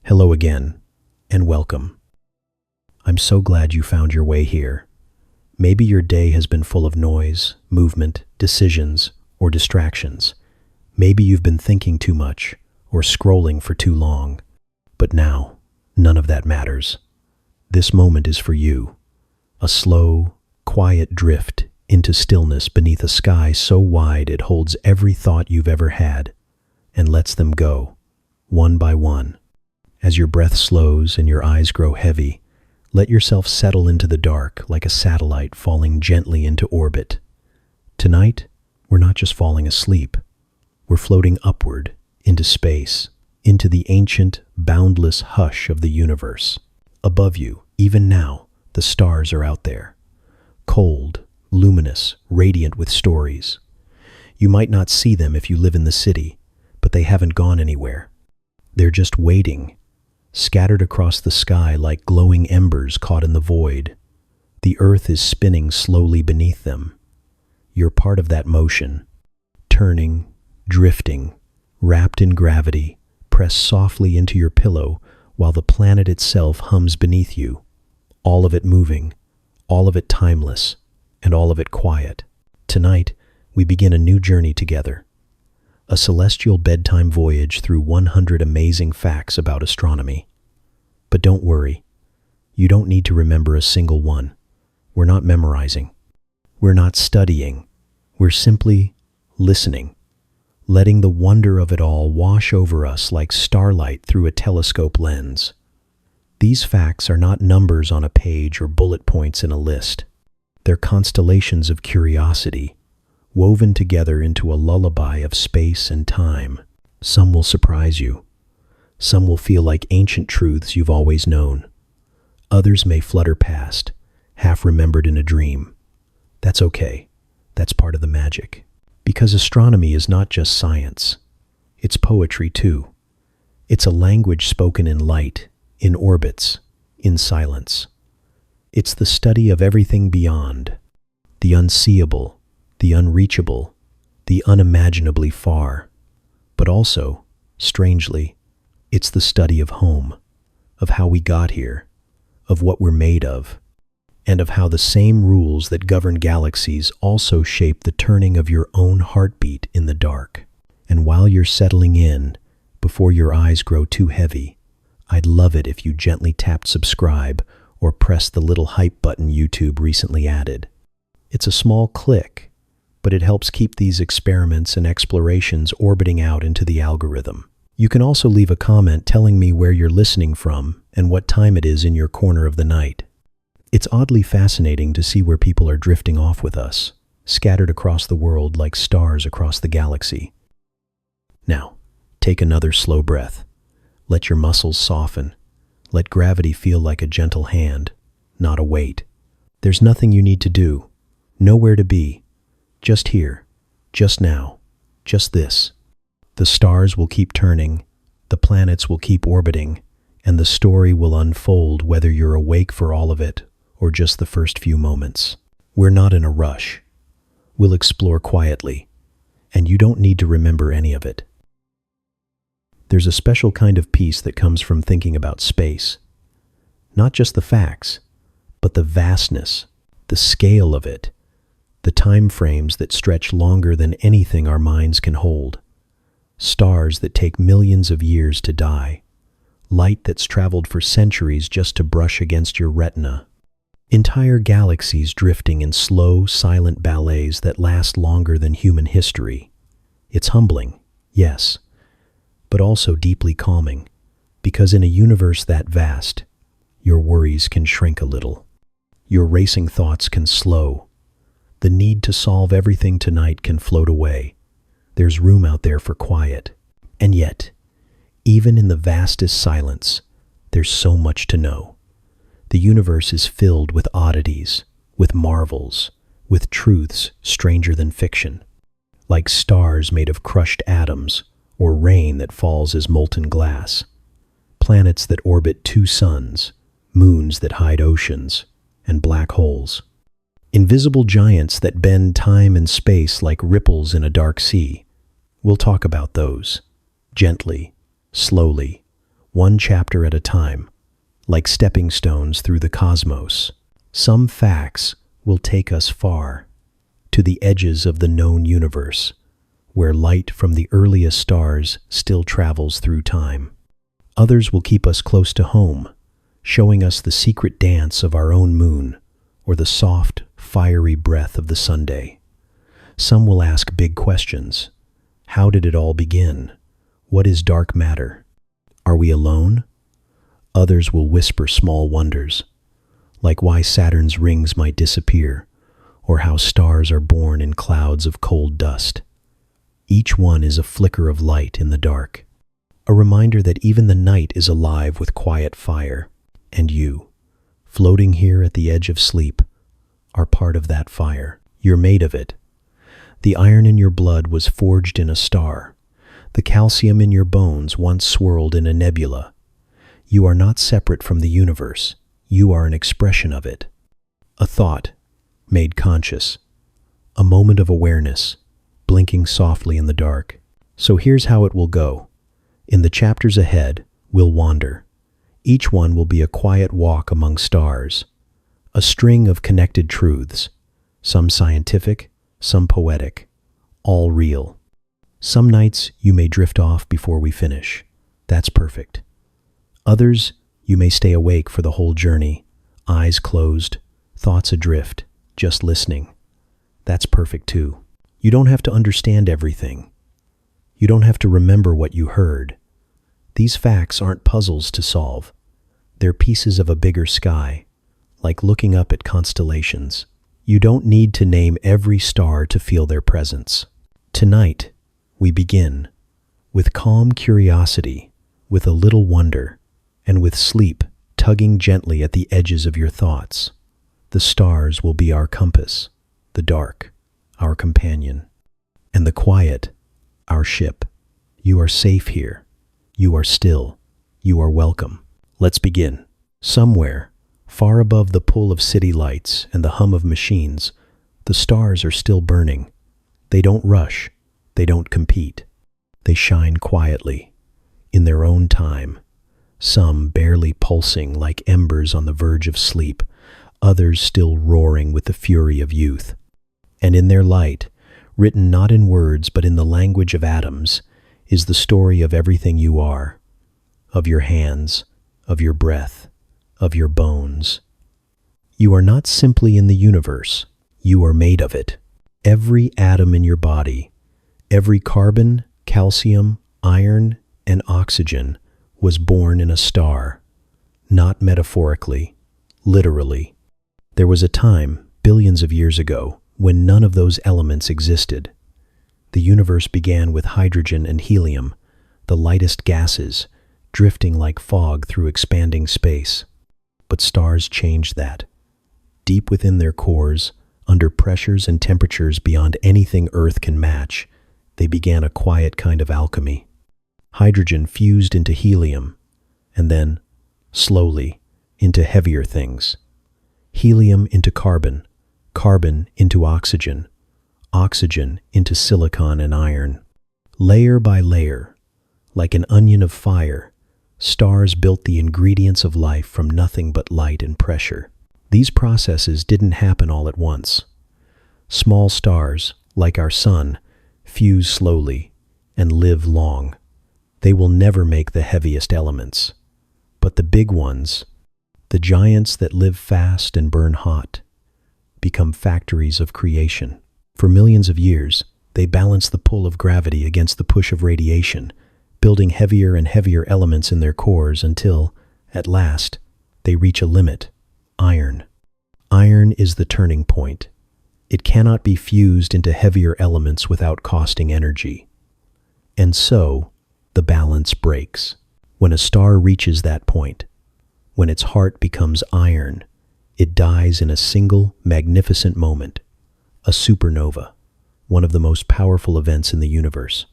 Hello again, and welcome. I'm so glad you found your way here. Maybe your day has been full of noise, movement, decisions, or distractions. Maybe you've been thinking too much or scrolling for too long. But now, none of that matters. This moment is for you. A slow, quiet drift into stillness beneath a sky so wide it holds every thought you've ever had and lets them go, one by one. As your breath slows and your eyes grow heavy, let yourself settle into the dark like a satellite falling gently into orbit. Tonight, we're not just falling asleep. We're floating upward into space, into the ancient, boundless hush of the universe. Above you, even now, the stars are out there. Cold, luminous, radiant with stories. You might not see them if you live in the city, but they haven't gone anywhere. They're just waiting, scattered across the sky like glowing embers caught in the void. The earth is spinning slowly beneath them. You're part of that motion, turning, drifting, wrapped in gravity, pressed softly into your pillow while the planet itself hums beneath you. All of it moving, all of it timeless, and all of it quiet. Tonight, we begin a new journey together. A celestial bedtime voyage through 100 amazing facts about astronomy. But don't worry, you don't need to remember a single one. We're not memorizing. We're not studying. We're simply listening, letting the wonder of it all wash over us like starlight through a telescope lens. These facts are not numbers on a page or bullet points in a list. They're constellations of curiosity, woven together into a lullaby of space and time. Some will surprise you. Some will feel like ancient truths you've always known. Others may flutter past, half remembered in a dream. That's okay. That's part of the magic. Because astronomy is not just science. It's poetry too. It's a language spoken in light, in orbits, in silence. It's the study of everything beyond, the unseeable, the unreachable, the unimaginably far. But also, strangely, it's the study of home, of how we got here, of what we're made of, and of how the same rules that govern galaxies also shape the turning of your own heartbeat in the dark. And while you're settling in, before your eyes grow too heavy, I'd love it if you gently tapped subscribe or pressed the little hype button YouTube recently added. It's a small click, but it helps keep these experiments and explorations orbiting out into the algorithm. You can also leave a comment telling me where you're listening from and what time it is in your corner of the night. It's oddly fascinating to see where people are drifting off with us, scattered across the world like stars across the galaxy. Now, take another slow breath. Let your muscles soften. Let gravity feel like a gentle hand, not a weight. There's nothing you need to do, nowhere to be. Just here, just now, just this. The stars will keep turning, the planets will keep orbiting, and the story will unfold whether you're awake for all of it or just the first few moments. We're not in a rush. We'll explore quietly, and you don't need to remember any of it. There's a special kind of peace that comes from thinking about space. Not just the facts, but the vastness, the scale of it, the time frames that stretch longer than anything our minds can hold. Stars that take millions of years to die. Light that's traveled for centuries just to brush against your retina. Entire galaxies drifting in slow, silent ballets that last longer than human history. It's humbling, yes, but also deeply calming, because in a universe that vast, your worries can shrink a little. Your racing thoughts can slow. The need to solve everything tonight can float away. There's room out there for quiet. And yet, even in the vastest silence, there's so much to know. The universe is filled with oddities, with marvels, with truths stranger than fiction. Like stars made of crushed atoms, or rain that falls as molten glass. Planets that orbit two suns, moons that hide oceans, and black holes. Invisible giants that bend time and space like ripples in a dark sea. We'll talk about those, gently, slowly, one chapter at a time, like stepping stones through the cosmos. Some facts will take us far, to the edges of the known universe, where light from the earliest stars still travels through time. Others will keep us close to home, showing us the secret dance of our own moon, or the soft, fiery breath of the Sunday. Some will ask big questions. How did it all begin? What is dark matter? Are we alone? Others will whisper small wonders, like why Saturn's rings might disappear, or how stars are born in clouds of cold dust. Each one is a flicker of light in the dark, a reminder that even the night is alive with quiet fire. And you, floating here at the edge of sleep, are part of that fire. You're made of it. The iron in your blood was forged in a star. The calcium in your bones once swirled in a nebula. You are not separate from the universe. You are an expression of it. A thought, made conscious. A moment of awareness, blinking softly in the dark. So here's how it will go. In the chapters ahead, we'll wander. Each one will be a quiet walk among stars. A string of connected truths, some scientific, some poetic, all real. Some nights you may drift off before we finish. That's perfect. Others, you may stay awake for the whole journey, eyes closed, thoughts adrift, just listening. That's perfect too. You don't have to understand everything. You don't have to remember what you heard. These facts aren't puzzles to solve. They're pieces of a bigger sky, like looking up at constellations. You don't need to name every star to feel their presence. Tonight, we begin with calm curiosity, with a little wonder, and with sleep tugging gently at the edges of your thoughts. The stars will be our compass, the dark, our companion, and the quiet, our ship. You are safe here. You are still. You are welcome. Let's begin. Somewhere, far above the pull of city lights and the hum of machines, the stars are still burning. They don't rush. They don't compete. They shine quietly, in their own time. Some barely pulsing like embers on the verge of sleep, others still roaring with the fury of youth. And in their light, written not in words but in the language of atoms, is the story of everything you are, of your hands, of your breath, of your bones. You are not simply in the universe, you are made of it. Every atom in your body, every carbon, calcium, iron, and oxygen was born in a star, not metaphorically, literally. There was a time, billions of years ago, when none of those elements existed. The universe began with hydrogen and helium, the lightest gases, drifting like fog through expanding space. But stars changed that. Deep within their cores, under pressures and temperatures beyond anything Earth can match, they began a quiet kind of alchemy. Hydrogen fused into helium, and then, slowly, into heavier things. Helium into carbon, carbon into oxygen, oxygen into silicon and iron. Layer by layer, like an onion of fire, stars built the ingredients of life from nothing but light and pressure. These processes didn't happen all at once. Small stars, like our sun, fuse slowly and live long. They will never make the heaviest elements. But the big ones, the giants that live fast and burn hot, become factories of creation. For millions of years, they balance the pull of gravity against the push of radiation, building heavier and heavier elements in their cores until, at last, they reach a limit: iron. Iron is the turning point. It cannot be fused into heavier elements without costing energy. And so, the balance breaks. When a star reaches that point, when its heart becomes iron, it dies in a single, magnificent moment. A supernova, one of the most powerful events in the universe.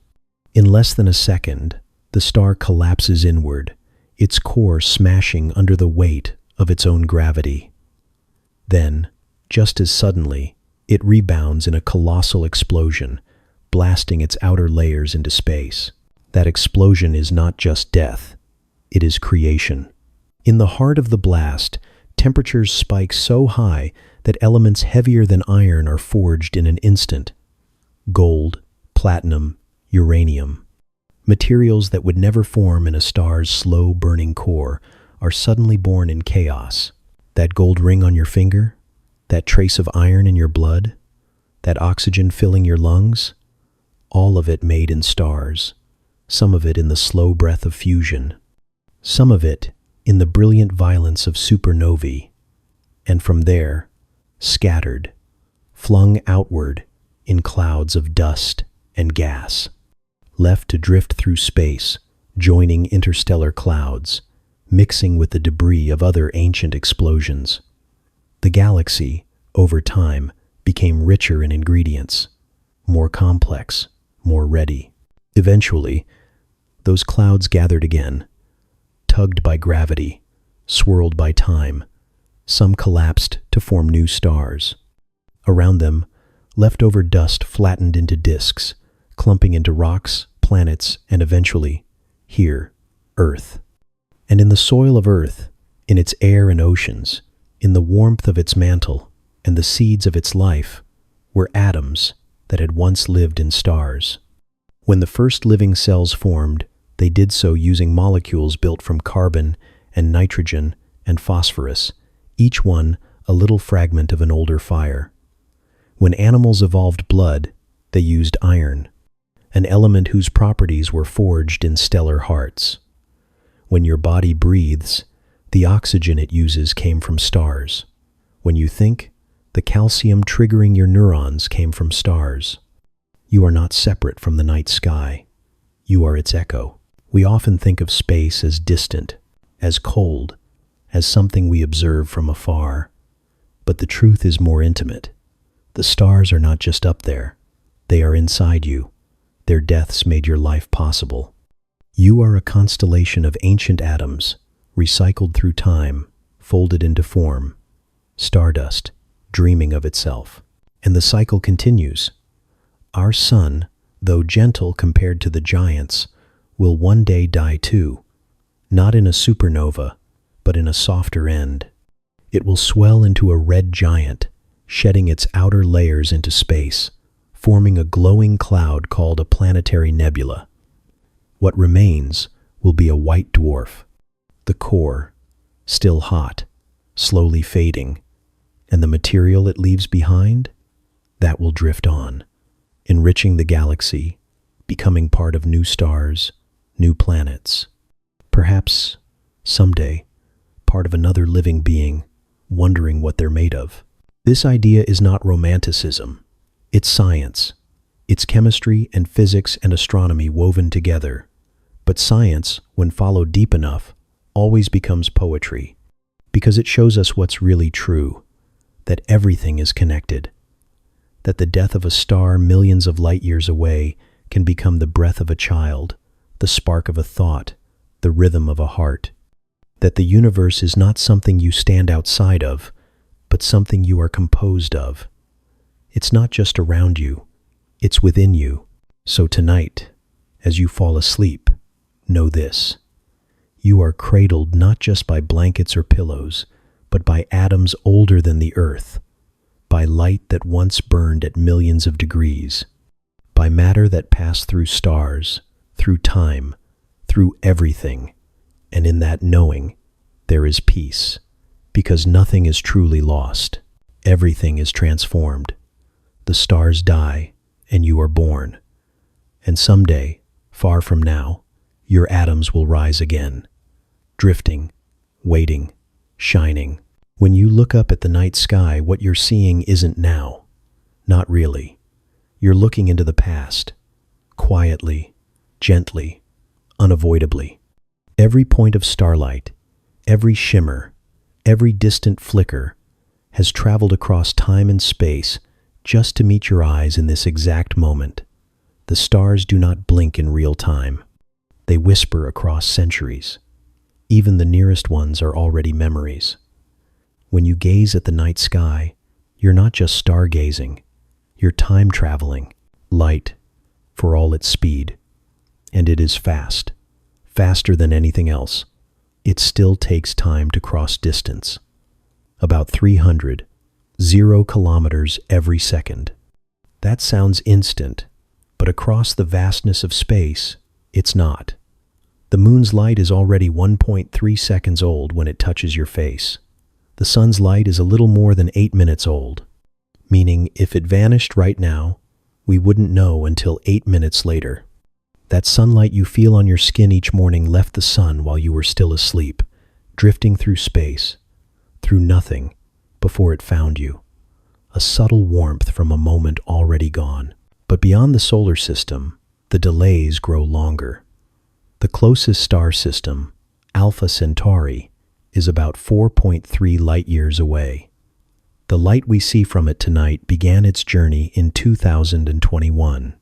In less than a second, the star collapses inward, its core smashing under the weight of its own gravity. Then, just as suddenly, it rebounds in a colossal explosion, blasting its outer layers into space. That explosion is not just death. It is creation. In the heart of the blast, temperatures spike so high that elements heavier than iron are forged in an instant. Gold, platinum, uranium. Materials that would never form in a star's slow-burning core are suddenly born in chaos. That gold ring on your finger, that trace of iron in your blood, that oxygen filling your lungs, all of it made in stars, some of it in the slow breath of fusion, some of it in the brilliant violence of supernovae, and from there, scattered, flung outward in clouds of dust and gas, left to drift through space, joining interstellar clouds, mixing with the debris of other ancient explosions. The galaxy, over time, became richer in ingredients, more complex, more ready. Eventually, those clouds gathered again, tugged by gravity, swirled by time. Some collapsed to form new stars. Around them, leftover dust flattened into disks, clumping into rocks, planets, and eventually, here, Earth. And in the soil of Earth, in its air and oceans, in the warmth of its mantle and the seeds of its life, were atoms that had once lived in stars. When the first living cells formed, they did so using molecules built from carbon and nitrogen and phosphorus, each one a little fragment of an older fire. When animals evolved blood, they used iron, an element whose properties were forged in stellar hearts. When your body breathes, the oxygen it uses came from stars. When you think, the calcium triggering your neurons came from stars. You are not separate from the night sky. You are its echo. We often think of space as distant, as cold, as something we observe from afar. But the truth is more intimate. The stars are not just up there. They are inside you. Their deaths made your life possible. You are a constellation of ancient atoms, recycled through time, folded into form. Stardust, dreaming of itself. And the cycle continues. Our sun, though gentle compared to the giants, will one day die too, not in a supernova, but in a softer end. It will swell into a red giant, shedding its outer layers into space, forming a glowing cloud called a planetary nebula. What remains will be a white dwarf, the core, still hot, slowly fading, and the material it leaves behind, that will drift on, enriching the galaxy, becoming part of new stars, new planets. Perhaps, someday, part of another living being, wondering what they're made of. This idea is not romanticism. It's science. It's chemistry and physics and astronomy woven together. But science, when followed deep enough, always becomes poetry, because it shows us what's really true, that everything is connected, that the death of a star millions of light years away can become the breath of a child, the spark of a thought, the rhythm of a heart, that the universe is not something you stand outside of, but something you are composed of. It's not just around you, it's within you. So tonight, as you fall asleep, know this. You are cradled not just by blankets or pillows, but by atoms older than the earth, by light that once burned at millions of degrees, by matter that passed through stars, through time, through everything. And in that knowing, there is peace, because nothing is truly lost. Everything is transformed. The stars die, and you are born. And someday, far from now, your atoms will rise again, drifting, waiting, shining. When you look up at the night sky, what you're seeing isn't now. Not really. You're looking into the past, quietly, gently, unavoidably. Every point of starlight, every shimmer, every distant flicker has traveled across time and space just to meet your eyes in this exact moment. The stars do not blink in real time. They whisper across centuries. Even the nearest ones are already memories. When you gaze at the night sky, you're not just stargazing, you're time traveling, light, for all its speed. And it is fast, faster than anything else, it still takes time to cross distance. About 300 kilometers every second. That sounds instant, but across the vastness of space, it's not. The moon's light is already 1.3 seconds old when it touches your face. The sun's light is a little more than 8 minutes old, meaning if it vanished right now, we wouldn't know until 8 minutes later. That sunlight you feel on your skin each morning left the sun while you were still asleep, drifting through space, through nothing, before it found you. A subtle warmth from a moment already gone. But beyond the solar system, the delays grow longer. The closest star system, Alpha Centauri, is about 4.3 light-years away. The light we see from it tonight began its journey in 2021.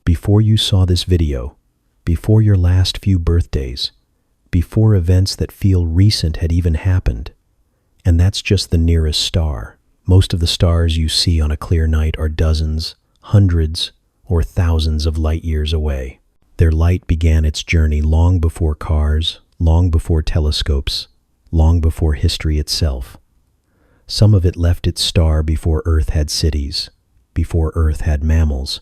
Before you saw this video, before your last few birthdays, before events that feel recent had even happened. And that's just the nearest star. Most of the stars you see on a clear night are dozens, hundreds, or thousands of light-years away. Their light began its journey long before cars, long before telescopes, long before history itself. Some of it left its star before Earth had cities, before Earth had mammals.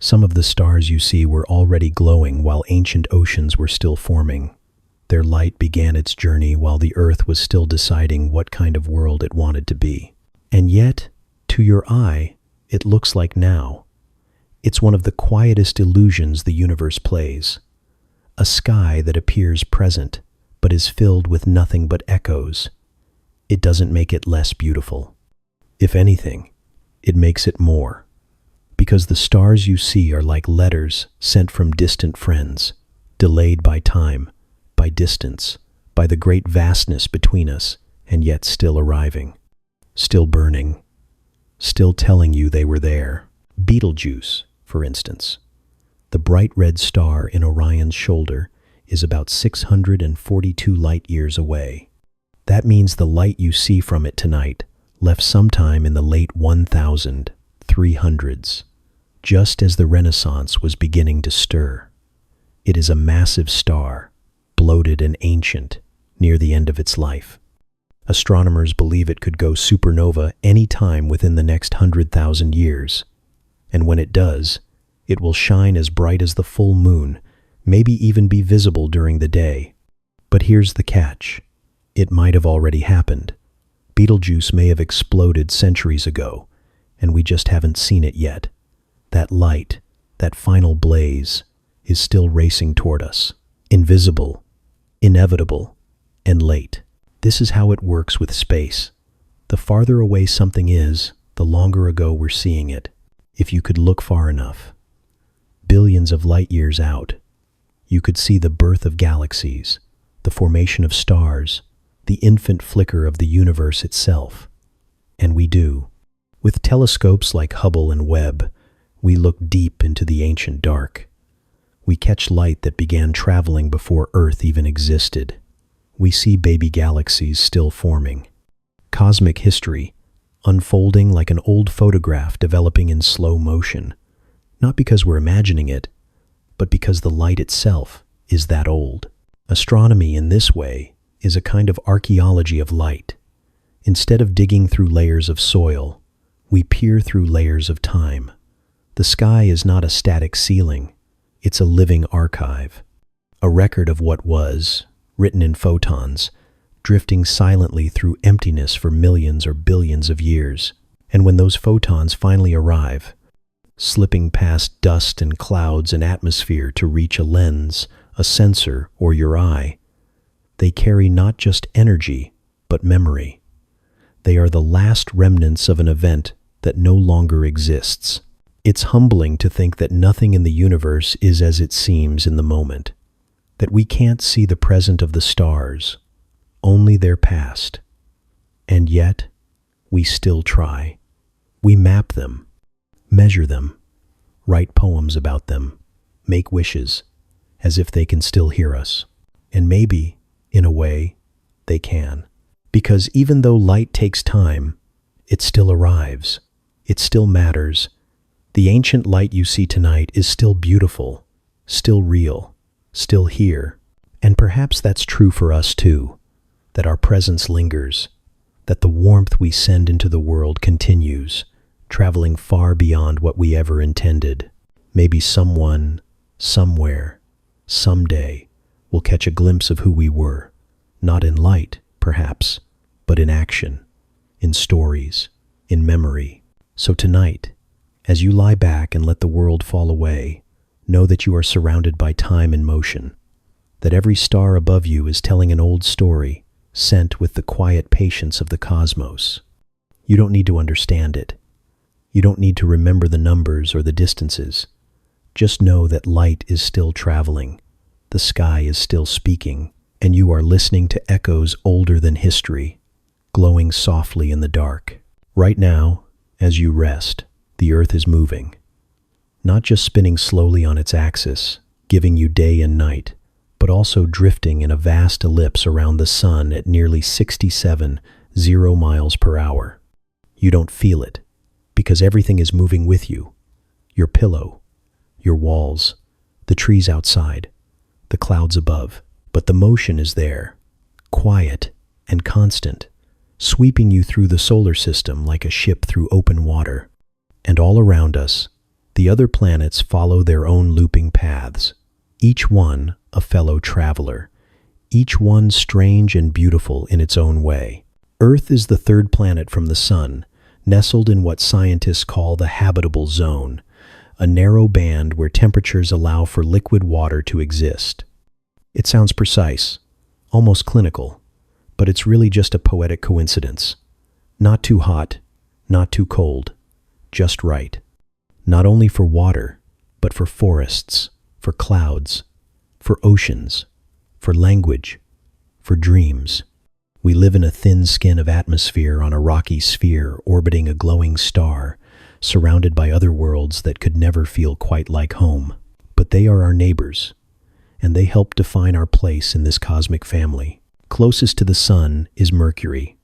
Some of the stars you see were already glowing while ancient oceans were still forming. Their light began its journey while the Earth was still deciding what kind of world it wanted to be. And yet, to your eye, it looks like now. It's one of the quietest illusions the universe plays. A sky that appears present, but is filled with nothing but echoes. It doesn't make it less beautiful. If anything, it makes it more. Because the stars you see are like letters sent from distant friends, delayed by time, by distance, by the great vastness between us, and yet still arriving, still burning, still telling you they were there. Betelgeuse, for instance. The bright red star in Orion's shoulder is about 642 light-years away. That means the light you see from it tonight left sometime in the late 1300s, just as the Renaissance was beginning to stir. It is a massive star, bloated and ancient, near the end of its life. Astronomers believe it could go supernova any time within the next 100,000 years. And when it does, it will shine as bright as the full moon, maybe even be visible during the day. But here's the catch. It might have already happened. Betelgeuse may have exploded centuries ago, and we just haven't seen it yet. That light, that final blaze, is still racing toward us. Invisible, inevitable, and late. This is how it works with space. The farther away something is, the longer ago we're seeing it. If you could look far enough, billions of light-years out, you could see the birth of galaxies, the formation of stars, the infant flicker of the universe itself. And we do. With telescopes like Hubble and Webb, we look deep into the ancient dark. We catch light that began traveling before Earth even existed. We see baby galaxies still forming. Cosmic history, unfolding like an old photograph developing in slow motion. Not because we're imagining it, but because the light itself is that old. Astronomy in this way is a kind of archaeology of light. Instead of digging through layers of soil, we peer through layers of time. The sky is not a static ceiling, it's a living archive, a record of what was, written in photons, drifting silently through emptiness for millions or billions of years. And when those photons finally arrive, slipping past dust and clouds and atmosphere to reach a lens, a sensor, or your eye, they carry not just energy, but memory. They are the last remnants of an event that no longer exists. It's humbling to think that nothing in the universe is as it seems in the moment, that we can't see the present of the stars, only their past. And yet, we still try. We map them, measure them, write poems about them, make wishes, as if they can still hear us. And maybe, in a way, they can. Because even though light takes time, it still arrives. It still matters. The ancient light you see tonight is still beautiful, still real, still here. And perhaps that's true for us too, that our presence lingers, that the warmth we send into the world continues, traveling far beyond what we ever intended. Maybe someone, somewhere, someday, will catch a glimpse of who we were, not in light, perhaps, but in action, in stories, in memory. So tonight, as you lie back and let the world fall away, know that you are surrounded by time and motion, that every star above you is telling an old story, sent with the quiet patience of the cosmos. You don't need to understand it. You don't need to remember the numbers or the distances. Just know that light is still traveling, the sky is still speaking, and you are listening to echoes older than history, glowing softly in the dark. Right now, as you rest, the Earth is moving, not just spinning slowly on its axis, giving you day and night, but also drifting in a vast ellipse around the sun at nearly 67.0 miles per hour. You don't feel it, because everything is moving with you. Your pillow, your walls, the trees outside, the clouds above. But the motion is there, quiet and constant, sweeping you through the solar system like a ship through open water. And all around us, the other planets follow their own looping paths, each one a fellow traveler, each one strange and beautiful in its own way. Earth is the third planet from the Sun, nestled in what scientists call the habitable zone, a narrow band where temperatures allow for liquid water to exist. It sounds precise, almost clinical, but it's really just a poetic coincidence. Not too hot, not too cold, just right. Not only for water, but for forests, for clouds, for oceans, for language, for dreams. We live in a thin skin of atmosphere on a rocky sphere orbiting a glowing star, surrounded by other worlds that could never feel quite like home. But they are our neighbors, and they help define our place in this cosmic family. Closest to the Sun is Mercury,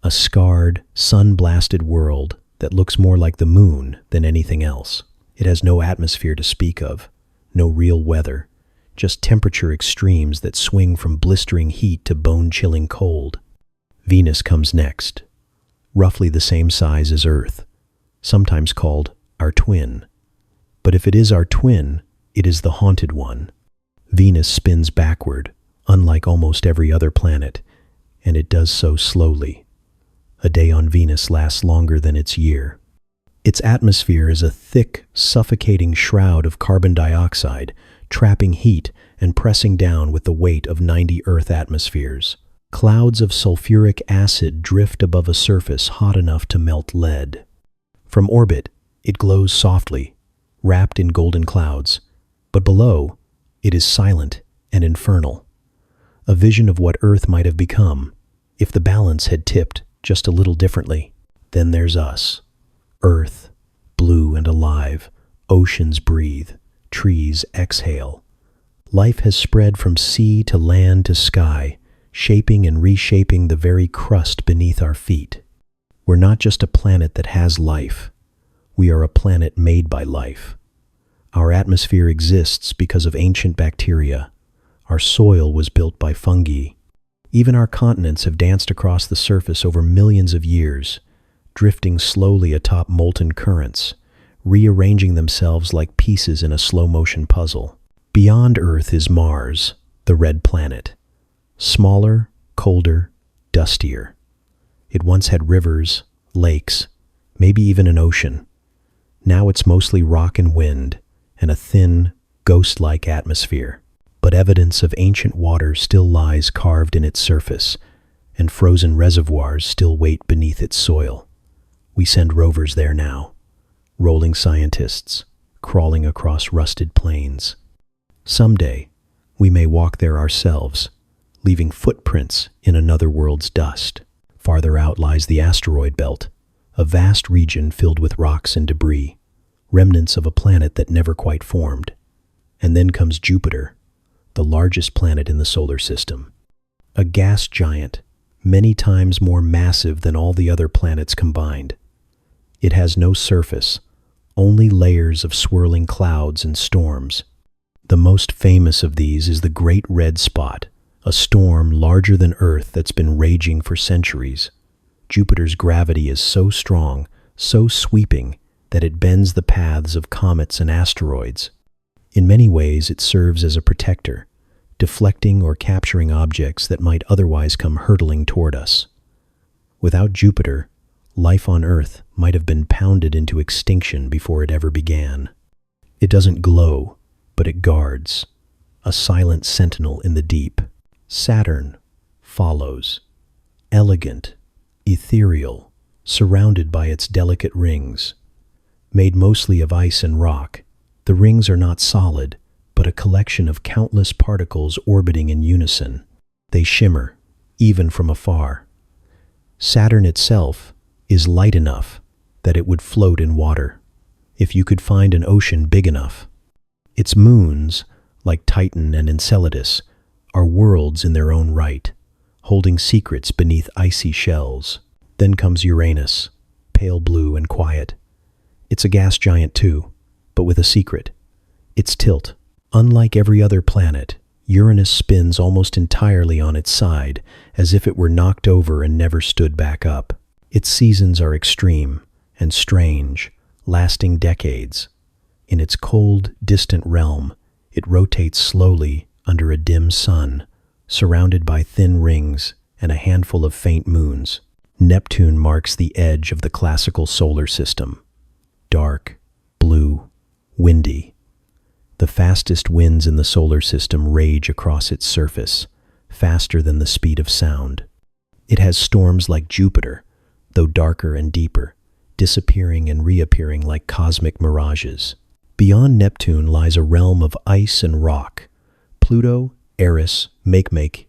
a scarred, sun-blasted world that looks more like the Moon than anything else. It has no atmosphere to speak of, no real weather, just temperature extremes that swing from blistering heat to bone-chilling cold. Venus comes next, roughly the same size as Earth, sometimes called our twin. But if it is our twin, it is the haunted one. Venus spins backward, unlike almost every other planet, and it does so slowly. A day on Venus lasts longer than its year. Its atmosphere is a thick, suffocating shroud of carbon dioxide, trapping heat and pressing down with the weight of 90 Earth atmospheres. Clouds of sulfuric acid drift above a surface hot enough to melt lead. From orbit, it glows softly, wrapped in golden clouds, but below, it is silent and infernal. A vision of what Earth might have become if the balance had tipped just a little differently. Then there's us. Earth, blue and alive, oceans breathe, trees exhale. Life has spread from sea to land to sky, shaping and reshaping the very crust beneath our feet. We're not just a planet that has life. We are a planet made by life. Our atmosphere exists because of ancient bacteria. Our soil was built by fungi. Even our continents have danced across the surface over millions of years, drifting slowly atop molten currents, rearranging themselves like pieces in a slow-motion puzzle. Beyond Earth is Mars, the red planet. Smaller, colder, dustier. It once had rivers, lakes, maybe even an ocean. Now it's mostly rock and wind, and a thin, ghost-like atmosphere. But evidence of ancient water still lies carved in its surface, and frozen reservoirs still wait beneath its soil. We send rovers there now, rolling scientists, crawling across rusted plains. Someday, we may walk there ourselves, leaving footprints in another world's dust. Farther out lies the asteroid belt, a vast region filled with rocks and debris, remnants of a planet that never quite formed. And then comes Jupiter, the largest planet in the solar system. A gas giant, many times more massive than all the other planets combined. It has no surface, only layers of swirling clouds and storms. The most famous of these is the Great Red Spot, a storm larger than Earth that's been raging for centuries. Jupiter's gravity is so strong, so sweeping, that it bends the paths of comets and asteroids. In many ways, it serves as a protector, deflecting or capturing objects that might otherwise come hurtling toward us. Without Jupiter, life on Earth might have been pounded into extinction before it ever began. It doesn't glow, but it guards, a silent sentinel in the deep. Saturn follows, elegant, ethereal, surrounded by its delicate rings. Made mostly of ice and rock, the rings are not solid, but a collection of countless particles orbiting in unison. They shimmer, even from afar. Saturn itself is light enough that it would float in water, if you could find an ocean big enough. Its moons, like Titan and Enceladus, are worlds in their own right, holding secrets beneath icy shells. Then comes Uranus, pale blue and quiet. It's a gas giant too, but with a secret. Its tilt. Unlike every other planet, Uranus spins almost entirely on its side, as if it were knocked over and never stood back up. Its seasons are extreme and strange, lasting decades. In its cold, distant realm, it rotates slowly under a dim sun, surrounded by thin rings and a handful of faint moons. Neptune marks the edge of the classical solar system. Dark, blue, windy. The fastest winds in the solar system rage across its surface, faster than the speed of sound. It has storms like Jupiter, though darker and deeper, disappearing and reappearing like cosmic mirages. Beyond Neptune lies a realm of ice and rock. Pluto, Eris, Makemake,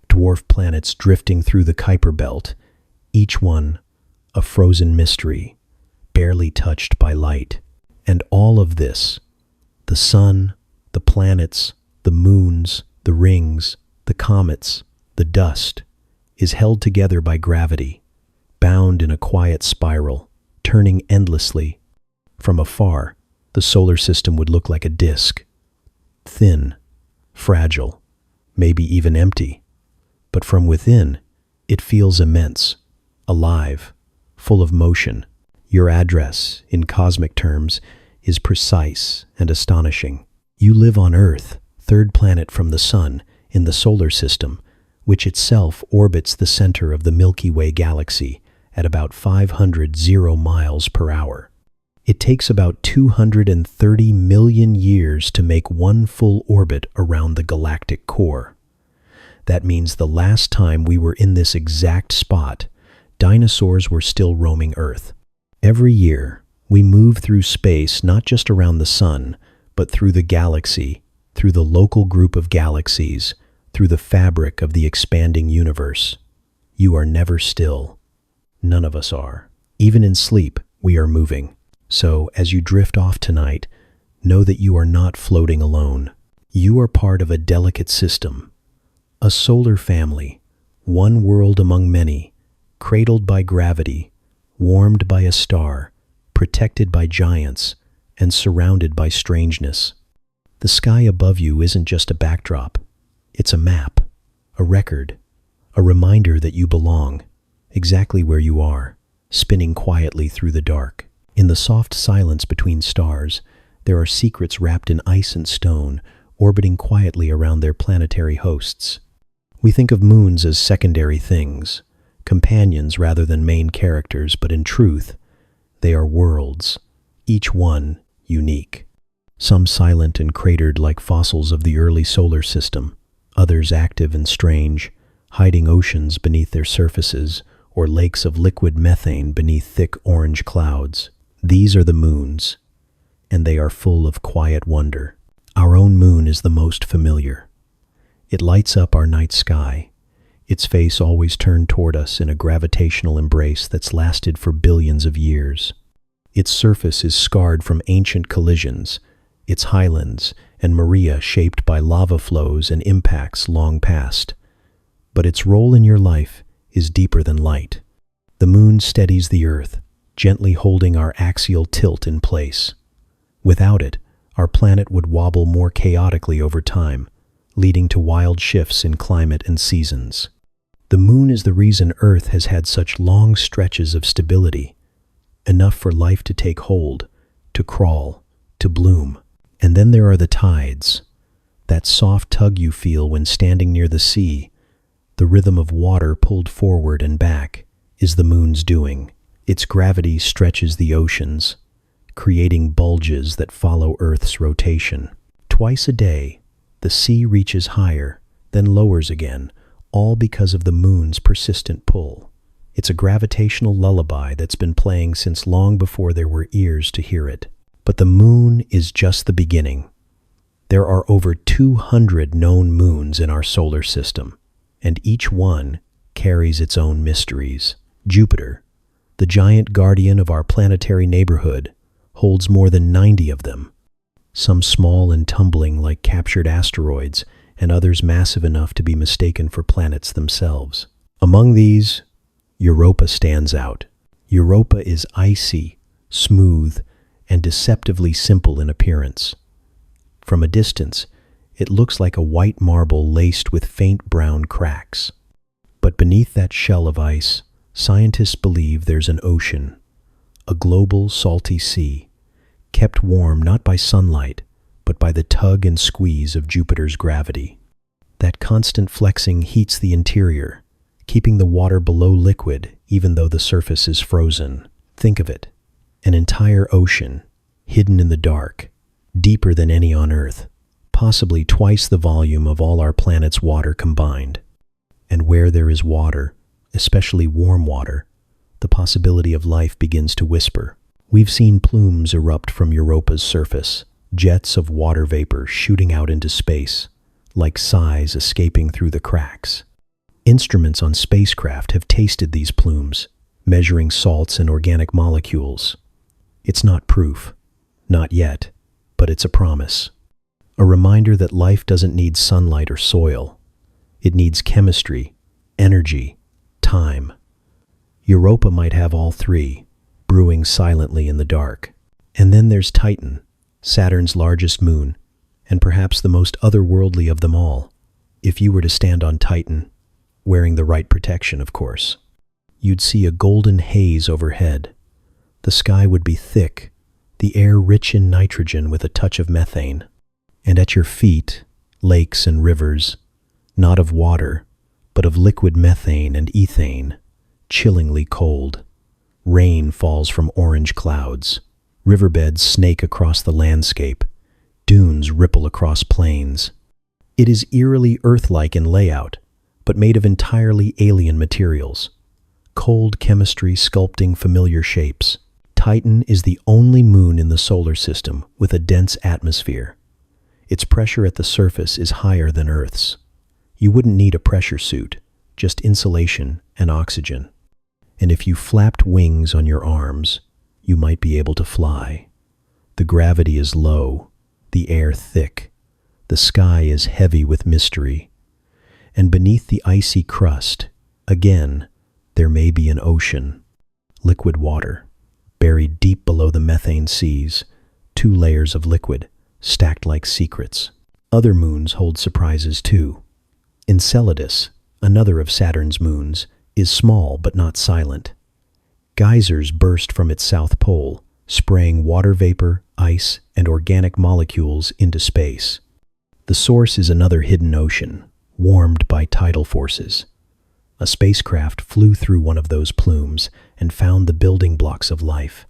dwarf planets drifting through the Kuiper Belt, each one a frozen mystery, barely touched by light. And all of this, the sun, the planets, the moons, the rings, the comets, the dust, is held together by gravity, bound in a quiet spiral, turning endlessly. From afar, the solar system would look like a disk, thin, fragile, maybe even empty. But from within, it feels immense, alive, full of motion. Your address, in cosmic terms, is precise and astonishing. You live on Earth, third planet from the Sun, in the solar system, which itself orbits the center of the Milky Way galaxy at about 500 miles per hour. It takes about 230 million years to make one full orbit around the galactic core. That means the last time we were in this exact spot, dinosaurs were still roaming Earth. Every year, we move through space not just around the Sun, but through the galaxy, through the local group of galaxies, through the fabric of the expanding universe. You are never still. None of us are. Even in sleep, we are moving. So, as you drift off tonight, know that you are not floating alone. You are part of a delicate system, a solar family, one world among many, cradled by gravity, warmed by a star, protected by giants, and surrounded by strangeness. The sky above you isn't just a backdrop. It's a map, a record, a reminder that you belong, exactly where you are, spinning quietly through the dark. In the soft silence between stars, there are secrets wrapped in ice and stone, orbiting quietly around their planetary hosts. We think of moons as secondary things, companions rather than main characters, but in truth, they are worlds, each one unique. Some silent and cratered like fossils of the early solar system, others active and strange, hiding oceans beneath their surfaces, or lakes of liquid methane beneath thick orange clouds. These are the moons, and they are full of quiet wonder. Our own moon is the most familiar. It lights up our night sky, its face always turned toward us in a gravitational embrace that's lasted for billions of years. Its surface is scarred from ancient collisions, its highlands and maria shaped by lava flows and impacts long past. But its role in your life is deeper than light. The moon steadies the Earth, gently holding our axial tilt in place. Without it, our planet would wobble more chaotically over time, leading to wild shifts in climate and seasons. The moon is the reason Earth has had such long stretches of stability, enough for life to take hold, to crawl, to bloom. And then there are the tides, that soft tug you feel when standing near the sea. The rhythm of water pulled forward and back is the moon's doing. Its gravity stretches the oceans, creating bulges that follow Earth's rotation. Twice a day, the sea reaches higher, then lowers again, all because of the moon's persistent pull. It's a gravitational lullaby that's been playing since long before there were ears to hear it. But the moon is just the beginning. There are over 200 known moons in our solar system, and each one carries its own mysteries. Jupiter, the giant guardian of our planetary neighborhood, holds more than 90 of them, some small and tumbling like captured asteroids, and others massive enough to be mistaken for planets themselves. Among these, Europa stands out. Europa is icy, smooth, and deceptively simple in appearance. From a distance, it looks like a white marble laced with faint brown cracks. But beneath that shell of ice, scientists believe there's an ocean, a global salty sea, kept warm not by sunlight, but by the tug and squeeze of Jupiter's gravity. That constant flexing heats the interior, keeping the water below liquid even though the surface is frozen. Think of it, an entire ocean, hidden in the dark, deeper than any on Earth, possibly twice the volume of all our planet's water combined. And where there is water, especially warm water, the possibility of life begins to whisper. We've seen plumes erupt from Europa's surface, jets of water vapor shooting out into space, like sighs escaping through the cracks. Instruments on spacecraft have tasted these plumes, measuring salts and organic molecules. It's not proof, not yet, but it's a promise. A reminder that life doesn't need sunlight or soil. It needs chemistry, energy, time. Europa might have all three, brewing silently in the dark. And then there's Titan, Saturn's largest moon, and perhaps the most otherworldly of them all. If you were to stand on Titan, wearing the right protection, of course, you'd see a golden haze overhead. The sky would be thick, the air rich in nitrogen with a touch of methane. And at your feet, lakes and rivers, not of water, but of liquid methane and ethane, chillingly cold. Rain falls from orange clouds. Riverbeds snake across the landscape. Dunes ripple across plains. It is eerily Earth-like in layout, but made of entirely alien materials. Cold chemistry sculpting familiar shapes. Titan is the only moon in the solar system with a dense atmosphere. Its pressure at the surface is higher than Earth's. You wouldn't need a pressure suit, just insulation and oxygen. And if you flapped wings on your arms, you might be able to fly. The gravity is low, the air thick, the sky is heavy with mystery. And beneath the icy crust, again, there may be an ocean. Liquid water, buried deep below the methane seas, 2 layers of liquid, stacked like secrets. Other moons hold surprises too. Enceladus, another of Saturn's moons, is small but not silent. Geysers burst from its south pole, spraying water vapor, ice, and organic molecules into space. The source is another hidden ocean, warmed by tidal forces. A spacecraft flew through one of those plumes and found the building blocks of life: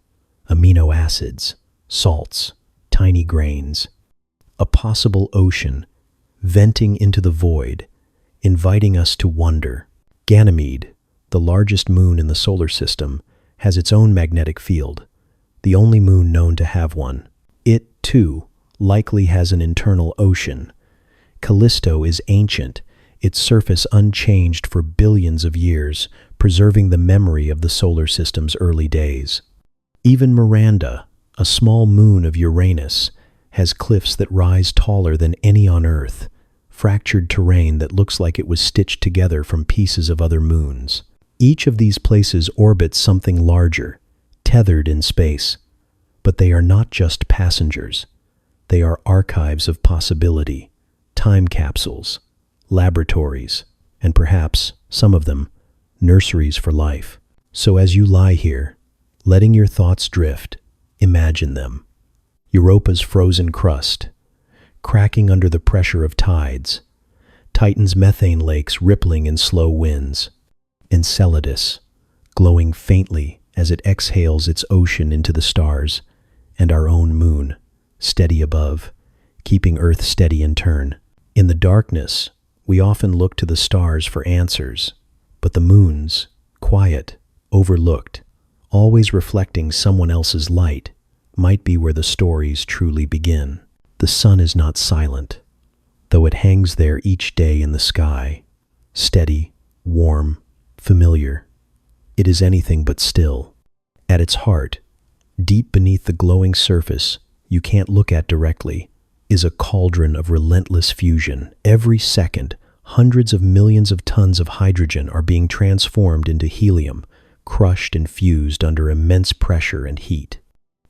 amino acids, salts, tiny grains. A possible ocean, venting into the void, inviting us to wonder. Ganymede, the largest moon in the solar system, has its own magnetic field, the only moon known to have one. It, too, likely has an internal ocean. Callisto is ancient, its surface unchanged for billions of years, preserving the memory of the solar system's early days. Even Miranda, a small moon of Uranus, has cliffs that rise taller than any on Earth, fractured terrain that looks like it was stitched together from pieces of other moons. Each of these places orbits something larger, tethered in space. But they are not just passengers. They are archives of possibility, time capsules, laboratories, and perhaps, some of them, nurseries for life. So as you lie here, letting your thoughts drift, imagine them. Europa's frozen crust, cracking under the pressure of tides, Titan's methane lakes rippling in slow winds, Enceladus, glowing faintly as it exhales its ocean into the stars, and our own moon, steady above, keeping Earth steady in turn. In the darkness, we often look to the stars for answers, but the moons, quiet, overlooked, always reflecting someone else's light, might be where the stories truly begin. The sun is not silent, though it hangs there each day in the sky, steady, warm, familiar. It is anything but still. At its heart, deep beneath the glowing surface you can't look at directly, is a cauldron of relentless fusion. Every second, hundreds of millions of tons of hydrogen are being transformed into helium, crushed and fused under immense pressure and heat.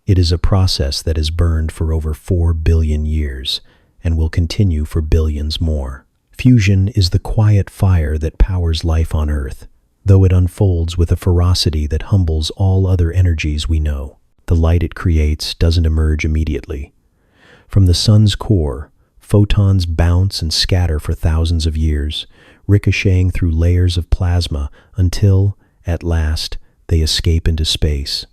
It is a process that has burned for over 4 billion years and will continue for billions more. Fusion is the quiet fire that powers life on Earth, though it unfolds with a ferocity that humbles all other energies we know. The light it creates doesn't emerge immediately. From the sun's core, photons bounce and scatter for thousands of years, ricocheting through layers of plasma until, at last, they escape into space.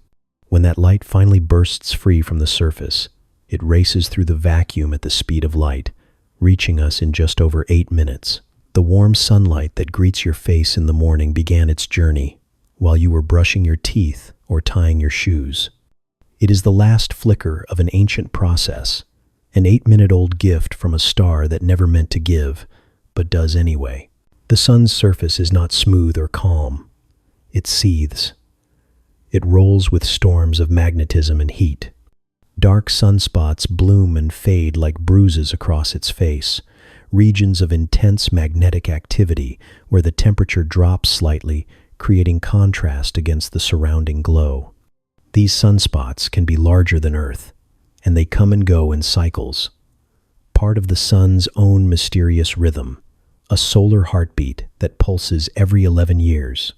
When that light finally bursts free from the surface, it races through the vacuum at the speed of light, reaching us in just over 8 minutes. The warm sunlight that greets your face in the morning began its journey while you were brushing your teeth or tying your shoes. It is the last flicker of an ancient process, an 8-minute-old gift from a star that never meant to give, but does anyway. The sun's surface is not smooth or calm. It seethes. It rolls with storms of magnetism and heat. Dark sunspots bloom and fade like bruises across its face, regions of intense magnetic activity where the temperature drops slightly, creating contrast against the surrounding glow. These sunspots can be larger than Earth, and they come and go in cycles, part of the sun's own mysterious rhythm, a solar heartbeat that pulses every 11 years.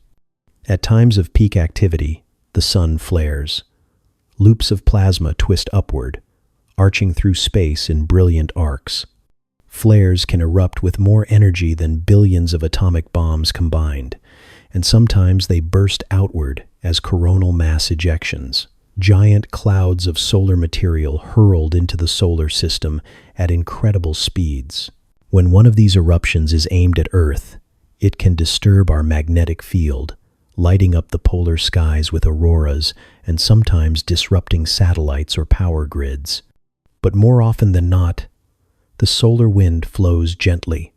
At times of peak activity, the sun flares. Loops of plasma twist upward, arching through space in brilliant arcs. Flares can erupt with more energy than billions of atomic bombs combined, and sometimes they burst outward as coronal mass ejections, giant clouds of solar material hurled into the solar system at incredible speeds. When one of these eruptions is aimed at Earth, it can disturb our magnetic field, lighting up the polar skies with auroras and sometimes disrupting satellites or power grids. But more often than not, the solar wind flows gently,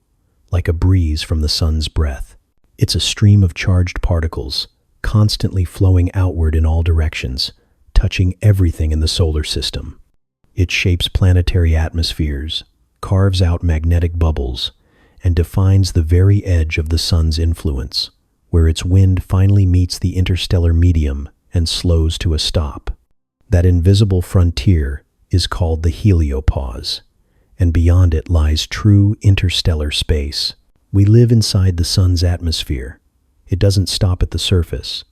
like a breeze from the sun's breath. It's a stream of charged particles, constantly flowing outward in all directions, touching everything in the solar system. It shapes planetary atmospheres, carves out magnetic bubbles, and defines the very edge of the sun's influence, where its wind finally meets the interstellar medium and slows to a stop. That invisible frontier is called the heliopause, and beyond it lies true interstellar space. We live inside the sun's atmosphere. It doesn't stop at the surface.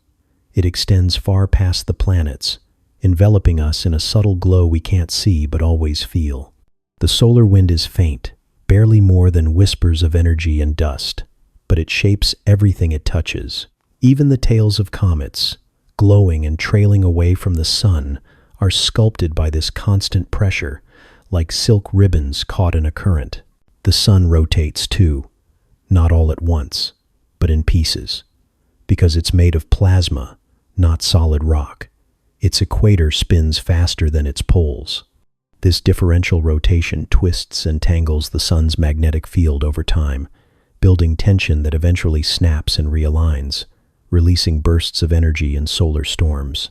It extends far past the planets, enveloping us in a subtle glow we can't see but always feel. The solar wind is faint, barely more than whispers of energy and dust, but it shapes everything it touches. Even the tails of comets, glowing and trailing away from the sun, are sculpted by this constant pressure, like silk ribbons caught in a current. The sun rotates too, not all at once, but in pieces, because it's made of plasma, not solid rock. Its equator spins faster than its poles. This differential rotation twists and tangles the sun's magnetic field over time, building tension that eventually snaps and realigns, releasing bursts of energy in solar storms.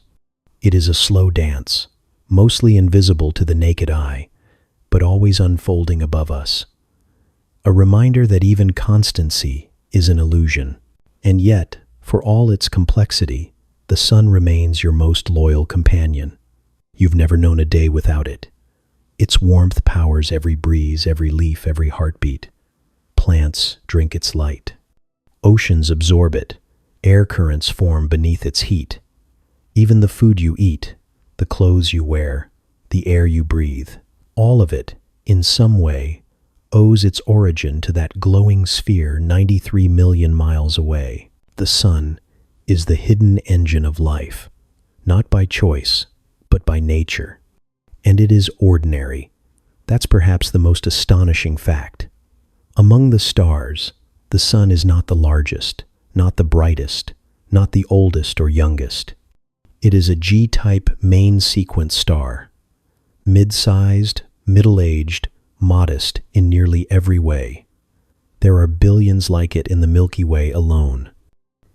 It is a slow dance, mostly invisible to the naked eye, but always unfolding above us. A reminder that even constancy is an illusion. And yet, for all its complexity, the sun remains your most loyal companion. You've never known a day without it. Its warmth powers every breeze, every leaf, every heartbeat. Plants drink its light. Oceans absorb it. Air currents form beneath its heat. Even the food you eat, the clothes you wear, the air you breathe, all of it, in some way, owes its origin to that glowing sphere 93 million miles away. The sun is the hidden engine of life, not by choice, but by nature. And it is ordinary. That's perhaps the most astonishing fact. Among the stars, the sun is not the largest, not the brightest, not the oldest or youngest. It is a G-type main sequence star, mid-sized, middle-aged, modest in nearly every way. There are billions like it in the Milky Way alone.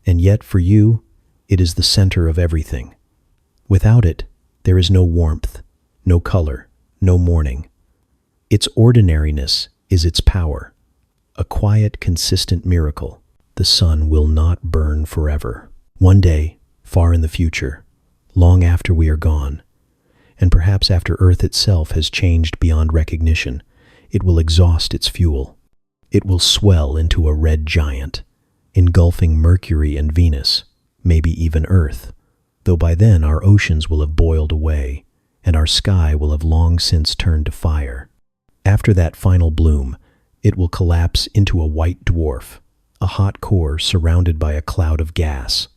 And yet for you, it is the center of everything. Without it, there is no warmth, no color, no morning. Its ordinariness is its power, a quiet, consistent miracle. The sun will not burn forever. One day, far in the future, long after we are gone, and perhaps after Earth itself has changed beyond recognition, it will exhaust its fuel. It will swell into a red giant, engulfing Mercury and Venus, maybe even Earth, though by then our oceans will have boiled away, and our sky will have long since turned to fire. After that final bloom, it will collapse into a white dwarf, a hot core surrounded by a cloud of gas,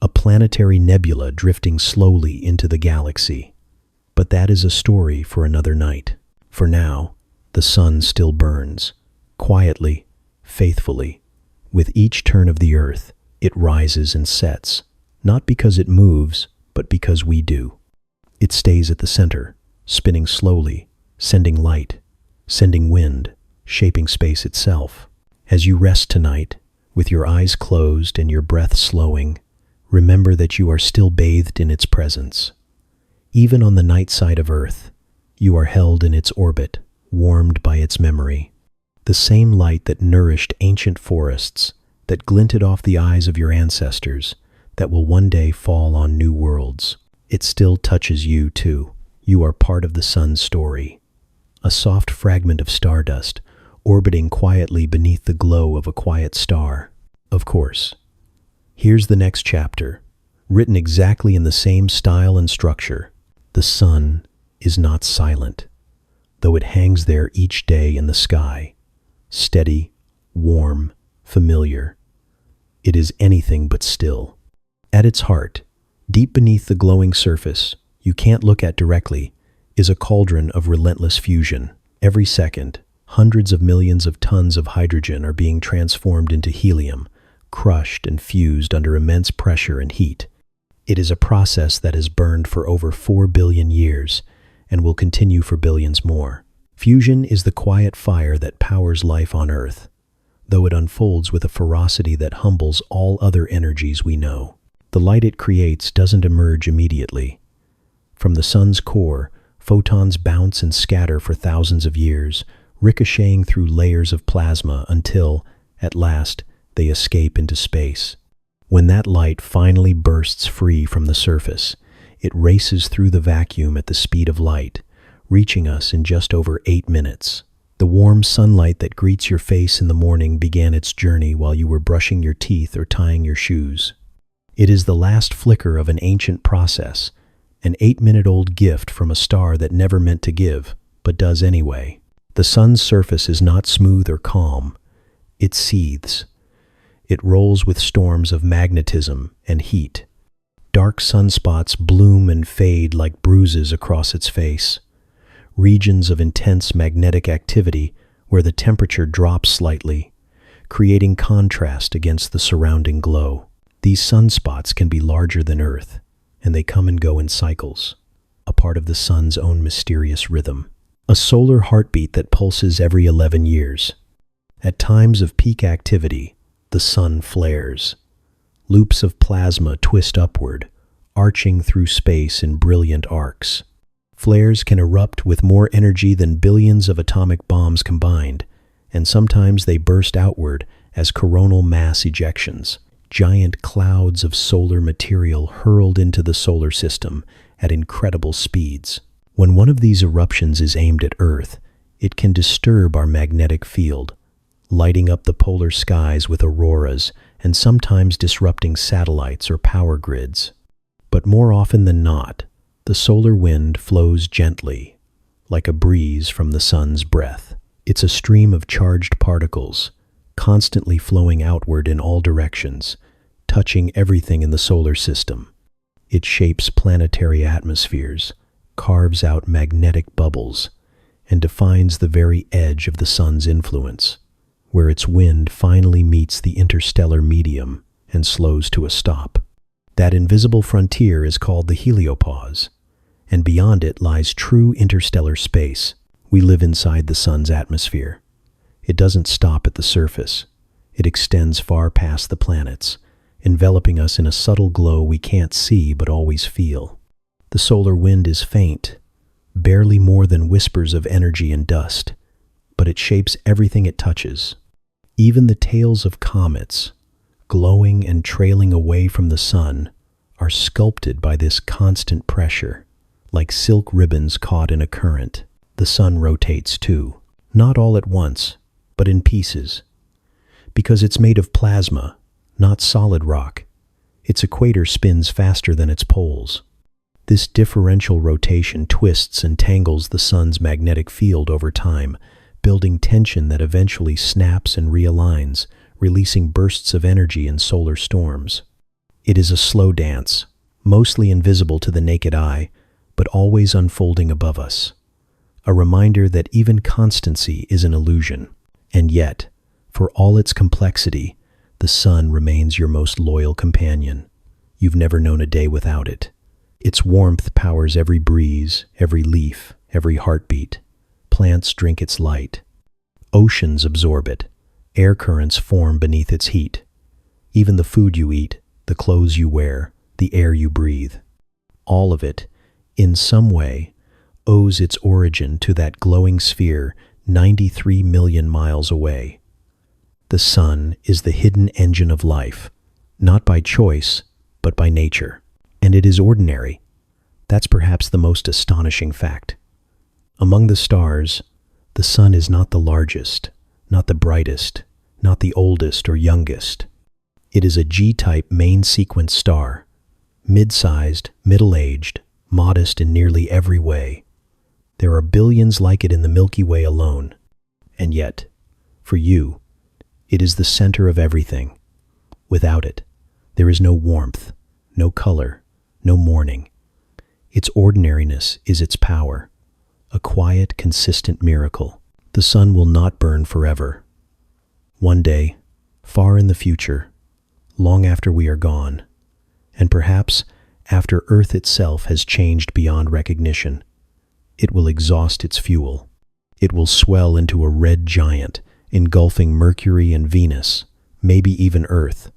a planetary nebula drifting slowly into the galaxy. But that is a story for another night. For now, the sun still burns, quietly, faithfully. With each turn of the Earth, it rises and sets, not because it moves, but because we do. It stays at the center, spinning slowly, sending light, sending wind, shaping space itself. As you rest tonight, with your eyes closed and your breath slowing, remember that you are still bathed in its presence. Even on the night side of Earth, you are held in its orbit, warmed by its memory. The same light that nourished ancient forests, that glinted off the eyes of your ancestors, that will one day fall on new worlds. It still touches you too. You are part of the sun's story, a soft fragment of stardust, orbiting quietly beneath the glow of a quiet star. Of course. Here's the next chapter, written exactly in the same style and structure. The sun is not silent, though it hangs there each day in the sky, steady, warm, familiar. It is anything but still. At its heart, deep beneath the glowing surface you can't look at directly, is a cauldron of relentless fusion. Every second, hundreds of millions of tons of hydrogen are being transformed into helium, crushed and fused under immense pressure and heat. It is a process that has burned for over 4 billion years and will continue for billions more. Fusion is the quiet fire that powers life on Earth, though it unfolds with a ferocity that humbles all other energies we know. The light it creates doesn't emerge immediately. From the sun's core, photons bounce and scatter for thousands of years, ricocheting through layers of plasma until, at last, they escape into space. When that light finally bursts free from the surface, it races through the vacuum at the speed of light, reaching us in just over 8 minutes. The warm sunlight that greets your face in the morning began its journey while you were brushing your teeth or tying your shoes. It is the last flicker of an ancient process, an 8-minute-old gift from a star that never meant to give, but does anyway. The sun's surface is not smooth or calm. It seethes. It rolls with storms of magnetism and heat. Dark sunspots bloom and fade like bruises across its face. Regions of intense magnetic activity where the temperature drops slightly, creating contrast against the surrounding glow. These sunspots can be larger than Earth, and they come and go in cycles, a part of the sun's own mysterious rhythm. A solar heartbeat that pulses every 11 years. At times of peak activity, the sun flares. Loops of plasma twist upward, arching through space in brilliant arcs. Flares can erupt with more energy than billions of atomic bombs combined, and sometimes they burst outward as coronal mass ejections, giant clouds of solar material hurled into the solar system at incredible speeds. When one of these eruptions is aimed at Earth, it can disturb our magnetic field, lighting up the polar skies with auroras and sometimes disrupting satellites or power grids. But more often than not, the solar wind flows gently, like a breeze from the sun's breath. It's a stream of charged particles, constantly flowing outward in all directions, touching everything in the solar system. It shapes planetary atmospheres, carves out magnetic bubbles, and defines the very edge of the sun's influence, where its wind finally meets the interstellar medium and slows to a stop. That invisible frontier is called the heliopause, and beyond it lies true interstellar space. We live inside the sun's atmosphere. It doesn't stop at the surface. It extends far past the planets, enveloping us in a subtle glow we can't see but always feel. The solar wind is faint, barely more than whispers of energy and dust, but it shapes everything it touches. Even the tails of comets, glowing and trailing away from the sun, are sculpted by this constant pressure, like silk ribbons caught in a current. The sun rotates too, not all at once, but in pieces. Because it's made of plasma, not solid rock, its equator spins faster than its poles. This differential rotation twists and tangles the sun's magnetic field over time, building tension that eventually snaps and realigns, releasing bursts of energy in solar storms. It is a slow dance, mostly invisible to the naked eye, but always unfolding above us. A reminder that even constancy is an illusion. And yet, for all its complexity, the sun remains your most loyal companion. You've never known a day without it. Its warmth powers every breeze, every leaf, every heartbeat. Plants drink its light. Oceans absorb it. Air currents form beneath its heat. Even the food you eat, the clothes you wear, the air you breathe. All of it, in some way, owes its origin to that glowing sphere 93 million miles away. The sun is the hidden engine of life, not by choice, but by nature. And it is ordinary. That's perhaps the most astonishing fact. Among the stars, the sun is not the largest, not the brightest, not the oldest or youngest. It is a G-type main sequence star, mid-sized, middle-aged, modest in nearly every way. There are billions like it in the Milky Way alone. And yet, for you, it is the center of everything. Without it, there is no warmth, no color, no morning. Its ordinariness is its power, a quiet, consistent miracle. The sun will not burn forever. One day, far in the future, long after we are gone, and perhaps after Earth itself has changed beyond recognition, it will exhaust its fuel. It will swell into a red giant, engulfing Mercury and Venus, maybe even Earth,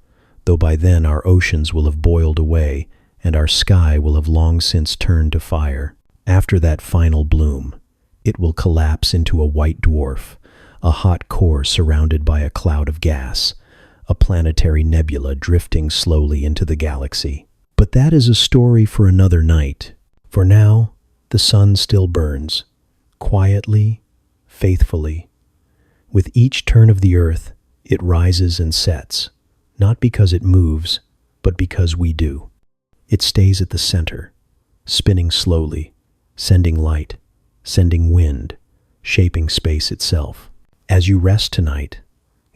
though by then our oceans will have boiled away and our sky will have long since turned to fire. After that final bloom, it will collapse into a white dwarf, a hot core surrounded by a cloud of gas, a planetary nebula drifting slowly into the galaxy. But that is a story for another night. For now, the sun still burns, quietly, faithfully. With each turn of the Earth, it rises and sets, not because it moves, but because we do. It stays at the center, spinning slowly, sending light, sending wind, shaping space itself. As you rest tonight,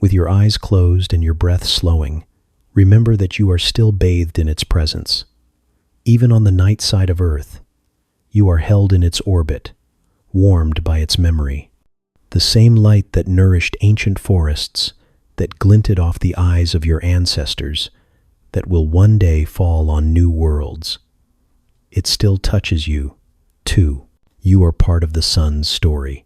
with your eyes closed and your breath slowing, remember that you are still bathed in its presence. Even on the night side of Earth, you are held in its orbit, warmed by its memory. The same light that nourished ancient forests, that glinted off the eyes of your ancestors, that will one day fall on new worlds. It still touches you, too. You are part of the sun's story.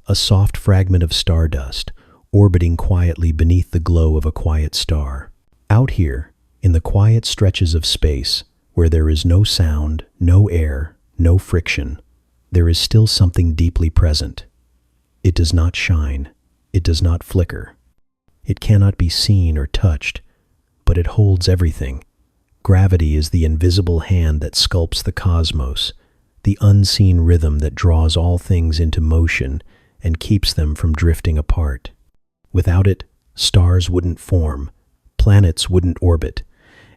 A soft fragment of stardust, orbiting quietly beneath the glow of a quiet star. Out here, in the quiet stretches of space, where there is no sound, no air, no friction, there is still something deeply present. It does not shine. It does not flicker. It cannot be seen or touched, but it holds everything. Gravity is the invisible hand that sculpts the cosmos, the unseen rhythm that draws all things into motion and keeps them from drifting apart. Without it, stars wouldn't form, planets wouldn't orbit,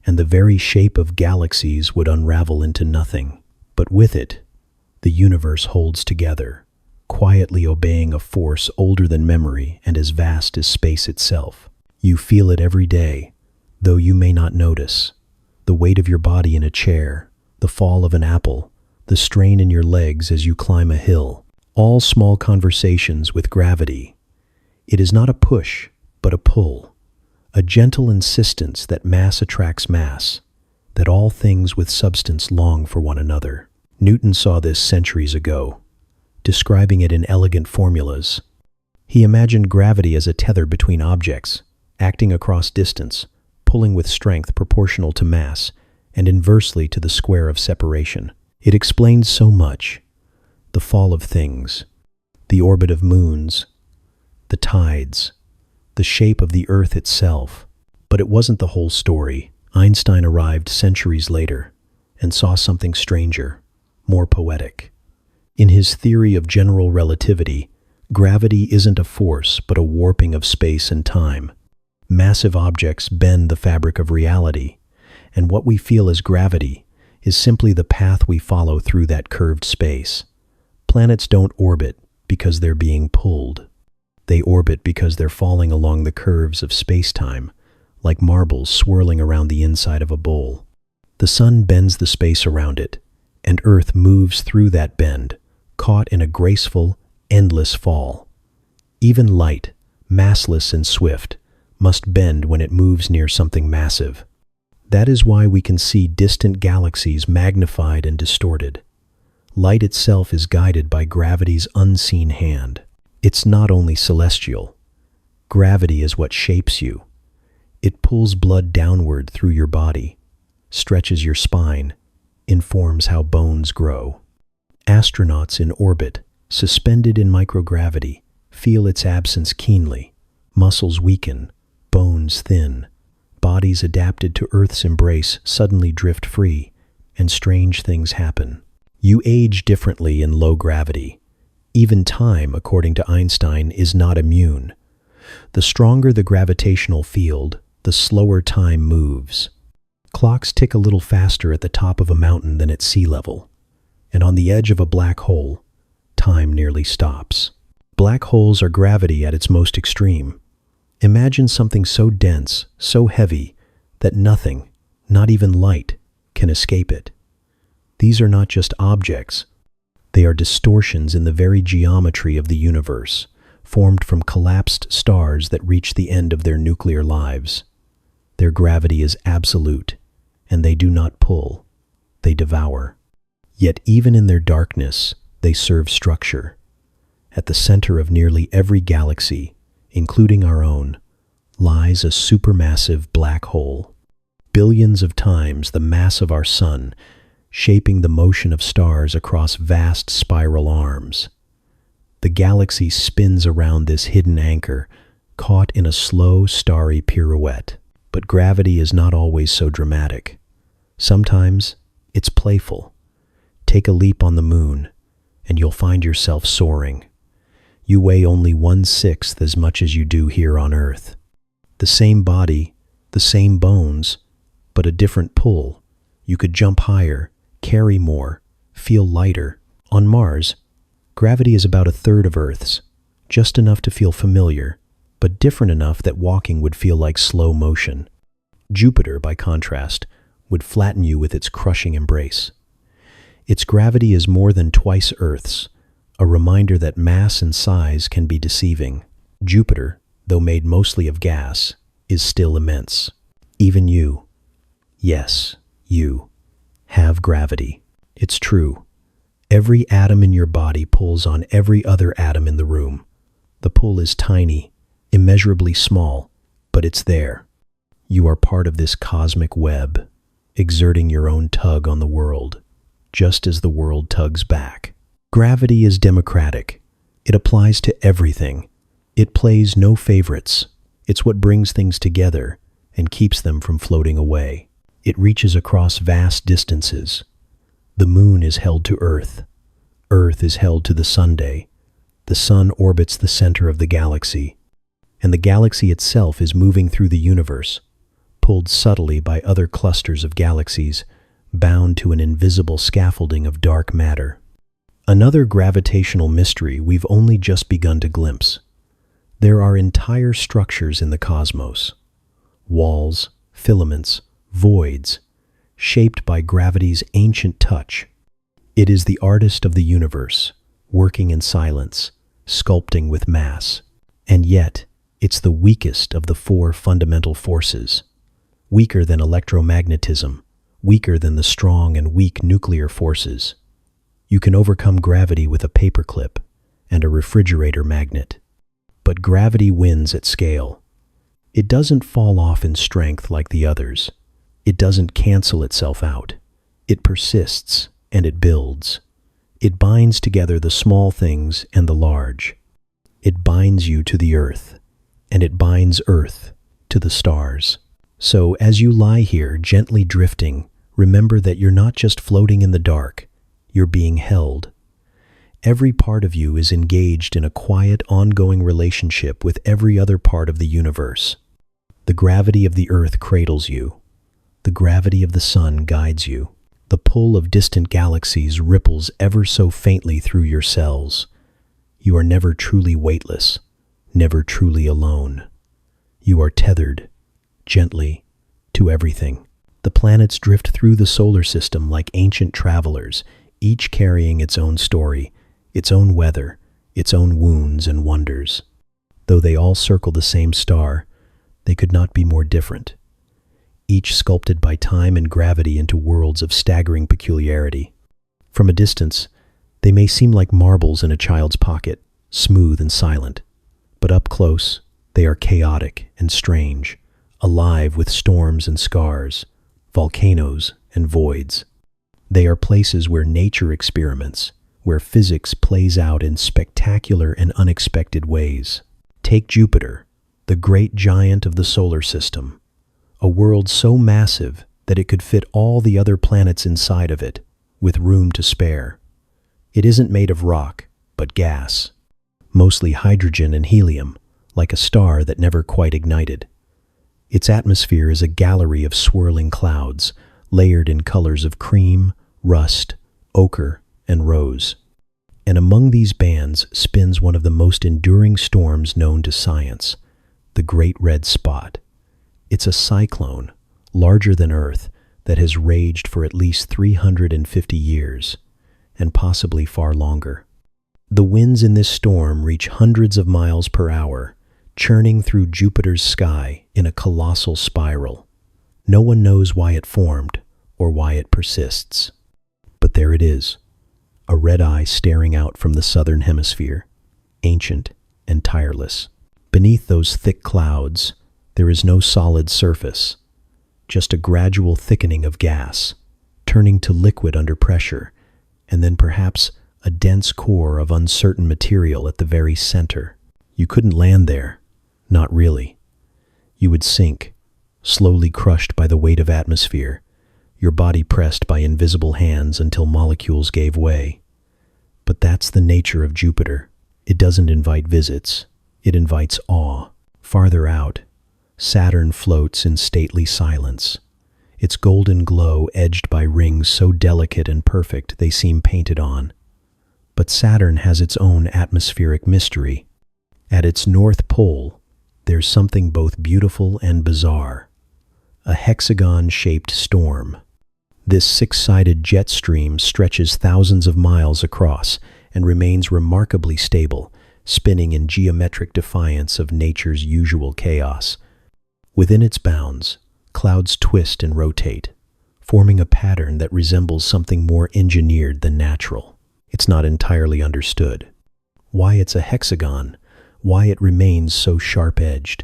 and the very shape of galaxies would unravel into nothing. But with it, the universe holds together, quietly obeying a force older than memory and as vast as space itself. You feel it every day, though you may not notice. The weight of your body in a chair, the fall of an apple, the strain in your legs as you climb a hill, all small conversations with gravity. It is not a push, but a pull, a gentle insistence that mass attracts mass, that all things with substance long for one another. Newton saw this centuries ago, describing it in elegant formulas. He imagined gravity as a tether between objects, acting across distance, pulling with strength proportional to mass, and inversely to the square of separation. It explained so much: the fall of things, the orbit of moons, the tides, the shape of the Earth itself. But it wasn't the whole story. Einstein arrived centuries later and saw something stranger, more poetic. In his theory of general relativity, gravity isn't a force but a warping of space and time. Massive objects bend the fabric of reality, and what we feel as gravity is simply the path we follow through that curved space. Planets don't orbit because they're being pulled. They orbit because they're falling along the curves of space-time, like marbles swirling around the inside of a bowl. The sun bends the space around it, and Earth moves through that bend, caught in a graceful, endless fall. Even light, massless and swift, must bend when it moves near something massive. That is why we can see distant galaxies magnified and distorted. Light itself is guided by gravity's unseen hand. It's not only celestial. Gravity is what shapes you. It pulls blood downward through your body, stretches your spine, informs how bones grow. Astronauts in orbit, suspended in microgravity, feel its absence keenly. Muscles weaken, bones thin. Bodies adapted to Earth's embrace suddenly drift free, and strange things happen. You age differently in low gravity. Even time, according to Einstein, is not immune. The stronger the gravitational field, the slower time moves. Clocks tick a little faster at the top of a mountain than at sea level, and on the edge of a black hole, time nearly stops. Black holes are gravity at its most extreme. Imagine something so dense, so heavy, that nothing, not even light, can escape it. These are not just objects. They are distortions in the very geometry of the universe, formed from collapsed stars that reach the end of their nuclear lives. Their gravity is absolute, and they do not pull, they devour. Yet even in their darkness, they serve structure. At the center of nearly every galaxy, including our own, lies a supermassive black hole. Billions of times the mass of our sun, shaping the motion of stars across vast spiral arms. The galaxy spins around this hidden anchor, caught in a slow, starry pirouette. But gravity is not always so dramatic. Sometimes it's playful. Take a leap on the moon, and you'll find yourself soaring. You weigh only 1/6 as much as you do here on Earth. The same body, the same bones, but a different pull. You could jump higher, carry more, feel lighter. On Mars, gravity is about a third of Earth's, just enough to feel familiar, but different enough that walking would feel like slow motion. Jupiter, by contrast, would flatten you with its crushing embrace. Its gravity is more than twice Earth's, a reminder that mass and size can be deceiving. Jupiter, though made mostly of gas, is still immense. Even you, yes, you, have gravity. It's true. Every atom in your body pulls on every other atom in the room. The pull is tiny, immeasurably small, but it's there. You are part of this cosmic web, exerting your own tug on the world, just as the world tugs back. Gravity is democratic. It applies to everything. It plays no favorites. It's what brings things together and keeps them from floating away. It reaches across vast distances. The moon is held to Earth. Earth is held to the Sunday. The sun orbits the center of the galaxy. And the galaxy itself is moving through the universe, pulled subtly by other clusters of galaxies, bound to an invisible scaffolding of dark matter. Another gravitational mystery we've only just begun to glimpse. There are entire structures in the cosmos. Walls, filaments, voids, shaped by gravity's ancient touch. It is the artist of the universe, working in silence, sculpting with mass. And yet, it's the weakest of the four fundamental forces. Weaker than electromagnetism, weaker than the strong and weak nuclear forces. You can overcome gravity with a paperclip and a refrigerator magnet. But gravity wins at scale. It doesn't fall off in strength like the others. It doesn't cancel itself out. It persists and it builds. It binds together the small things and the large. It binds you to the earth, and it binds Earth to the stars. So as you lie here gently drifting, remember that you're not just floating in the dark, you're being held. Every part of you is engaged in a quiet, ongoing relationship with every other part of the universe. The gravity of the Earth cradles you. The gravity of the sun guides you. The pull of distant galaxies ripples ever so faintly through your cells. You are never truly weightless, never truly alone. You are tethered, gently, to everything. The planets drift through the solar system like ancient travelers, each carrying its own story, its own weather, its own wounds and wonders. Though they all circle the same star, they could not be more different, each sculpted by time and gravity into worlds of staggering peculiarity. From a distance, they may seem like marbles in a child's pocket, smooth and silent, but up close, they are chaotic and strange, alive with storms and scars, volcanoes and voids. They are places where nature experiments, where physics plays out in spectacular and unexpected ways. Take Jupiter, the great giant of the solar system, a world so massive that it could fit all the other planets inside of it, with room to spare. It isn't made of rock, but gas, mostly hydrogen and helium, like a star that never quite ignited. Its atmosphere is a gallery of swirling clouds, layered in colors of cream, rust, ochre, and rose. And among these bands spins one of the most enduring storms known to science, the Great Red Spot. It's a cyclone, larger than Earth, that has raged for at least 350 years, and possibly far longer. The winds in this storm reach hundreds of miles per hour, churning through Jupiter's sky in a colossal spiral. No one knows why it formed or why it persists. But there it is, a red eye staring out from the southern hemisphere, ancient and tireless. Beneath those thick clouds, there is no solid surface, just a gradual thickening of gas, turning to liquid under pressure, and then perhaps a dense core of uncertain material at the very center. You couldn't land there, not really. You would sink, slowly crushed by the weight of atmosphere, your body pressed by invisible hands until molecules gave way. But that's the nature of Jupiter. It doesn't invite visits. It invites awe. Farther out, Saturn floats in stately silence, its golden glow edged by rings so delicate and perfect they seem painted on. But Saturn has its own atmospheric mystery. At its north pole, there's something both beautiful and bizarre, a hexagon-shaped storm. This six-sided jet stream stretches thousands of miles across and remains remarkably stable, spinning in geometric defiance of nature's usual chaos. Within its bounds, clouds twist and rotate, forming a pattern that resembles something more engineered than natural. It's not entirely understood why it's a hexagon, why it remains so sharp-edged,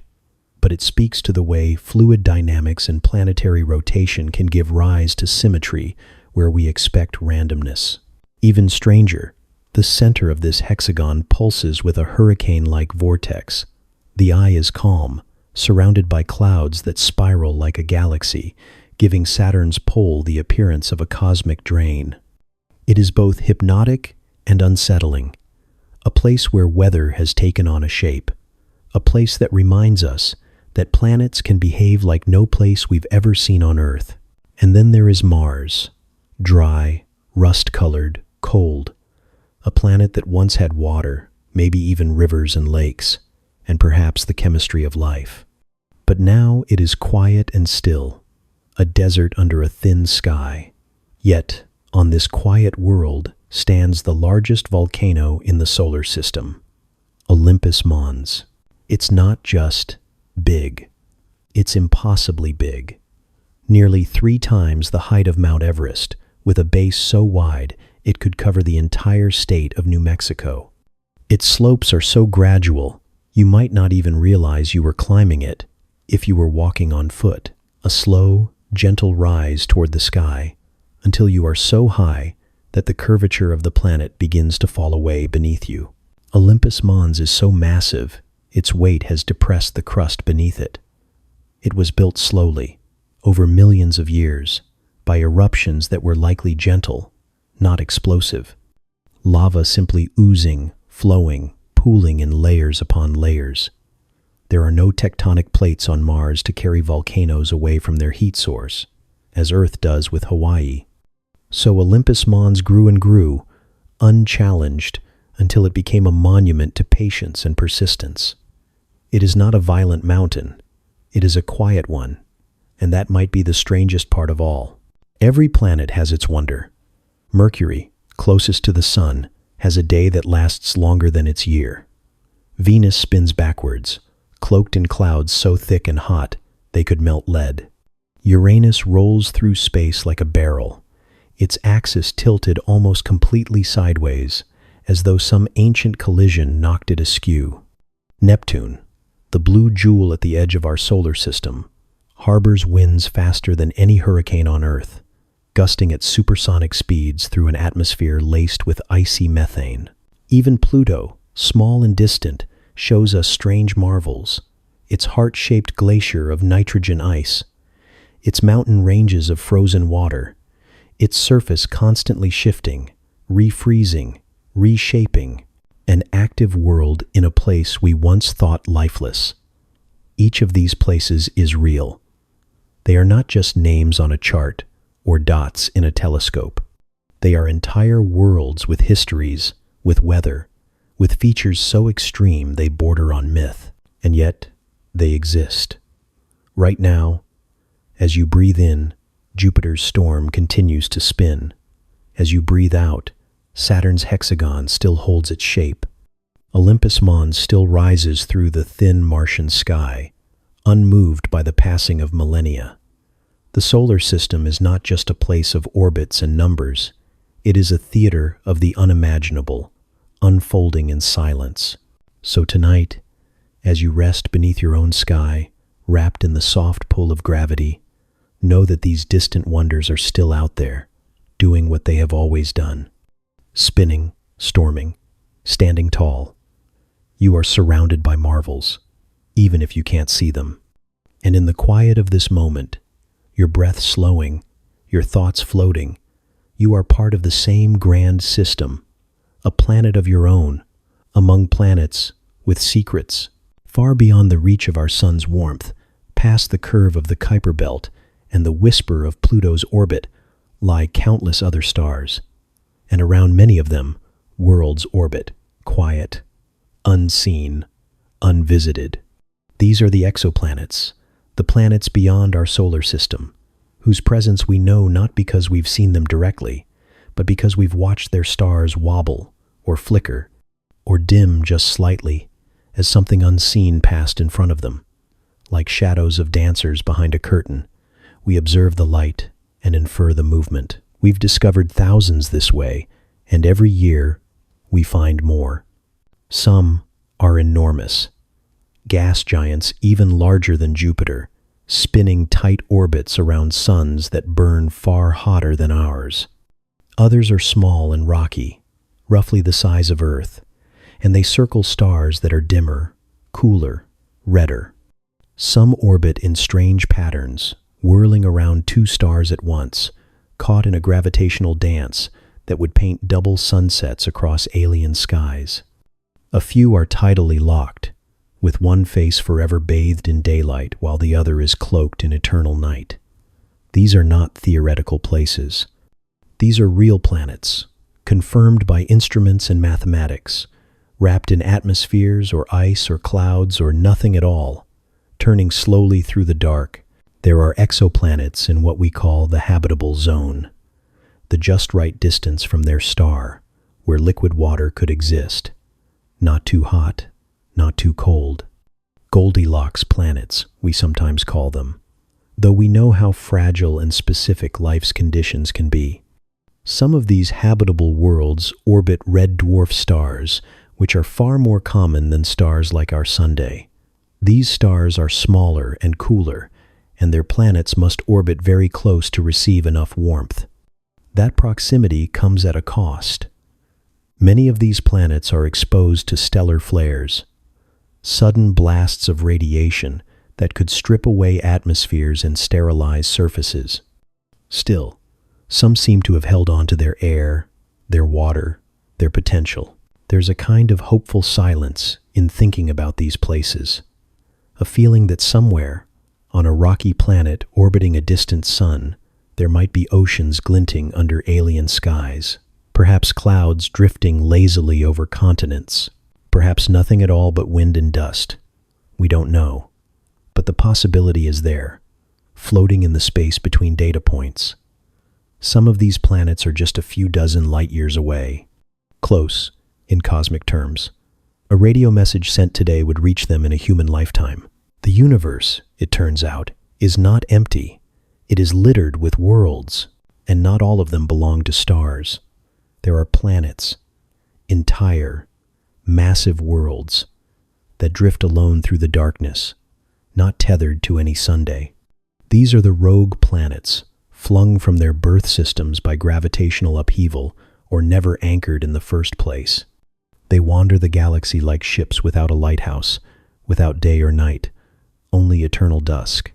but it speaks to the way fluid dynamics and planetary rotation can give rise to symmetry where we expect randomness. Even stranger, the center of this hexagon pulses with a hurricane-like vortex. The eye is calm, surrounded by clouds that spiral like a galaxy, giving Saturn's pole the appearance of a cosmic drain. It is both hypnotic and unsettling, a place where weather has taken on a shape, a place that reminds us that planets can behave like no place we've ever seen on Earth. And then there is Mars, dry, rust-colored, cold, a planet that once had water, maybe even rivers and lakes, and perhaps the chemistry of life. But now it is quiet and still, a desert under a thin sky. Yet, on this quiet world stands the largest volcano in the solar system, Olympus Mons. It's not just big, it's impossibly big. Nearly 3 times the height of Mount Everest, with a base so wide it could cover the entire state of New Mexico. Its slopes are so gradual, you might not even realize you were climbing it if you were walking on foot, a slow, gentle rise toward the sky, until you are so high that the curvature of the planet begins to fall away beneath you. Olympus Mons is so massive, its weight has depressed the crust beneath it. It was built slowly, over millions of years, by eruptions that were likely gentle, not explosive. Lava simply oozing, flowing, pooling in layers upon layers. There are no tectonic plates on Mars to carry volcanoes away from their heat source, as Earth does with Hawaii. So Olympus Mons grew and grew, unchallenged, until it became a monument to patience and persistence. It is not a violent mountain, it is a quiet one, and that might be the strangest part of all. Every planet has its wonder. Mercury, closest to the Sun, has a day that lasts longer than its year. Venus spins backwards, cloaked in clouds so thick and hot they could melt lead. Uranus rolls through space like a barrel, its axis tilted almost completely sideways, as though some ancient collision knocked it askew. Neptune, the blue jewel at the edge of our solar system, harbors winds faster than any hurricane on Earth, gusting at supersonic speeds through an atmosphere laced with icy methane. Even Pluto, small and distant, shows us strange marvels, its heart-shaped glacier of nitrogen ice, its mountain ranges of frozen water, its surface constantly shifting, refreezing, reshaping, an active world in a place we once thought lifeless. Each of these places is real. They are not just names on a chart or dots in a telescope. They are entire worlds with histories, with weather, with features so extreme they border on myth. And yet, they exist. Right now, as you breathe in, Jupiter's storm continues to spin. As you breathe out, Saturn's hexagon still holds its shape. Olympus Mons still rises through the thin Martian sky, unmoved by the passing of millennia. The solar system is not just a place of orbits and numbers. It is a theater of the unimaginable, unfolding in silence. So tonight, as you rest beneath your own sky, wrapped in the soft pull of gravity, know that these distant wonders are still out there, doing what they have always done. Spinning, storming, standing tall. You are surrounded by marvels, even if you can't see them. And in the quiet of this moment, your breath slowing, your thoughts floating, you are part of the same grand system, a planet of your own, among planets with secrets, far beyond the reach of our sun's warmth, past the curve of the Kuiper Belt and the whisper of Pluto's orbit, lie countless other stars, and around many of them, worlds orbit, quiet, unseen, unvisited. These are the exoplanets, the planets beyond our solar system, whose presence we know not because we've seen them directly, but because we've watched their stars wobble, or flicker, or dim just slightly, as something unseen passed in front of them. Like shadows of dancers behind a curtain, we observe the light and infer the movement. We've discovered thousands this way, and every year we find more. Some are enormous, gas giants even larger than Jupiter, spinning tight orbits around suns that burn far hotter than ours. Others are small and rocky, roughly the size of Earth, and they circle stars that are dimmer, cooler, redder. Some orbit in strange patterns, whirling around 2 stars at once, caught in a gravitational dance that would paint double sunsets across alien skies. A few are tidally locked, with one face forever bathed in daylight while the other is cloaked in eternal night. These are not theoretical places. These are real planets, confirmed by instruments and mathematics, wrapped in atmospheres or ice or clouds or nothing at all, turning slowly through the dark. There are exoplanets in what we call the habitable zone, the just right distance from their star, where liquid water could exist. Not too hot, not too cold. Goldilocks planets, we sometimes call them, though we know how fragile and specific life's conditions can be. Some of these habitable worlds orbit red dwarf stars, which are far more common than stars like our Sunday. These stars are smaller and cooler, and their planets must orbit very close to receive enough warmth. That proximity comes at a cost. Many of these planets are exposed to stellar flares, sudden blasts of radiation that could strip away atmospheres and sterilize surfaces. Still, some seem to have held on to their air, their water, their potential. There's a kind of hopeful silence in thinking about these places, a feeling that somewhere, on a rocky planet orbiting a distant sun, there might be oceans glinting under alien skies, perhaps clouds drifting lazily over continents, perhaps nothing at all but wind and dust. We don't know, but the possibility is there, floating in the space between data points. Some of these planets are just a few dozen light years away, close in cosmic terms. A radio message sent today would reach them in a human lifetime. The universe, it turns out, is not empty. It is littered with worlds, and not all of them belong to stars. There are planets, entire, massive worlds, that drift alone through the darkness, not tethered to any Sunday. These are the rogue planets, flung from their birth systems by gravitational upheaval or never anchored in the first place. They wander the galaxy like ships without a lighthouse, without day or night, only eternal dusk.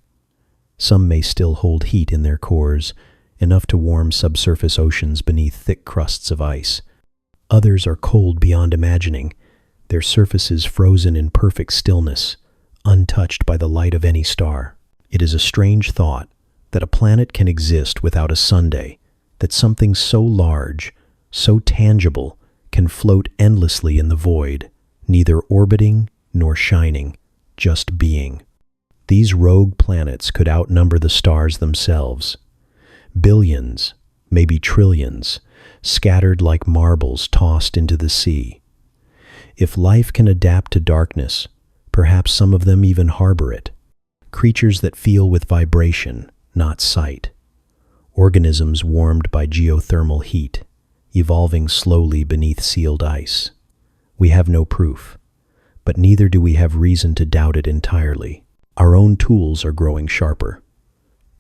Some may still hold heat in their cores, enough to warm subsurface oceans beneath thick crusts of ice. Others are cold beyond imagining, their surfaces frozen in perfect stillness, untouched by the light of any star. It is a strange thought that a planet can exist without a Sunday, that something so large, so tangible, can float endlessly in the void, neither orbiting nor shining, just being. These rogue planets could outnumber the stars themselves. Billions, maybe trillions, scattered like marbles tossed into the sea. If life can adapt to darkness, perhaps some of them even harbor it. Creatures that feel with vibration, not sight. Organisms warmed by geothermal heat, evolving slowly beneath sealed ice. We have no proof, but neither do we have reason to doubt it entirely. Our own tools are growing sharper.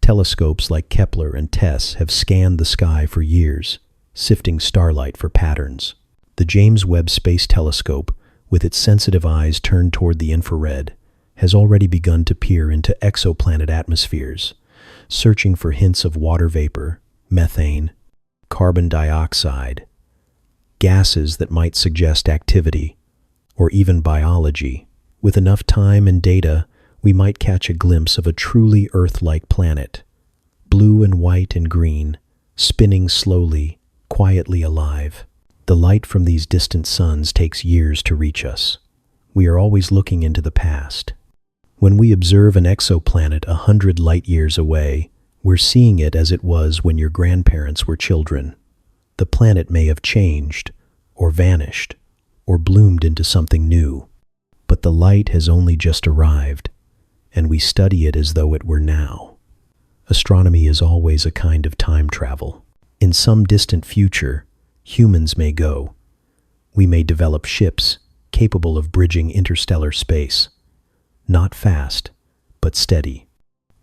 Telescopes like Kepler and TESS have scanned the sky for years, sifting starlight for patterns. The James Webb Space Telescope, with its sensitive eyes turned toward the infrared, has already begun to peer into exoplanet atmospheres, searching for hints of water vapor, methane, carbon dioxide, gases that might suggest activity, or even biology. With enough time and data, we might catch a glimpse of a truly Earth-like planet, blue and white and green, spinning slowly, quietly alive. The light from these distant suns takes years to reach us. We are always looking into the past. When we observe an exoplanet 100 light years away, we're seeing it as it was when your grandparents were children. The planet may have changed, or vanished, or bloomed into something new. But the light has only just arrived, and we study it as though it were now. Astronomy is always a kind of time travel. In some distant future, humans may go. We may develop ships capable of bridging interstellar space. Not fast, but steady.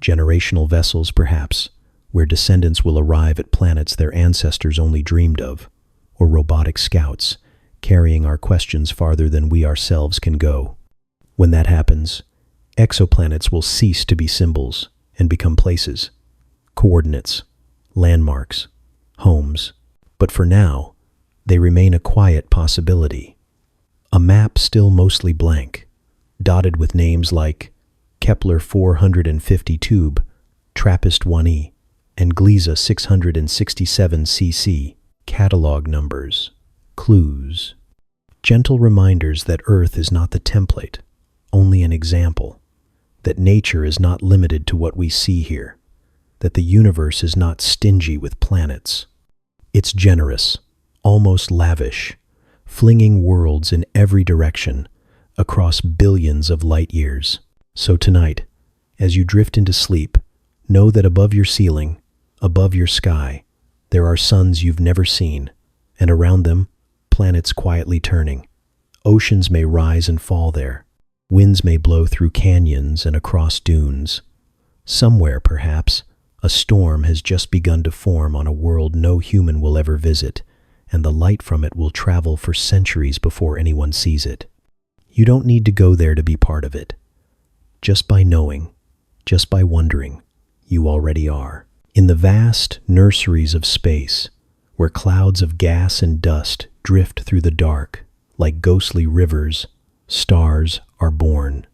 Generational vessels, perhaps, where descendants will arrive at planets their ancestors only dreamed of, or robotic scouts, carrying our questions farther than we ourselves can go. When that happens, exoplanets will cease to be symbols and become places, coordinates, landmarks, homes. But for now, they remain a quiet possibility. A map still mostly blank, dotted with names like Kepler 452b, TRAPPIST-1e, and Gliese 667cc, catalog numbers, clues, gentle reminders that Earth is not the template, only an example, that nature is not limited to what we see here, that the universe is not stingy with planets. It's generous, almost lavish, flinging worlds in every direction across billions of light years. So tonight, as you drift into sleep, know that above your ceiling, above your sky, there are suns you've never seen, and around them, planets quietly turning. Oceans may rise and fall there. Winds may blow through canyons and across dunes. Somewhere, perhaps, a storm has just begun to form on a world no human will ever visit, and the light from it will travel for centuries before anyone sees it. You don't need to go there to be part of it. Just by knowing, just by wondering, you already are. In the vast nurseries of space, where clouds of gas and dust drift through the dark, like ghostly rivers, stars are born.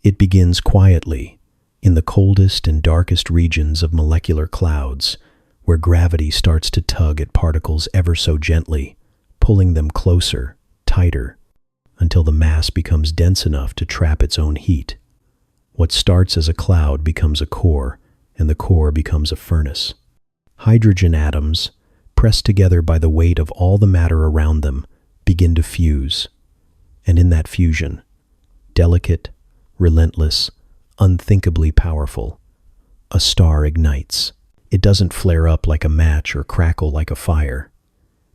It begins quietly, in the coldest and darkest regions of molecular clouds, where gravity starts to tug at particles ever so gently, pulling them closer, tighter, until the mass becomes dense enough to trap its own heat. What starts as a cloud becomes a core, and the core becomes a furnace. Hydrogen atoms, pressed together by the weight of all the matter around them, begin to fuse. And in that fusion, delicate, relentless, unthinkably powerful, a star ignites. It doesn't flare up like a match or crackle like a fire.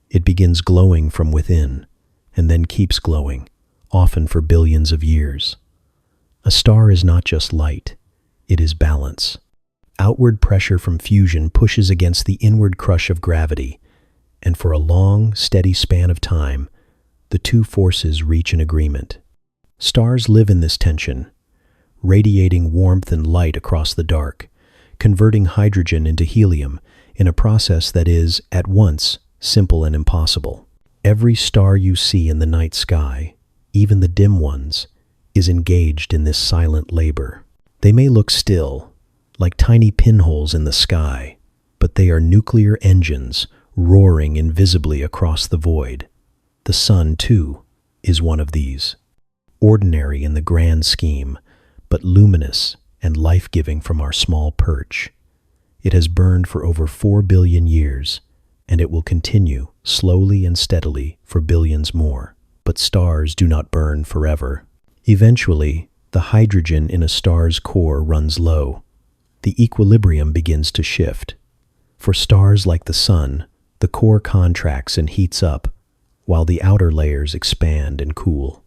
It begins glowing from within, and then keeps glowing, often for billions of years. A star is not just light, it is balance. Outward pressure from fusion pushes against the inward crush of gravity, and for a long, steady span of time, the two forces reach an agreement. Stars live in this tension, radiating warmth and light across the dark, converting hydrogen into helium in a process that is, at once, simple and impossible. Every star you see in the night sky, even the dim ones, is engaged in this silent labor. They may look still, like tiny pinholes in the sky, but they are nuclear engines roaring invisibly across the void. The sun, too, is one of these. Ordinary in the grand scheme, but luminous and life-giving from our small perch. It has burned for over 4 billion years, and it will continue, slowly and steadily, for billions more. But stars do not burn forever. Eventually, the hydrogen in a star's core runs low. The equilibrium begins to shift. For stars like the sun, the core contracts and heats up, while the outer layers expand and cool.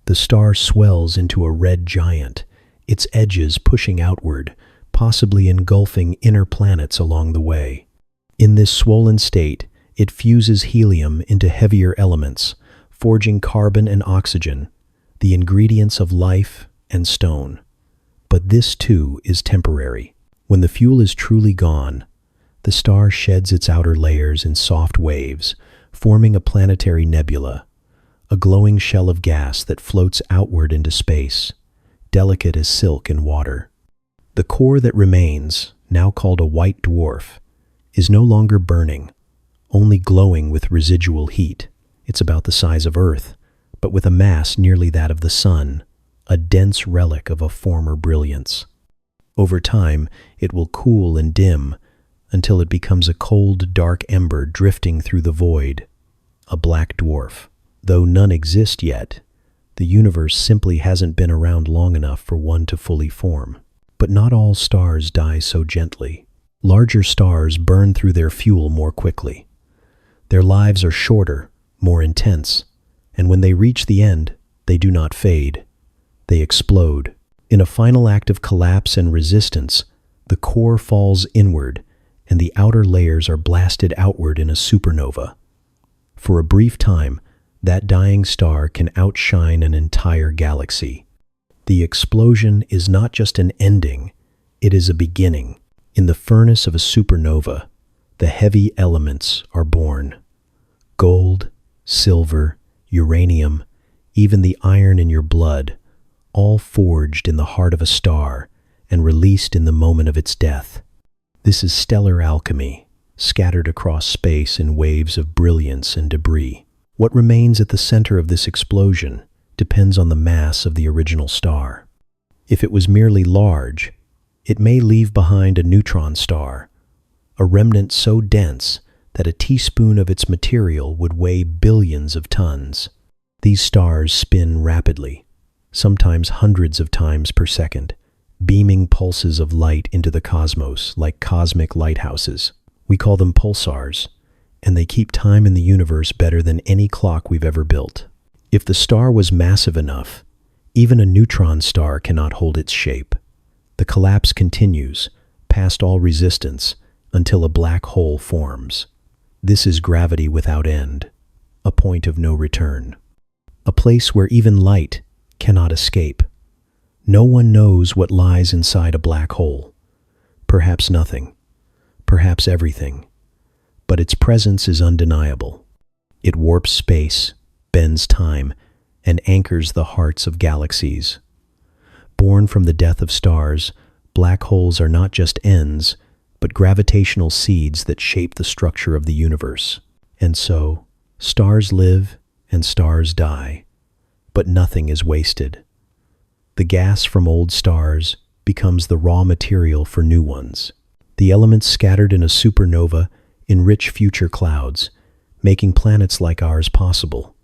The star swells into a red giant, its edges pushing outward, possibly engulfing inner planets along the way. In this swollen state, it fuses helium into heavier elements, forging carbon and oxygen, the ingredients of life and stone. But this too is temporary. When the fuel is truly gone, the star sheds its outer layers in soft waves, forming a planetary nebula, a glowing shell of gas that floats outward into space, delicate as silk in water. The core that remains, now called a white dwarf, is no longer burning, only glowing with residual heat. It's about the size of Earth, but with a mass nearly that of the sun, a dense relic of a former brilliance. Over time, it will cool and dim until it becomes a cold, dark ember drifting through the void, a black dwarf. Though none exist yet, the universe simply hasn't been around long enough for one to fully form. But not all stars die so gently. Larger stars burn through their fuel more quickly. Their lives are shorter, more intense, and when they reach the end, they do not fade. They explode. In a final act of collapse and resistance, the core falls inward, and the outer layers are blasted outward in a supernova. For a brief time, that dying star can outshine an entire galaxy. The explosion is not just an ending, it is a beginning. In the furnace of a supernova, the heavy elements are born. Gold, silver, uranium, even the iron in your blood, all forged in the heart of a star and released in the moment of its death. This is stellar alchemy, scattered across space in waves of brilliance and debris. What remains at the center of this explosion depends on the mass of the original star. If it was merely large, it may leave behind a neutron star, a remnant so dense that a teaspoon of its material would weigh billions of tons. These stars spin rapidly, sometimes hundreds of times per second, beaming pulses of light into the cosmos like cosmic lighthouses. We call them pulsars, and they keep time in the universe better than any clock we've ever built. If the star was massive enough, even a neutron star cannot hold its shape. The collapse continues, past all resistance, until a black hole forms. This is gravity without end, a point of no return, a place where even light cannot escape. No one knows what lies inside a black hole. Perhaps nothing, perhaps everything, but its presence is undeniable. It warps space, bends time, and anchors the hearts of galaxies. Born from the death of stars, black holes are not just ends, but gravitational seeds that shape the structure of the universe. And so, stars live and stars die, but nothing is wasted. The gas from old stars becomes the raw material for new ones. The elements scattered in a supernova enrich future clouds, making planets like ours possible.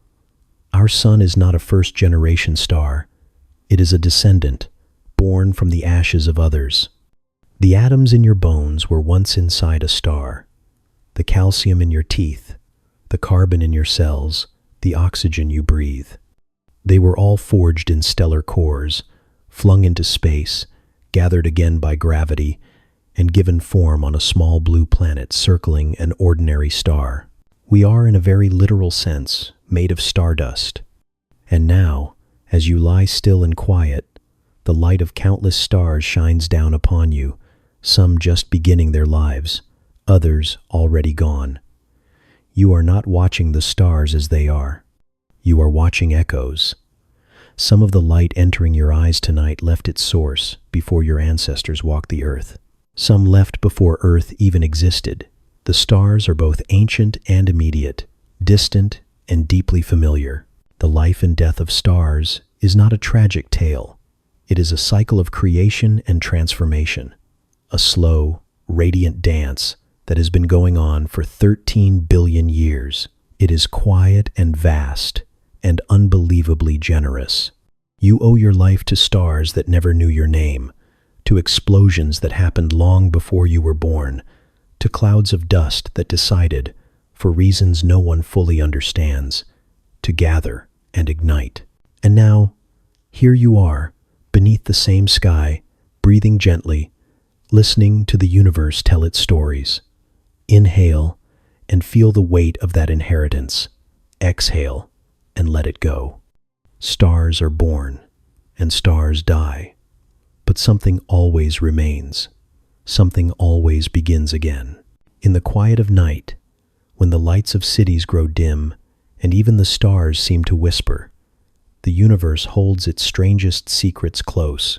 Our sun is not a first-generation star. It is a descendant, born from the ashes of others. The atoms in your bones were once inside a star. The calcium in your teeth, the carbon in your cells, the oxygen you breathe. They were all forged in stellar cores, flung into space, gathered again by gravity, and given form on a small blue planet circling an ordinary star. We are, in a very literal sense, made of stardust. And now, as you lie still and quiet, the light of countless stars shines down upon you, some just beginning their lives, others already gone. You are not watching the stars as they are. You are watching echoes. Some of the light entering your eyes tonight left its source before your ancestors walked the earth. Some left before Earth even existed. The stars are both ancient and immediate, distant and deeply familiar. The life and death of stars is not a tragic tale. It is a cycle of creation and transformation, a slow, radiant dance that has been going on for 13 billion years. It is quiet and vast and unbelievably generous. You owe your life to stars that never knew your name, to explosions that happened long before you were born, to clouds of dust that decided, for reasons no one fully understands, to gather and ignite. And now, here you are, beneath the same sky, breathing gently, listening to the universe tell its stories. Inhale and feel the weight of that inheritance. Exhale and let it go. Stars are born and stars die, but something always remains. Something always begins again. In the quiet of night, when the lights of cities grow dim and even the stars seem to whisper, the universe holds its strangest secrets close.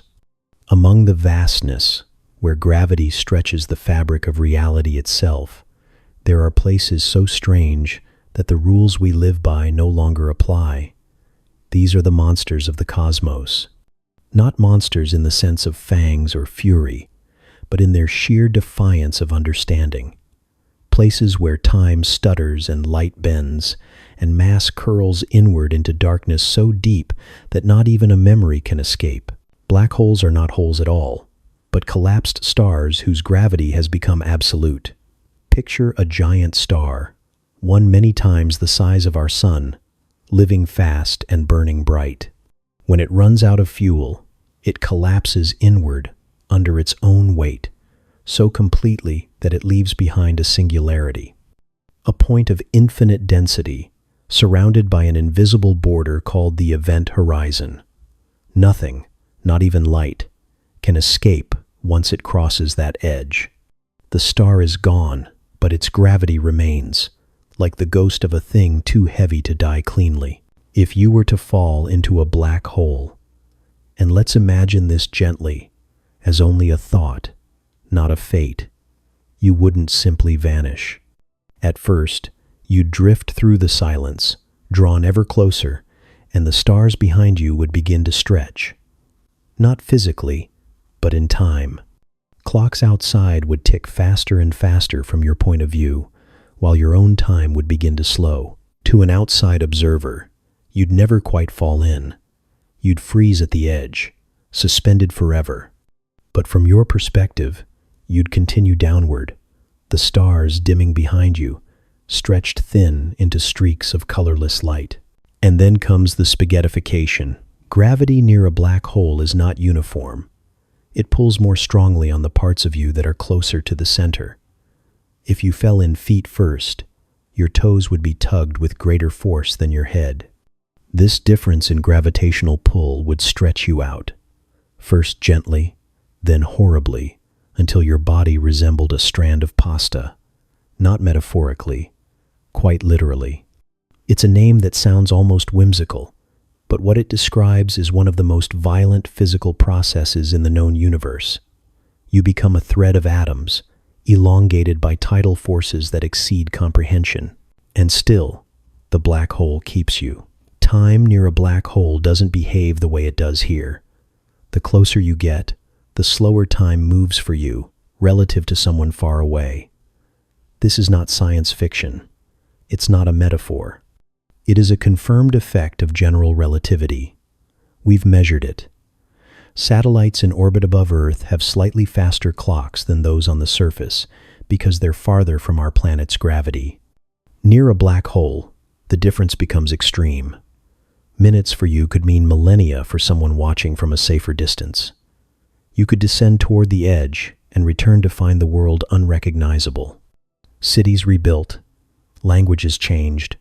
Among the vastness, where gravity stretches the fabric of reality itself, there are places so strange that the rules we live by no longer apply. These are the monsters of the cosmos. Not monsters in the sense of fangs or fury, but in their sheer defiance of understanding. Places where time stutters and light bends, and mass curls inward into darkness so deep that not even a memory can escape. Black holes are not holes at all, but collapsed stars whose gravity has become absolute. Picture a giant star, one many times the size of our sun, living fast and burning bright. When it runs out of fuel, it collapses inward under its own weight, so completely that it leaves behind a singularity, a point of infinite density, surrounded by an invisible border called the event horizon. Nothing, not even light, can escape once it crosses that edge. The star is gone, but its gravity remains, like the ghost of a thing too heavy to die cleanly. If you were to fall into a black hole, and let's imagine this gently, as only a thought, not a fate, you wouldn't simply vanish. At first, you'd drift through the silence, drawn ever closer, and the stars behind you would begin to stretch. Not physically, but in time. Clocks outside would tick faster and faster from your point of view, while your own time would begin to slow. To an outside observer, you'd never quite fall in. You'd freeze at the edge, suspended forever. But from your perspective, you'd continue downward, the stars dimming behind you, stretched thin into streaks of colorless light. And then comes the spaghettification. Gravity near a black hole is not uniform. It pulls more strongly on the parts of you that are closer to the center. If you fell in feet first, your toes would be tugged with greater force than your head. This difference in gravitational pull would stretch you out, first gently, then horribly, until your body resembled a strand of pasta. Not metaphorically, quite literally. It's a name that sounds almost whimsical, but what it describes is one of the most violent physical processes in the known universe. You become a thread of atoms, elongated by tidal forces that exceed comprehension. And still, the black hole keeps you. Time near a black hole doesn't behave the way it does here. The closer you get, the slower time moves for you, relative to someone far away. This is not science fiction. It's not a metaphor. It is a confirmed effect of general relativity. We've measured it. Satellites in orbit above Earth have slightly faster clocks than those on the surface because they're farther from our planet's gravity. Near a black hole, the difference becomes extreme. Minutes for you could mean millennia for someone watching from a safer distance. You could descend toward the edge and return to find the world unrecognizable. Cities rebuilt, languages changed,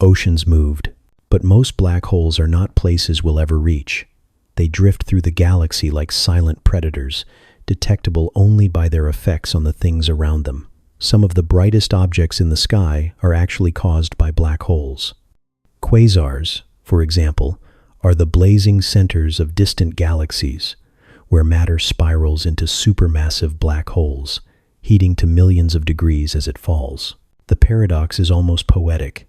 oceans moved, but most black holes are not places we'll ever reach. They drift through the galaxy like silent predators, detectable only by their effects on the things around them. Some of the brightest objects in the sky are actually caused by black holes. Quasars, for example, are the blazing centers of distant galaxies, where matter spirals into supermassive black holes, heating to millions of degrees as it falls. The paradox is almost poetic,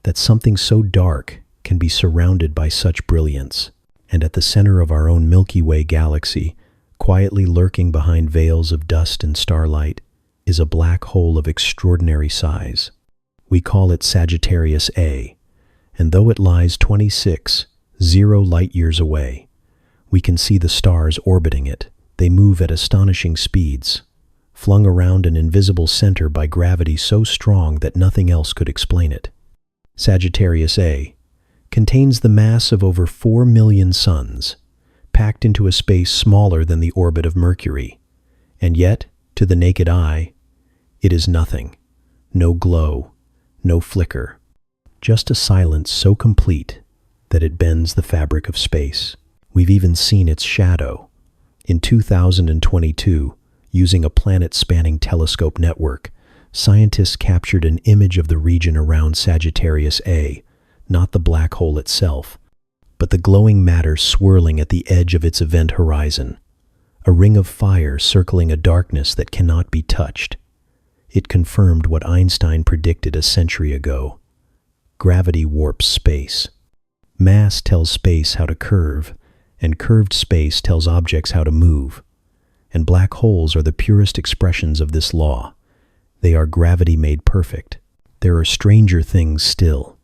that something so dark can be surrounded by such brilliance. And at the center of our own Milky Way galaxy, quietly lurking behind veils of dust and starlight, is a black hole of extraordinary size. We call it Sagittarius A, and though it lies 26 light-years away, we can see the stars orbiting it. They move at astonishing speeds, flung around an invisible center by gravity so strong that nothing else could explain it. Sagittarius A contains the mass of over 4 million suns, packed into a space smaller than the orbit of Mercury. And yet, to the naked eye, it is nothing. No glow, no flicker. Just a silence so complete that it bends the fabric of space. We've even seen its shadow. In 2022, using a planet-spanning telescope network, scientists captured an image of the region around Sagittarius A, not the black hole itself, but the glowing matter swirling at the edge of its event horizon, a ring of fire circling a darkness that cannot be touched. It confirmed what Einstein predicted a century ago. Gravity warps space. Mass tells space how to curve, and curved space tells objects how to move. And black holes are the purest expressions of this law. They are gravity made perfect. There are stranger things still.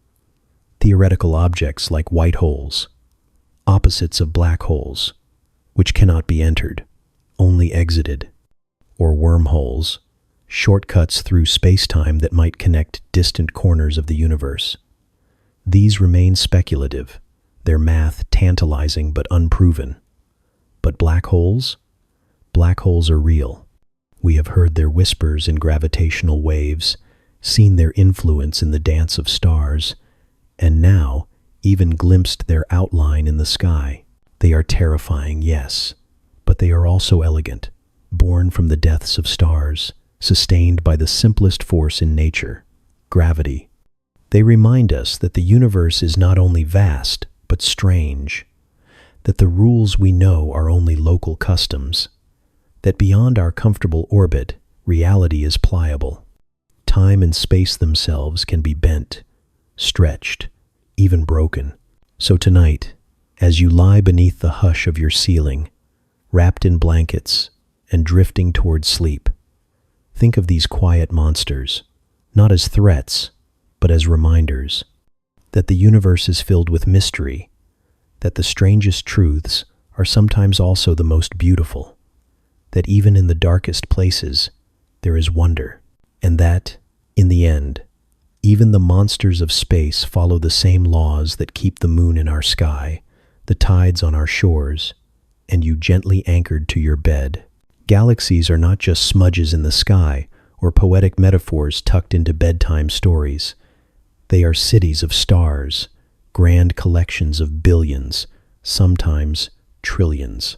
Theoretical objects like white holes, opposites of black holes, which cannot be entered, only exited, or wormholes, shortcuts through space-time that might connect distant corners of the universe. These remain speculative, their math tantalizing but unproven. But black holes? Black holes are real. We have heard their whispers in gravitational waves, seen their influence in the dance of stars, and now even glimpsed their outline in the sky. They are terrifying, yes, but they are also elegant, born from the deaths of stars, sustained by the simplest force in nature, gravity. They remind us that the universe is not only vast, but strange, that the rules we know are only local customs, that beyond our comfortable orbit, reality is pliable. Time and space themselves can be bent, stretched, even broken. So tonight, as you lie beneath the hush of your ceiling, wrapped in blankets and drifting toward sleep, think of these quiet monsters, not as threats, but as reminders that the universe is filled with mystery, that the strangest truths are sometimes also the most beautiful, that even in the darkest places there is wonder, and that, in the end, even the monsters of space follow the same laws that keep the moon in our sky, the tides on our shores, and you gently anchored to your bed. Galaxies are not just smudges in the sky or poetic metaphors tucked into bedtime stories. They are cities of stars, grand collections of billions, sometimes trillions,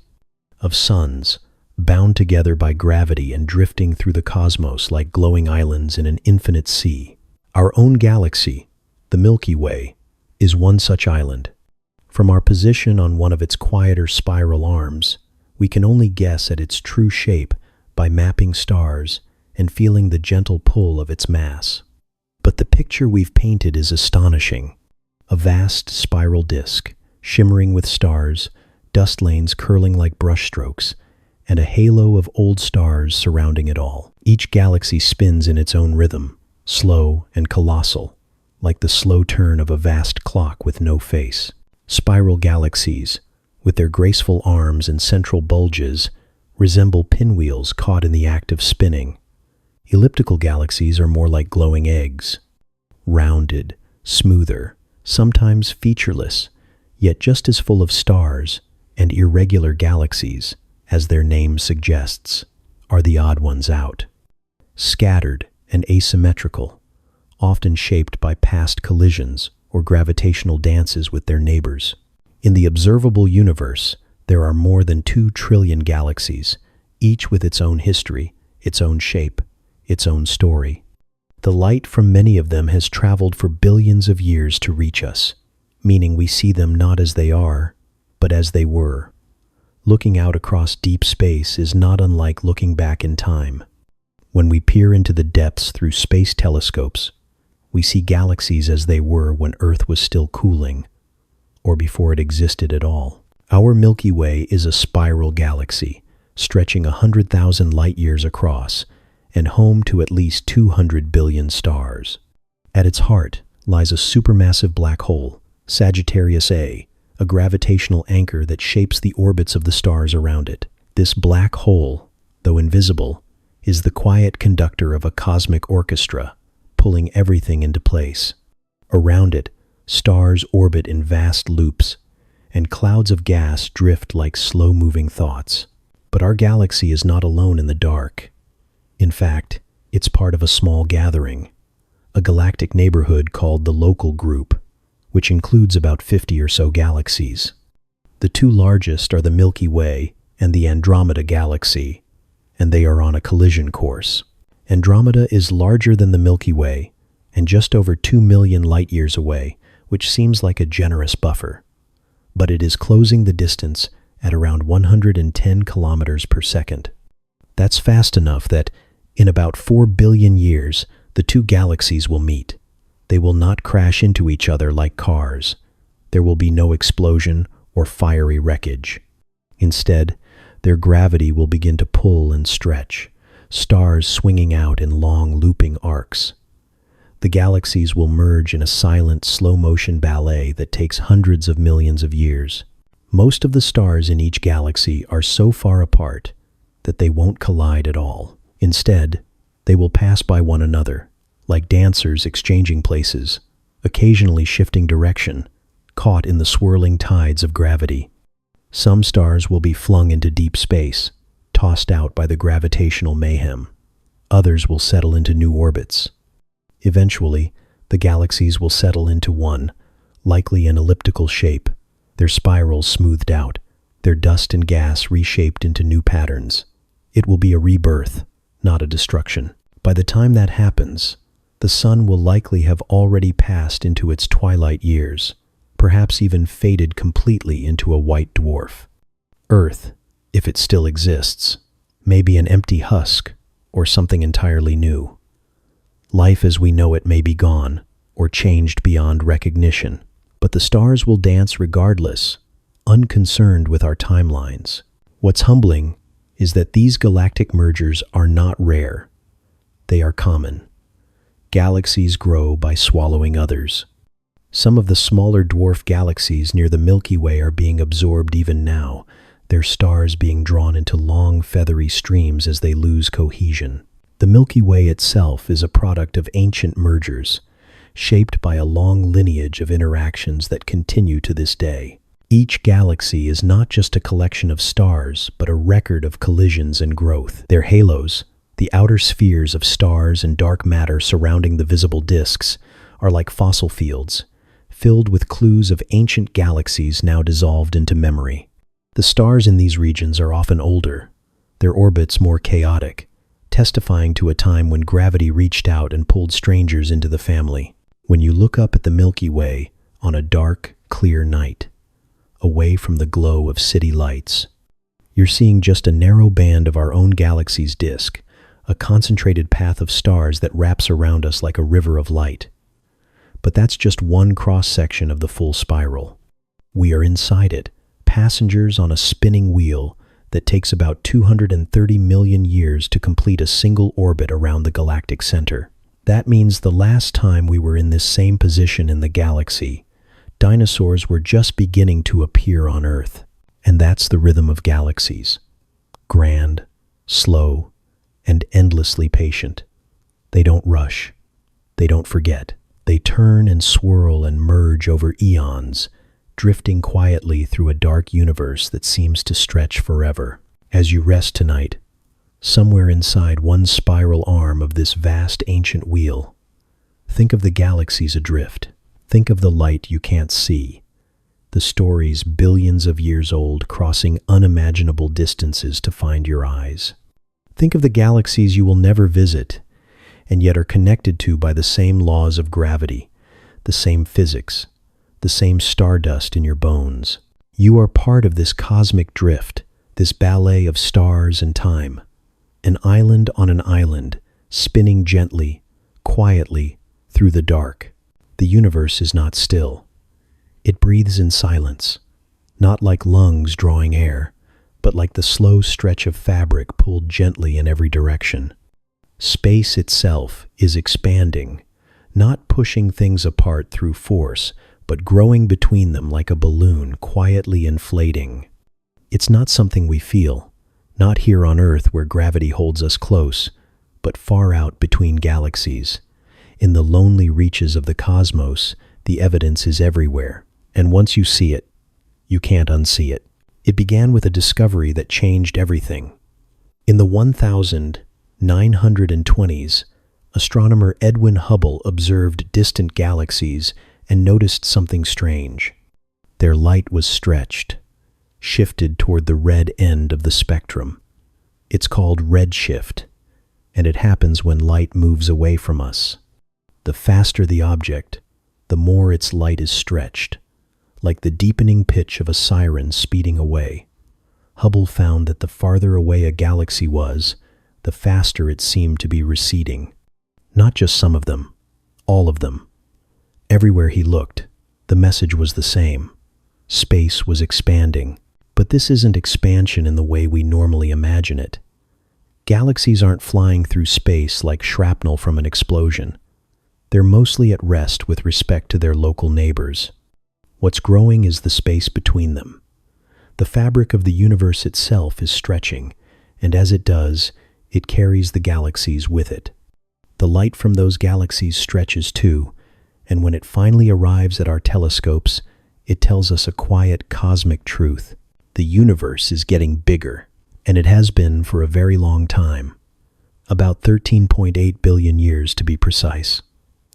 of suns, bound together by gravity and drifting through the cosmos like glowing islands in an infinite sea. Our own galaxy, the Milky Way, is one such island. From our position on one of its quieter spiral arms, we can only guess at its true shape by mapping stars and feeling the gentle pull of its mass. But the picture we've painted is astonishing. A vast spiral disk, shimmering with stars, dust lanes curling like brushstrokes, and a halo of old stars surrounding it all. Each galaxy spins in its own rhythm, slow and colossal, like the slow turn of a vast clock with no face. Spiral galaxies, with their graceful arms and central bulges, resemble pinwheels caught in the act of spinning. Elliptical galaxies are more like glowing eggs, rounded, smoother, sometimes featureless, yet just as full of stars. And irregular galaxies, as their name suggests, are the odd ones out. Scattered and asymmetrical, often shaped by past collisions or gravitational dances with their neighbors. In the observable universe, there are more than 2 trillion galaxies, each with its own history, its own shape, its own story. The light from many of them has traveled for billions of years to reach us, meaning we see them not as they are, but as they were. Looking out across deep space is not unlike looking back in time. When we peer into the depths through space telescopes, we see galaxies as they were when Earth was still cooling, or before it existed at all. Our Milky Way is a spiral galaxy, stretching 100,000 light-years across, and home to at least 200 billion stars. At its heart lies a supermassive black hole, Sagittarius A, a gravitational anchor that shapes the orbits of the stars around it. This black hole, though invisible, is the quiet conductor of a cosmic orchestra, pulling everything into place. Around it, stars orbit in vast loops, and clouds of gas drift like slow-moving thoughts. But our galaxy is not alone in the dark. In fact, it's part of a small gathering, a galactic neighborhood called the Local Group, which includes about 50 or so galaxies. The 2 largest are the Milky Way and the Andromeda Galaxy, and they are on a collision course. Andromeda is larger than the Milky Way and just over 2 million light-years away, which seems like a generous buffer. But it is closing the distance at around 110 kilometers per second. That's fast enough that, in about 4 billion years, the 2 galaxies will meet. They will not crash into each other like cars. There will be no explosion or fiery wreckage. Instead, their gravity will begin to pull and stretch, stars swinging out in long looping arcs. The galaxies will merge in a silent, slow-motion ballet that takes hundreds of millions of years. Most of the stars in each galaxy are so far apart that they won't collide at all. Instead, they will pass by one another, like dancers exchanging places, occasionally shifting direction, caught in the swirling tides of gravity. Some stars will be flung into deep space, tossed out by the gravitational mayhem. Others will settle into new orbits. Eventually, the galaxies will settle into one, likely an elliptical shape, their spirals smoothed out, their dust and gas reshaped into new patterns. It will be a rebirth, not a destruction. By the time that happens, The sun will likely have already passed into its twilight years, perhaps even faded completely into a white dwarf. Earth, if it still exists, may be an empty husk or something entirely new. Life as we know it may be gone or changed beyond recognition, but the stars will dance regardless, unconcerned with our timelines. What's humbling is that these galactic mergers are not rare. They are common. Galaxies grow by swallowing others. Some of the smaller dwarf galaxies near the Milky Way are being absorbed even now, their stars being drawn into long, feathery streams as they lose cohesion. The Milky Way itself is a product of ancient mergers, shaped by a long lineage of interactions that continue to this day. Each galaxy is not just a collection of stars, but a record of collisions and growth. Their halos, the outer spheres of stars and dark matter surrounding the visible disks, are like fossil fields, filled with clues of ancient galaxies now dissolved into memory. The stars in these regions are often older, their orbits more chaotic, testifying to a time when gravity reached out and pulled strangers into the family. When you look up at the Milky Way on a dark, clear night, away from the glow of city lights, you're seeing just a narrow band of our own galaxy's disk, a concentrated path of stars that wraps around us like a river of light. But that's just one cross-section of the full spiral. We are inside it, passengers on a spinning wheel that takes about 230 million years to complete a single orbit around the galactic center. That means the last time we were in this same position in the galaxy, dinosaurs were just beginning to appear on Earth. And that's the rhythm of galaxies. Grand, slow, and endlessly patient. They don't rush. They don't forget. They turn and swirl and merge over eons, drifting quietly through a dark universe that seems to stretch forever. As you rest tonight, somewhere inside one spiral arm of this vast ancient wheel, think of the galaxies adrift. Think of the light you can't see, the stories billions of years old crossing unimaginable distances to find your eyes. Think of the galaxies you will never visit, and yet are connected to by the same laws of gravity, the same physics, the same stardust in your bones. You are part of this cosmic drift, this ballet of stars and time. An island on an island, spinning gently, quietly, through the dark. The universe is not still. It breathes in silence, not like lungs drawing air, but like the slow stretch of fabric pulled gently in every direction. Space itself is expanding, not pushing things apart through force, but growing between them like a balloon quietly inflating. It's not something we feel, not here on Earth where gravity holds us close, but far out between galaxies. In the lonely reaches of the cosmos, the evidence is everywhere, and once you see it, you can't unsee it. It began with a discovery that changed everything. In the 1920s, astronomer Edwin Hubble observed distant galaxies and noticed something strange. Their light was stretched, shifted toward the red end of the spectrum. It's called redshift, and it happens when light moves away from us. The faster the object, the more its light is stretched, like the deepening pitch of a siren speeding away. Hubble found that the farther away a galaxy was, the faster it seemed to be receding. Not just some of them, all of them. Everywhere he looked, the message was the same. Space was expanding. But this isn't expansion in the way we normally imagine it. Galaxies aren't flying through space like shrapnel from an explosion. They're mostly at rest with respect to their local neighbors. What's growing is the space between them. The fabric of the universe itself is stretching, and as it does, it carries the galaxies with it. The light from those galaxies stretches too, and when it finally arrives at our telescopes, it tells us a quiet cosmic truth. The universe is getting bigger, and it has been for a very long time. About 13.8 billion years to be precise.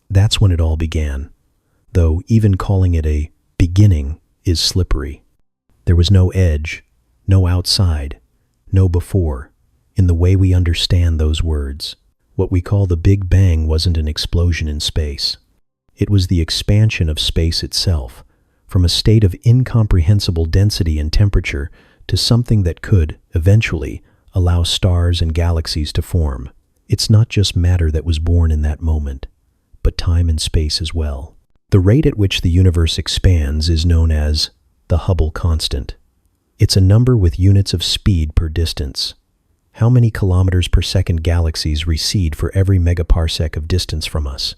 That's when it all began, though even calling it a beginning is slippery. There was no edge, no outside, no before, in the way we understand those words. What we call the Big Bang wasn't an explosion in space. It was the expansion of space itself, from a state of incomprehensible density and temperature to something that could, eventually, allow stars and galaxies to form. It's not just matter that was born in that moment, but time and space as well. The rate at which the universe expands is known as the Hubble constant. It's a number with units of speed per distance. How many kilometers per second galaxies recede for every megaparsec of distance from us?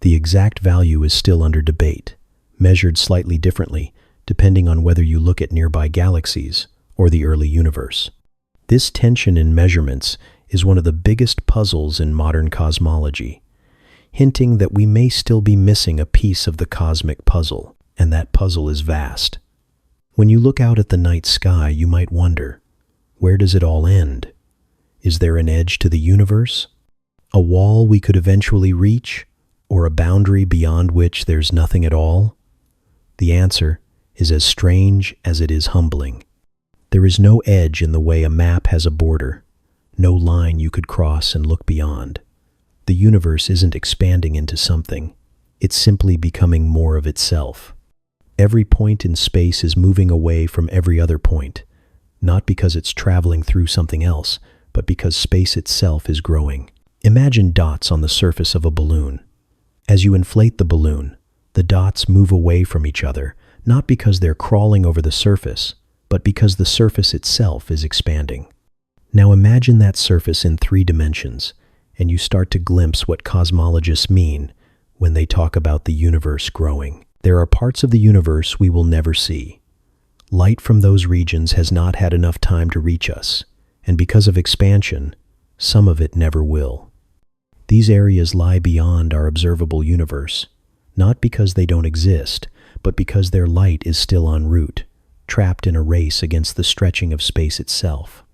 The exact value is still under debate, measured slightly differently depending on whether you look at nearby galaxies or the early universe. This tension in measurements is one of the biggest puzzles in modern cosmology, hinting that we may still be missing a piece of the cosmic puzzle, and that puzzle is vast. When you look out at the night sky, you might wonder, where does it all end? Is there an edge to the universe? A wall we could eventually reach, or a boundary beyond which there's nothing at all? The answer is as strange as it is humbling. There is no edge in the way a map has a border, no line you could cross and look beyond. The universe isn't expanding into something, it's simply becoming more of itself. Every point in space is moving away from every other point, not because it's traveling through something else, but because space itself is growing. Imagine dots on the surface of a balloon. As you inflate the balloon, the dots move away from each other, not because they're crawling over the surface, but because the surface itself is expanding. Now imagine that surface in 3 dimensions, and you start to glimpse what cosmologists mean when they talk about the universe growing. There are parts of the universe we will never see. Light from those regions has not had enough time to reach us, and because of expansion, some of it never will. These areas lie beyond our observable universe, not because they don't exist, but because their light is still en route, trapped in a race against the stretching of space itself.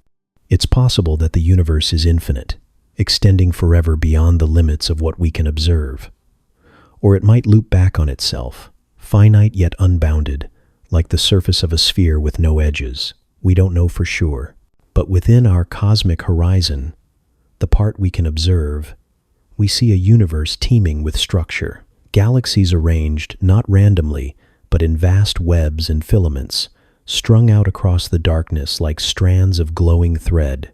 It's possible that the universe is infinite, extending forever beyond the limits of what we can observe. Or it might loop back on itself, finite yet unbounded, like the surface of a sphere with no edges. We don't know for sure. But within our cosmic horizon, the part we can observe, we see a universe teeming with structure. Galaxies arranged not randomly, but in vast webs and filaments, strung out across the darkness like strands of glowing thread.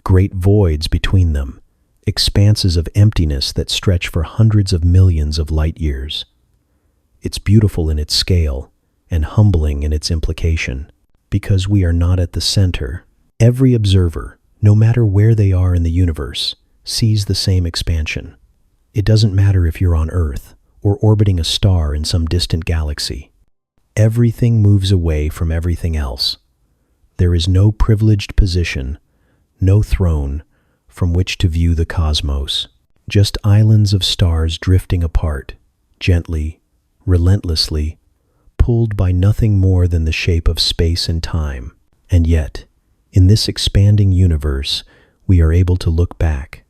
Great voids between them, expanses of emptiness that stretch for hundreds of millions of light years. It's beautiful in its scale and humbling in its implication, because we are not at the center. Every observer, no matter where they are in the universe, sees the same expansion. It doesn't matter if you're on Earth or orbiting a star in some distant galaxy. Everything moves away from everything else. There is no privileged position, no throne from which to view the cosmos. Just islands of stars drifting apart, gently, relentlessly, pulled by nothing more than the shape of space and time. And yet, in this expanding universe, we are able to look back,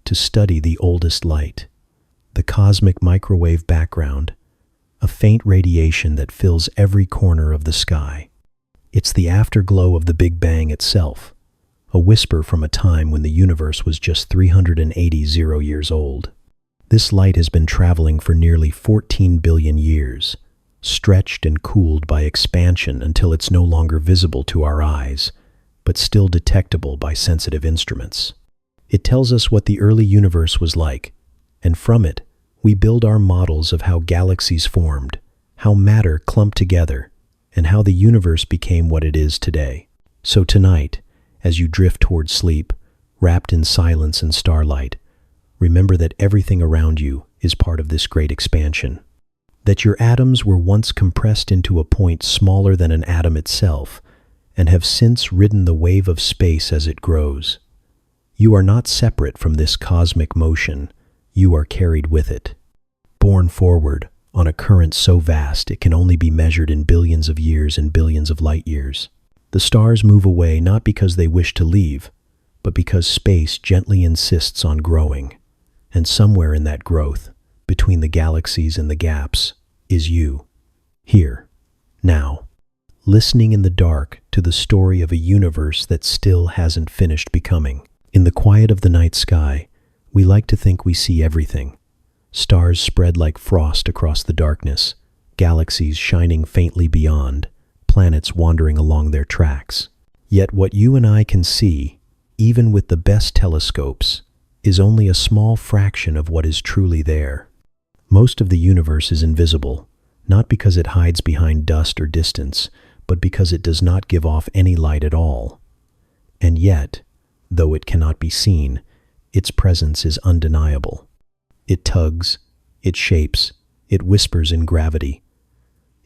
to study the oldest light, the cosmic microwave background, a faint radiation that fills every corner of the sky. It's the afterglow of the Big Bang itself, a whisper from a time when the universe was just 380 years old. This light has been traveling for nearly 14 billion years, stretched and cooled by expansion until it's no longer visible to our eyes, but still detectable by sensitive instruments. It tells us what the early universe was like, and from it, we build our models of how galaxies formed, how matter clumped together, and how the universe became what it is today. So tonight, as you drift toward sleep, wrapped in silence and starlight, remember that everything around you is part of this great expansion. That your atoms were once compressed into a point smaller than an atom itself, and have since ridden the wave of space as it grows. You are not separate from this cosmic motion, you are carried with it. Borne forward on a current so vast it can only be measured in billions of years and billions of light years. The stars move away not because they wish to leave, but because space gently insists on growing. And somewhere in that growth, between the galaxies and the gaps, is you. Here, now, listening in the dark to the story of a universe that still hasn't finished becoming. In the quiet of the night sky, We like to think we see everything. Stars spread like frost across the darkness, galaxies shining faintly beyond, planets wandering along their tracks. Yet what you and I can see, even with the best telescopes, is only a small fraction of what is truly there. Most of the universe is invisible, not because it hides behind dust or distance, but because it does not give off any light at all. And yet, though it cannot be seen, its presence is undeniable. It tugs, it shapes, it whispers in gravity.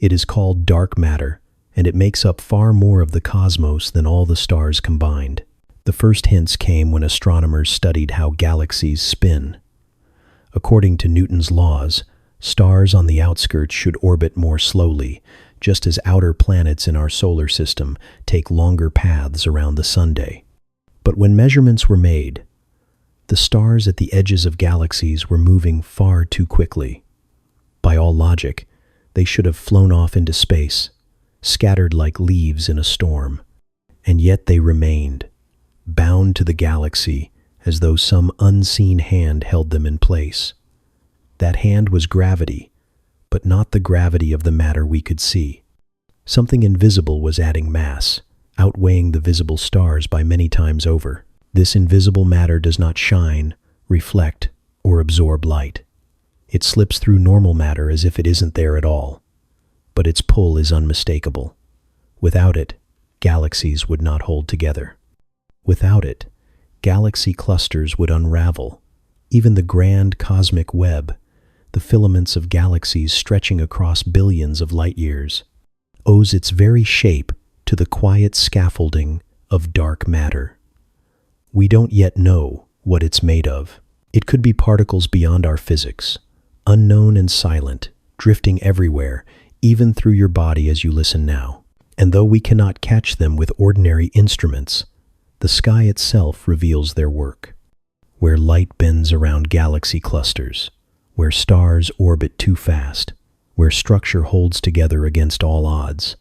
It is called dark matter, and it makes up far more of the cosmos than all the stars combined. The first hints came when astronomers studied how galaxies spin. According to Newton's laws, stars on the outskirts should orbit more slowly, just as outer planets in our solar system take longer paths around the Sunday. But when measurements were made, the stars at the edges of galaxies were moving far too quickly. By all logic, they should have flown off into space, scattered like leaves in a storm. And yet they remained, bound to the galaxy as though some unseen hand held them in place. That hand was gravity, but not the gravity of the matter we could see. Something invisible was adding mass, outweighing the visible stars by many times over. This invisible matter does not shine, reflect, or absorb light. It slips through normal matter as if it isn't there at all. But its pull is unmistakable. Without it, galaxies would not hold together. Without it, galaxy clusters would unravel. Even the grand cosmic web, the filaments of galaxies stretching across billions of light years, owes its very shape to the quiet scaffolding of dark matter. We don't yet know what it's made of. It could be particles beyond our physics, unknown and silent, drifting everywhere, even through your body as you listen now. And though we cannot catch them with ordinary instruments, the sky itself reveals their work. Where light bends around galaxy clusters, where stars orbit too fast, where structure holds together against all odds,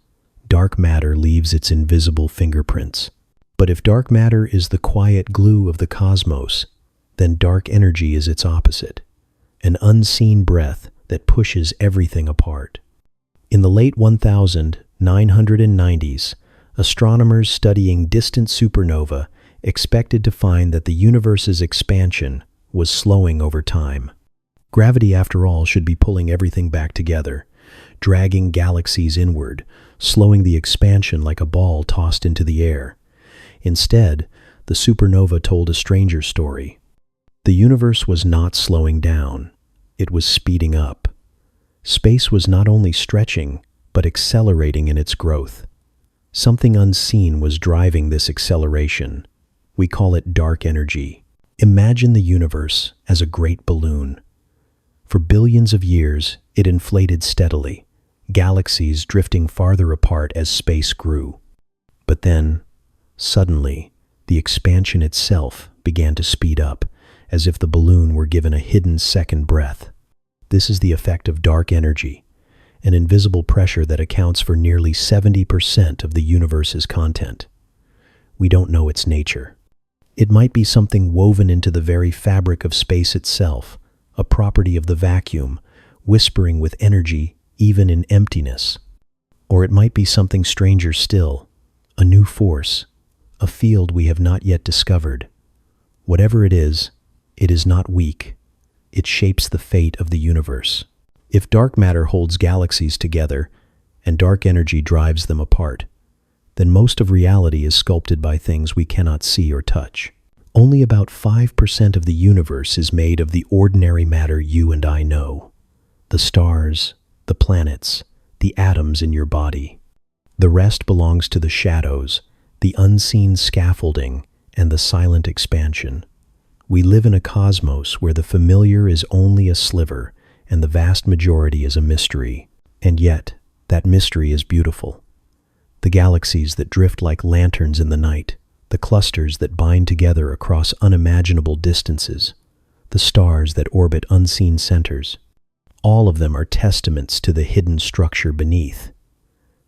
dark matter leaves its invisible fingerprints. But if dark matter is the quiet glue of the cosmos, then dark energy is its opposite, an unseen breath that pushes everything apart. In the late 1990s, astronomers studying distant supernova expected to find that the universe's expansion was slowing over time. Gravity, after all, should be pulling everything back together, dragging galaxies inward, slowing the expansion like a ball tossed into the air. Instead, the supernova told a stranger story. The universe was not slowing down, it was speeding up. Space was not only stretching, but accelerating in its growth. Something unseen was driving this acceleration. We call it dark energy. Imagine the universe as a great balloon. For billions of years, it inflated steadily, galaxies drifting farther apart as space grew. But then, suddenly, the expansion itself began to speed up, as if the balloon were given a hidden second breath. This is the effect of dark energy, an invisible pressure that accounts for nearly 70% of the universe's content. We don't know its nature. It might be something woven into the very fabric of space itself, a property of the vacuum, whispering with energy even in emptiness. Or it might be something stranger still, a new force, a field we have not yet discovered. Whatever it is not weak. It shapes the fate of the universe. If dark matter holds galaxies together and dark energy drives them apart, then most of reality is sculpted by things we cannot see or touch. Only about 5% of the universe is made of the ordinary matter you and I know. The stars, the planets, the atoms in your body. The rest belongs to the shadows, the unseen scaffolding, and the silent expansion. We live in a cosmos where the familiar is only a sliver and the vast majority is a mystery. And yet, that mystery is beautiful. The galaxies that drift like lanterns in the night, the clusters that bind together across unimaginable distances, the stars that orbit unseen centers, all of them are testaments to the hidden structure beneath.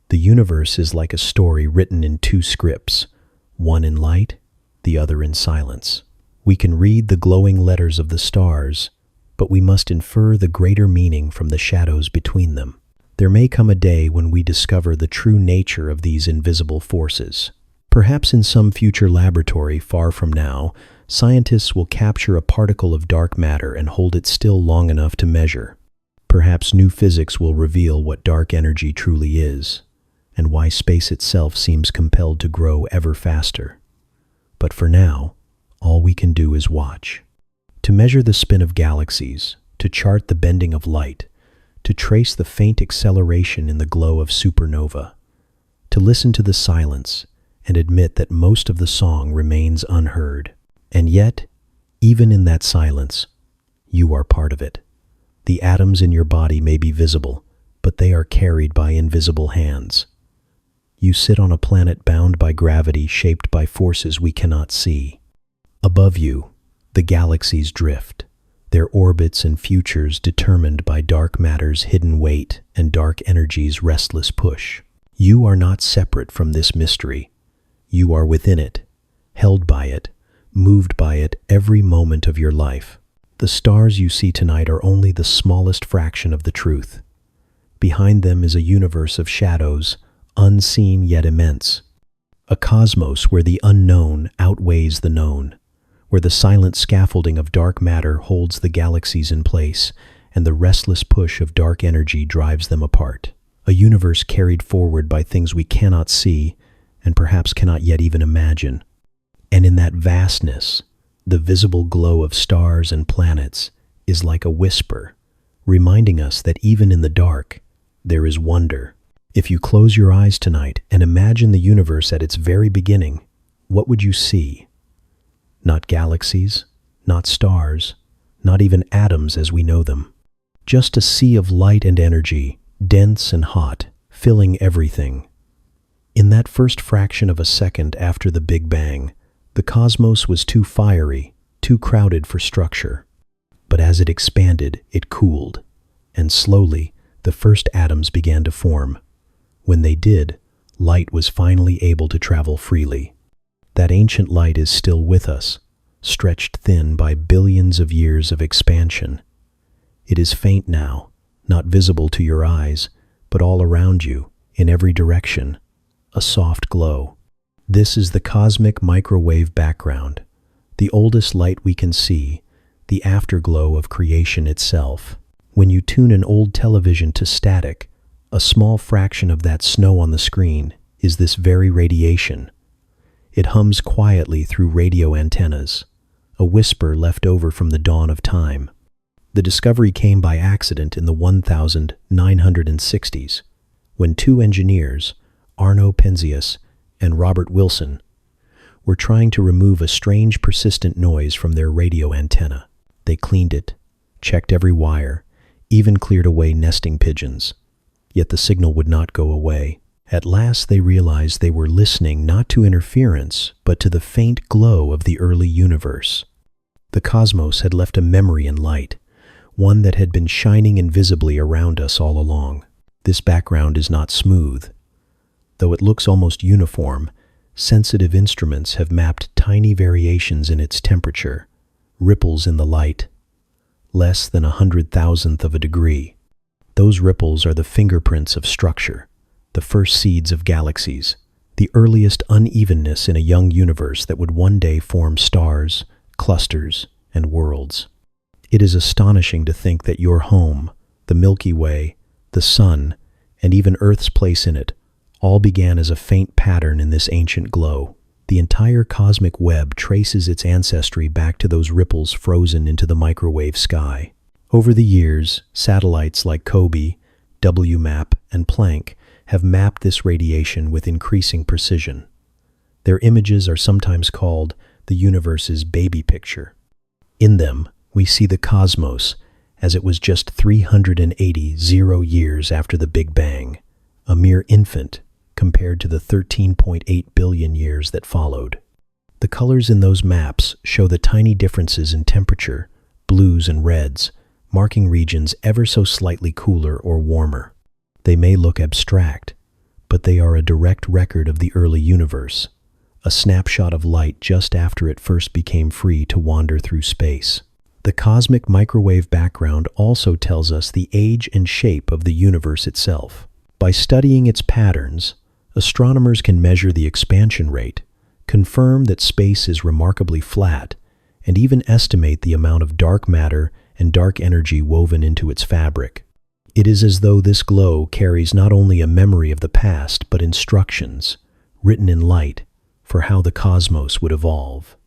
The universe is like a story written in two scripts, one in light, the other in silence. We can read the glowing letters of the stars, but we must infer the greater meaning from the shadows between them. There may come a day when we discover the true nature of these invisible forces. Perhaps in some future laboratory far from now, scientists will capture a particle of dark matter and hold it still long enough to measure. Perhaps new physics will reveal what dark energy truly is, and why space itself seems compelled to grow ever faster. But for now, all we can do is watch. To measure the spin of galaxies, to chart the bending of light, to trace the faint acceleration in the glow of supernova, to listen to the silence and admit that most of the song remains unheard. And yet, even in that silence, you are part of it. The atoms in your body may be visible, but they are carried by invisible hands. You sit on a planet bound by gravity, shaped by forces we cannot see. Above you, the galaxies drift, their orbits and futures determined by dark matter's hidden weight and dark energy's restless push. You are not separate from this mystery. You are within it, held by it, moved by it every moment of your life. The stars you see tonight are only the smallest fraction of the truth. Behind them is a universe of shadows, unseen yet immense. A cosmos where the unknown outweighs the known, where the silent scaffolding of dark matter holds the galaxies in place and the restless push of dark energy drives them apart. A universe carried forward by things we cannot see and perhaps cannot yet even imagine. And in that vastness, the visible glow of stars and planets is like a whisper, reminding us that even in the dark, there is wonder. If you close your eyes tonight and imagine the universe at its very beginning, what would you see? Not galaxies, not stars, not even atoms as we know them. Just a sea of light and energy, dense and hot, filling everything. In that first fraction of a second after the Big Bang, the cosmos was too fiery, too crowded for structure. But as it expanded, it cooled, and slowly, the first atoms began to form. When they did, light was finally able to travel freely. That ancient light is still with us, stretched thin by billions of years of expansion. It is faint now, not visible to your eyes, but all around you, in every direction, a soft glow. This is the cosmic microwave background, the oldest light we can see, the afterglow of creation itself. When you tune an old television to static, a small fraction of that snow on the screen is this very radiation. It hums quietly through radio antennas, a whisper left over from the dawn of time. The discovery came by accident in the 1960s, when two engineers, Arno Penzias and Robert Wilson, were trying to remove a strange persistent noise from their radio antenna. They cleaned it, checked every wire, even cleared away nesting pigeons. Yet the signal would not go away. At last they realized they were listening not to interference, but to the faint glow of the early universe. The cosmos had left a memory in light, one that had been shining invisibly around us all along. This background is not smooth. Though it looks almost uniform, sensitive instruments have mapped tiny variations in its temperature, ripples in the light, less than 100,000th of a degree. Those ripples are the fingerprints of structure, the first seeds of galaxies, the earliest unevenness in a young universe that would one day form stars, clusters, and worlds. It is astonishing to think that your home, the Milky Way, the Sun, and even Earth's place in it, all began as a faint pattern in this ancient glow. The entire cosmic web traces its ancestry back to those ripples frozen into the microwave sky. Over the years, satellites like COBE, WMAP, and Planck have mapped this radiation with increasing precision. Their images are sometimes called the universe's baby picture. In them, we see the cosmos as it was just 380 years after the Big Bang, a mere infant compared to the 13.8 billion years that followed. The colors in those maps show the tiny differences in temperature, blues and reds, marking regions ever so slightly cooler or warmer. They may look abstract, but they are a direct record of the early universe, a snapshot of light just after it first became free to wander through space. The cosmic microwave background also tells us the age and shape of the universe itself. By studying its patterns, astronomers can measure the expansion rate, confirm that space is remarkably flat, and even estimate the amount of dark matter and dark energy woven into its fabric. It is as though this glow carries not only a memory of the past, but instructions, written in light, for how the cosmos would evolve.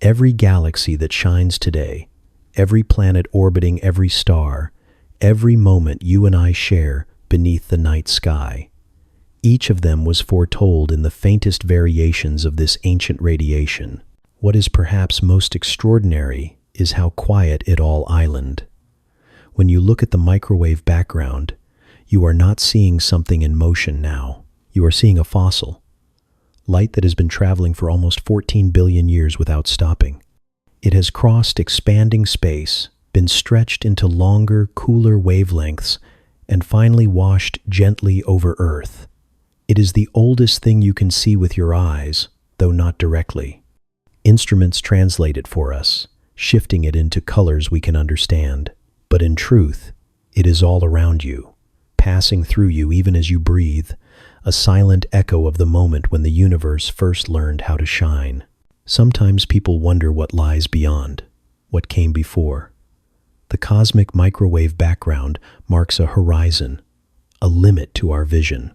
Every galaxy that shines today, every planet orbiting every star, every moment you and I share beneath the night sky, each of them was foretold in the faintest variations of this ancient radiation. What is perhaps most extraordinary is how quiet it all island. When you look at the microwave background, you are not seeing something in motion now. You are seeing a fossil, light that has been traveling for almost 14 billion years without stopping. It has crossed expanding space, been stretched into longer, cooler wavelengths, and finally washed gently over Earth. It is the oldest thing you can see with your eyes, though not directly. Instruments translate it for us, shifting it into colors we can understand. But in truth, it is all around you, passing through you even as you breathe, a silent echo of the moment when the universe first learned how to shine. Sometimes people wonder what lies beyond, what came before. The cosmic microwave background marks a horizon, a limit to our vision.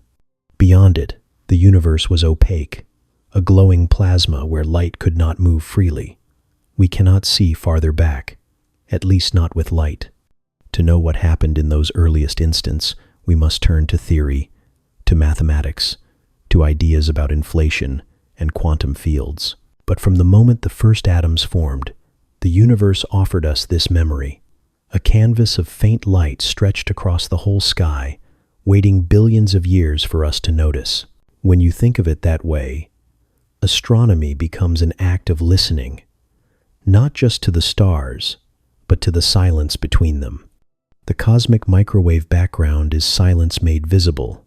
Beyond it, the universe was opaque, a glowing plasma where light could not move freely. We cannot see farther back, at least not with light. To know what happened in those earliest instants, we must turn to theory, to mathematics, to ideas about inflation and quantum fields. But from the moment the first atoms formed, the universe offered us this memory, a canvas of faint light stretched across the whole sky, waiting billions of years for us to notice. When you think of it that way, astronomy becomes an act of listening, not just to the stars, but to the silence between them. The cosmic microwave background is silence made visible,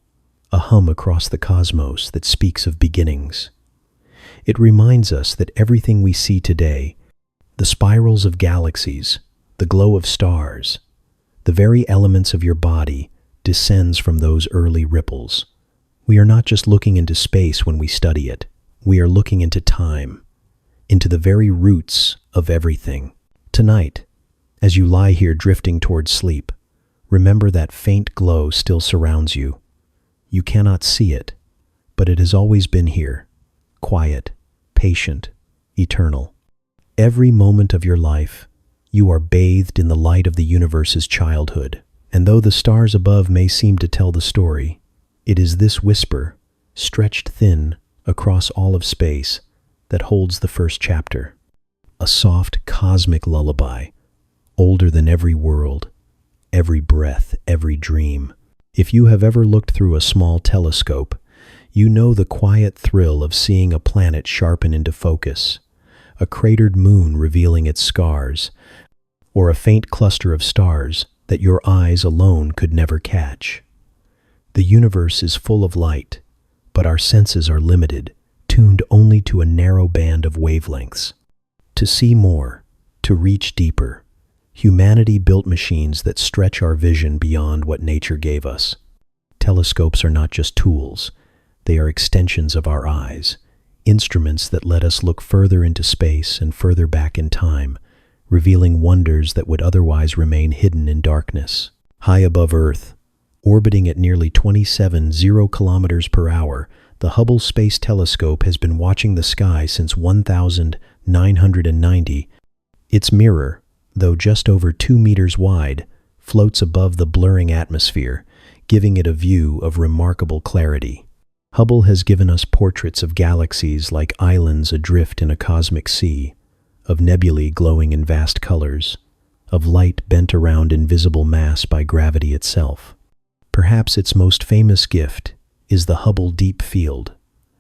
a hum across the cosmos that speaks of beginnings. It reminds us that everything we see today, the spirals of galaxies, the glow of stars, the very elements of your body, descends from those early ripples. We are not just looking into space when we study it. We are looking into time, into the very roots of everything. Tonight, as you lie here drifting towards sleep, remember that faint glow still surrounds you. You cannot see it, but it has always been here, quiet, patient, eternal. Every moment of your life, you are bathed in the light of the universe's childhood. And though the stars above may seem to tell the story, it is this whisper, stretched thin across all of space, that holds the first chapter. A soft cosmic lullaby, older than every world, every breath, every dream. If you have ever looked through a small telescope, you know the quiet thrill of seeing a planet sharpen into focus, a cratered moon revealing its scars, or a faint cluster of stars that your eyes alone could never catch. The universe is full of light, but our senses are limited, tuned only to a narrow band of wavelengths. To see more, to reach deeper, humanity built machines that stretch our vision beyond what nature gave us. Telescopes are not just tools, they are extensions of our eyes, instruments that let us look further into space and further back in time, revealing wonders that would otherwise remain hidden in darkness. High above Earth, orbiting at nearly 27 kilometers per hour, the Hubble Space Telescope has been watching the sky since 1990. Its mirror, though just over 2 meters wide, floats above the blurring atmosphere, giving it a view of remarkable clarity. Hubble has given us portraits of galaxies like islands adrift in a cosmic sea, of nebulae glowing in vast colors, of light bent around invisible mass by gravity itself. Perhaps its most famous gift is the Hubble Deep Field,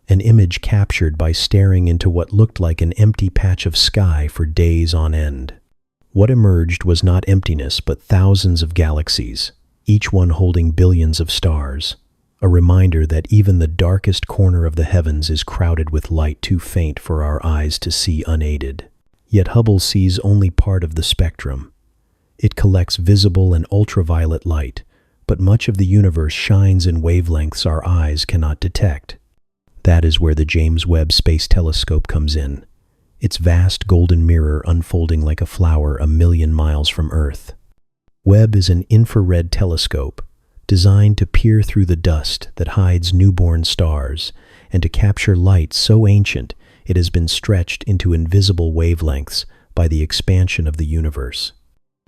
an image captured by staring into what looked like an empty patch of sky for days on end. What emerged was not emptiness but thousands of galaxies, each one holding billions of stars, a reminder that even the darkest corner of the heavens is crowded with light too faint for our eyes to see unaided. Yet Hubble sees only part of the spectrum. It collects visible and ultraviolet light, but much of the universe shines in wavelengths our eyes cannot detect. That is where the James Webb Space Telescope comes in, its vast golden mirror unfolding like a flower a million miles from Earth. Webb is an infrared telescope designed to peer through the dust that hides newborn stars and to capture light so ancient it has been stretched into invisible wavelengths by the expansion of the universe.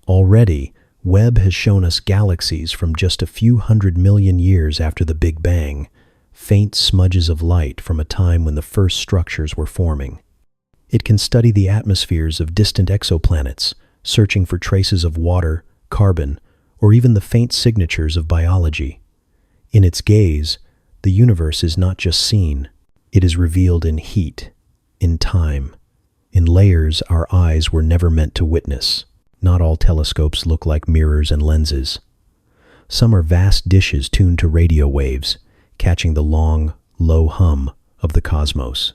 Already, Webb has shown us galaxies from just a few 100 million years after the Big Bang, faint smudges of light from a time when the first structures were forming. It can study the atmospheres of distant exoplanets, searching for traces of water, carbon, or even the faint signatures of biology. In its gaze, the universe is not just seen, it is revealed in heat, in time, in layers our eyes were never meant to witness. Not all telescopes look like mirrors and lenses. Some are vast dishes tuned to radio waves, catching the long, low hum of the cosmos.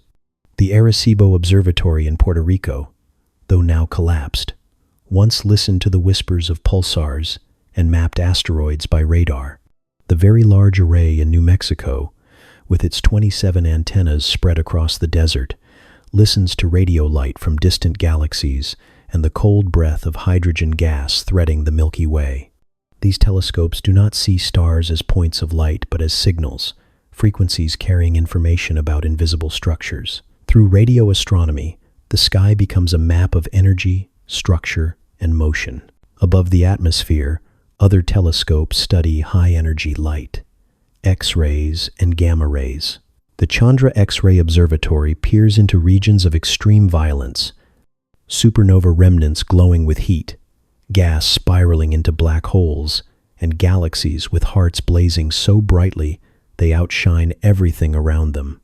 The Arecibo Observatory in Puerto Rico, though now collapsed, once listened to the whispers of pulsars and mapped asteroids by radar. The Very Large Array in New Mexico, with its 27 antennas spread across the desert, listens to radio light from distant galaxies and the cold breath of hydrogen gas threading the Milky Way. These telescopes do not see stars as points of light but as signals, frequencies carrying information about invisible structures. Through radio astronomy, the sky becomes a map of energy, structure, and motion. Above the atmosphere, other telescopes study high-energy light, X-rays, and gamma rays. The Chandra X-ray Observatory peers into regions of extreme violence, supernova remnants glowing with heat, gas spiraling into black holes, and galaxies with hearts blazing so brightly they outshine everything around them.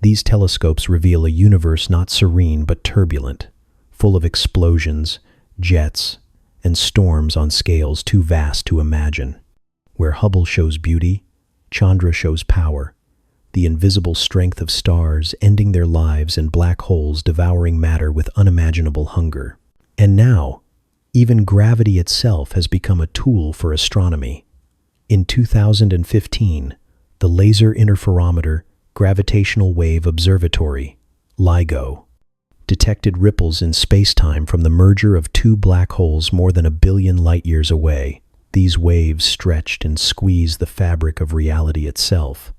These telescopes reveal a universe not serene but turbulent, full of explosions, jets, and storms on scales too vast to imagine. Where Hubble shows beauty, Chandra shows power, the invisible strength of stars ending their lives in black holes devouring matter with unimaginable hunger. And now, even gravity itself has become a tool for astronomy. In 2015, the Laser Interferometer Gravitational Wave Observatory, LIGO, detected ripples in space-time from the merger of two black holes more than 1 billion light-years away. These waves stretched and squeezed the fabric of reality itself,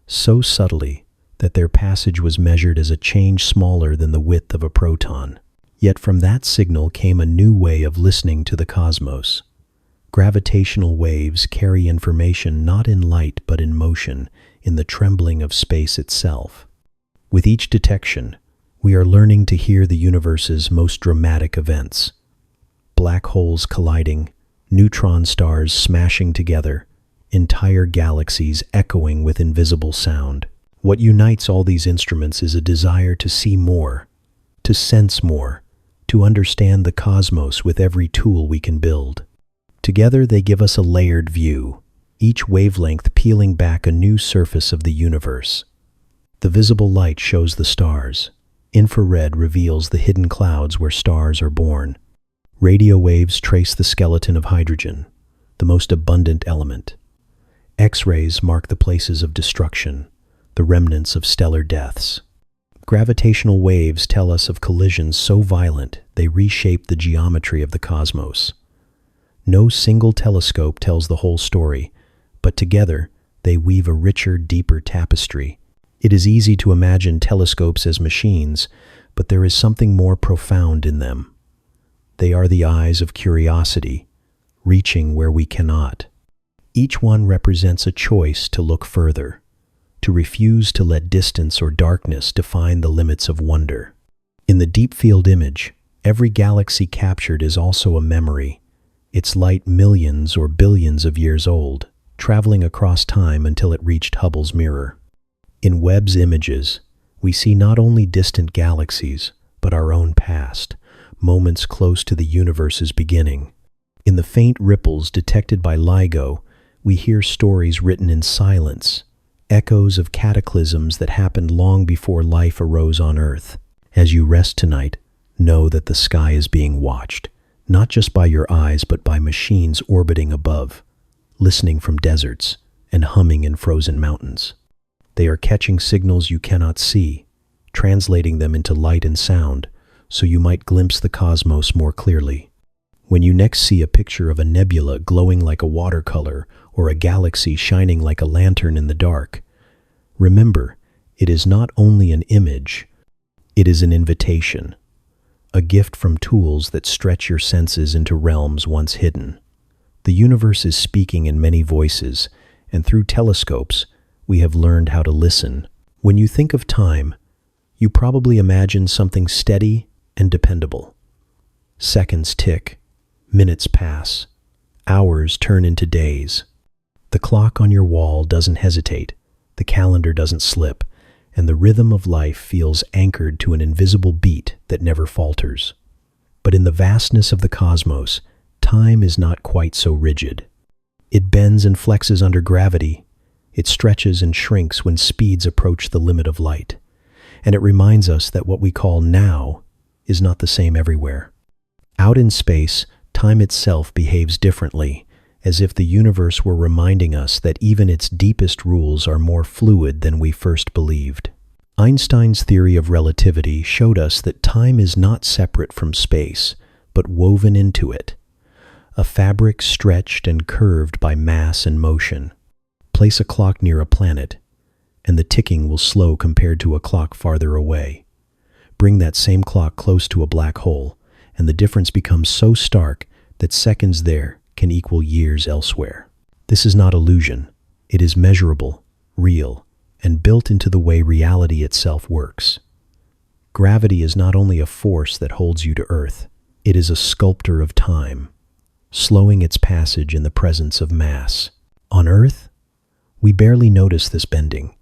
so subtly that their passage was measured as a change smaller than the width of a proton. Yet from that signal came a new way of listening to the cosmos. Gravitational waves carry information not in light but in motion, in the trembling of space itself. With each detection, we are learning to hear the universe's most dramatic events. Black holes colliding, neutron stars smashing together, entire galaxies echoing with invisible sound. What unites all these instruments is a desire to see more, to sense more, to understand the cosmos with every tool we can build. Together they give us a layered view, each wavelength peeling back a new surface of the universe. The visible light shows the stars. Infrared reveals the hidden clouds where stars are born. Radio waves trace the skeleton of hydrogen, the most abundant element. X-rays mark the places of destruction, the remnants of stellar deaths. Gravitational waves tell us of collisions so violent they reshape the geometry of the cosmos. No single telescope tells the whole story, but together they weave a richer, deeper tapestry. It is easy to imagine telescopes as machines, but there is something more profound in them. They are the eyes of curiosity, reaching where we cannot. Each one represents a choice to look further, to refuse to let distance or darkness define the limits of wonder. In the deep field image, every galaxy captured is also a memory, its light millions or billions of years old, traveling across time until it reached Hubble's mirror. In Webb's images, we see not only distant galaxies, but our own past, moments close to the universe's beginning. In the faint ripples detected by LIGO, we hear stories written in silence, echoes of cataclysms that happened long before life arose on Earth. As you rest tonight, know that the sky is being watched, not just by your eyes but by machines orbiting above, listening from deserts and humming in frozen mountains. They are catching signals you cannot see, translating them into light and sound, so you might glimpse the cosmos more clearly. When you next see a picture of a nebula glowing like a watercolor or a galaxy shining like a lantern in the dark, remember, it is not only an image, it is an invitation, a gift from tools that stretch your senses into realms once hidden. The universe is speaking in many voices, and through telescopes, we have learned how to listen. When you think of time, you probably imagine something steady and dependable. Seconds tick, minutes pass, hours turn into days. The clock on your wall doesn't hesitate, the calendar doesn't slip, and the rhythm of life feels anchored to an invisible beat that never falters. But in the vastness of the cosmos, time is not quite so rigid. It bends and flexes under gravity. It stretches and shrinks when speeds approach the limit of light. And it reminds us that what we call now is not the same everywhere. Out in space, time itself behaves differently, as if the universe were reminding us that even its deepest rules are more fluid than we first believed. Einstein's theory of relativity showed us that time is not separate from space, but woven into it, a fabric stretched and curved by mass and motion. Place a clock near a planet, and the ticking will slow compared to a clock farther away. Bring that same clock close to a black hole, and the difference becomes so stark that seconds there can equal years elsewhere. This is not illusion. It is measurable, real, and built into the way reality itself works. Gravity is not only a force that holds you to Earth, it is a sculptor of time, slowing its passage in the presence of mass. On Earth, we barely notice this bending.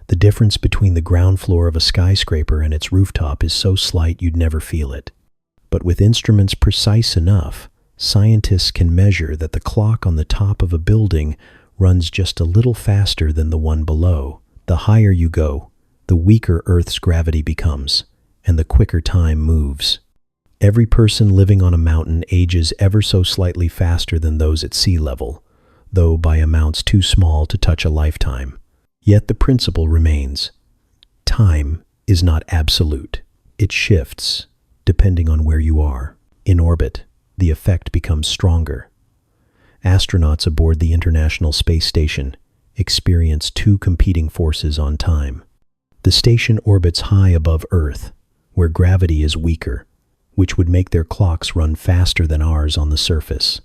The difference between the ground floor of a skyscraper and its rooftop is so slight you'd never feel it. But with instruments precise enough, scientists can measure that the clock on the top of a building runs just a little faster than the one below. The higher you go, the weaker Earth's gravity becomes, and the quicker time moves. Every person living on a mountain ages ever so slightly faster than those at sea level, though by amounts too small to touch a lifetime. Yet the principle remains. Time is not absolute. It shifts, depending on where you are. In orbit, the effect becomes stronger. Astronauts aboard the International Space Station experience two competing forces on time. The station orbits high above Earth, where gravity is weaker, which would make their clocks run faster than ours on the surface.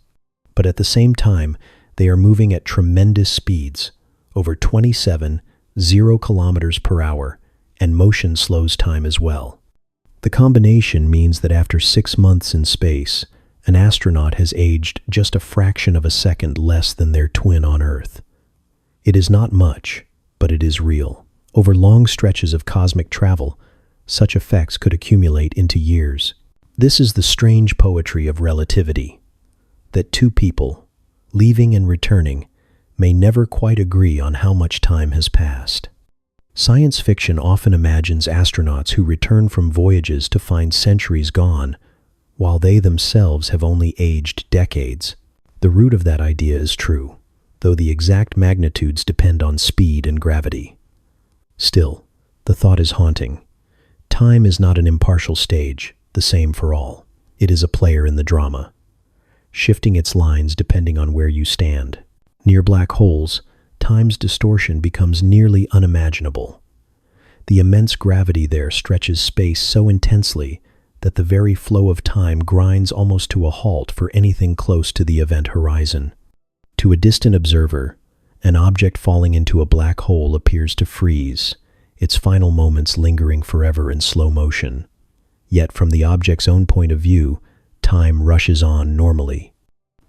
But at the same time, they are moving at tremendous speeds, over 27 kilometers per hour, and motion slows time as well. The combination means that after 6 months in space, an astronaut has aged just a fraction of a second less than their twin on Earth. It is not much, but it is real. Over long stretches of cosmic travel, such effects could accumulate into years. This is the strange poetry of relativity, that two people, leaving and returning, may never quite agree on how much time has passed. Science fiction often imagines astronauts who return from voyages to find centuries gone, while they themselves have only aged decades. The root of that idea is true, though the exact magnitudes depend on speed and gravity. Still, the thought is haunting. Time is not an impartial stage, the same for all. It is a player in the drama, shifting its lines depending on where you stand. Near black holes, time's distortion becomes nearly unimaginable. The immense gravity there stretches space so intensely that the very flow of time grinds almost to a halt for anything close to the event horizon. To a distant observer, an object falling into a black hole appears to freeze, its final moments lingering forever in slow motion. Yet from the object's own point of view, time rushes on normally.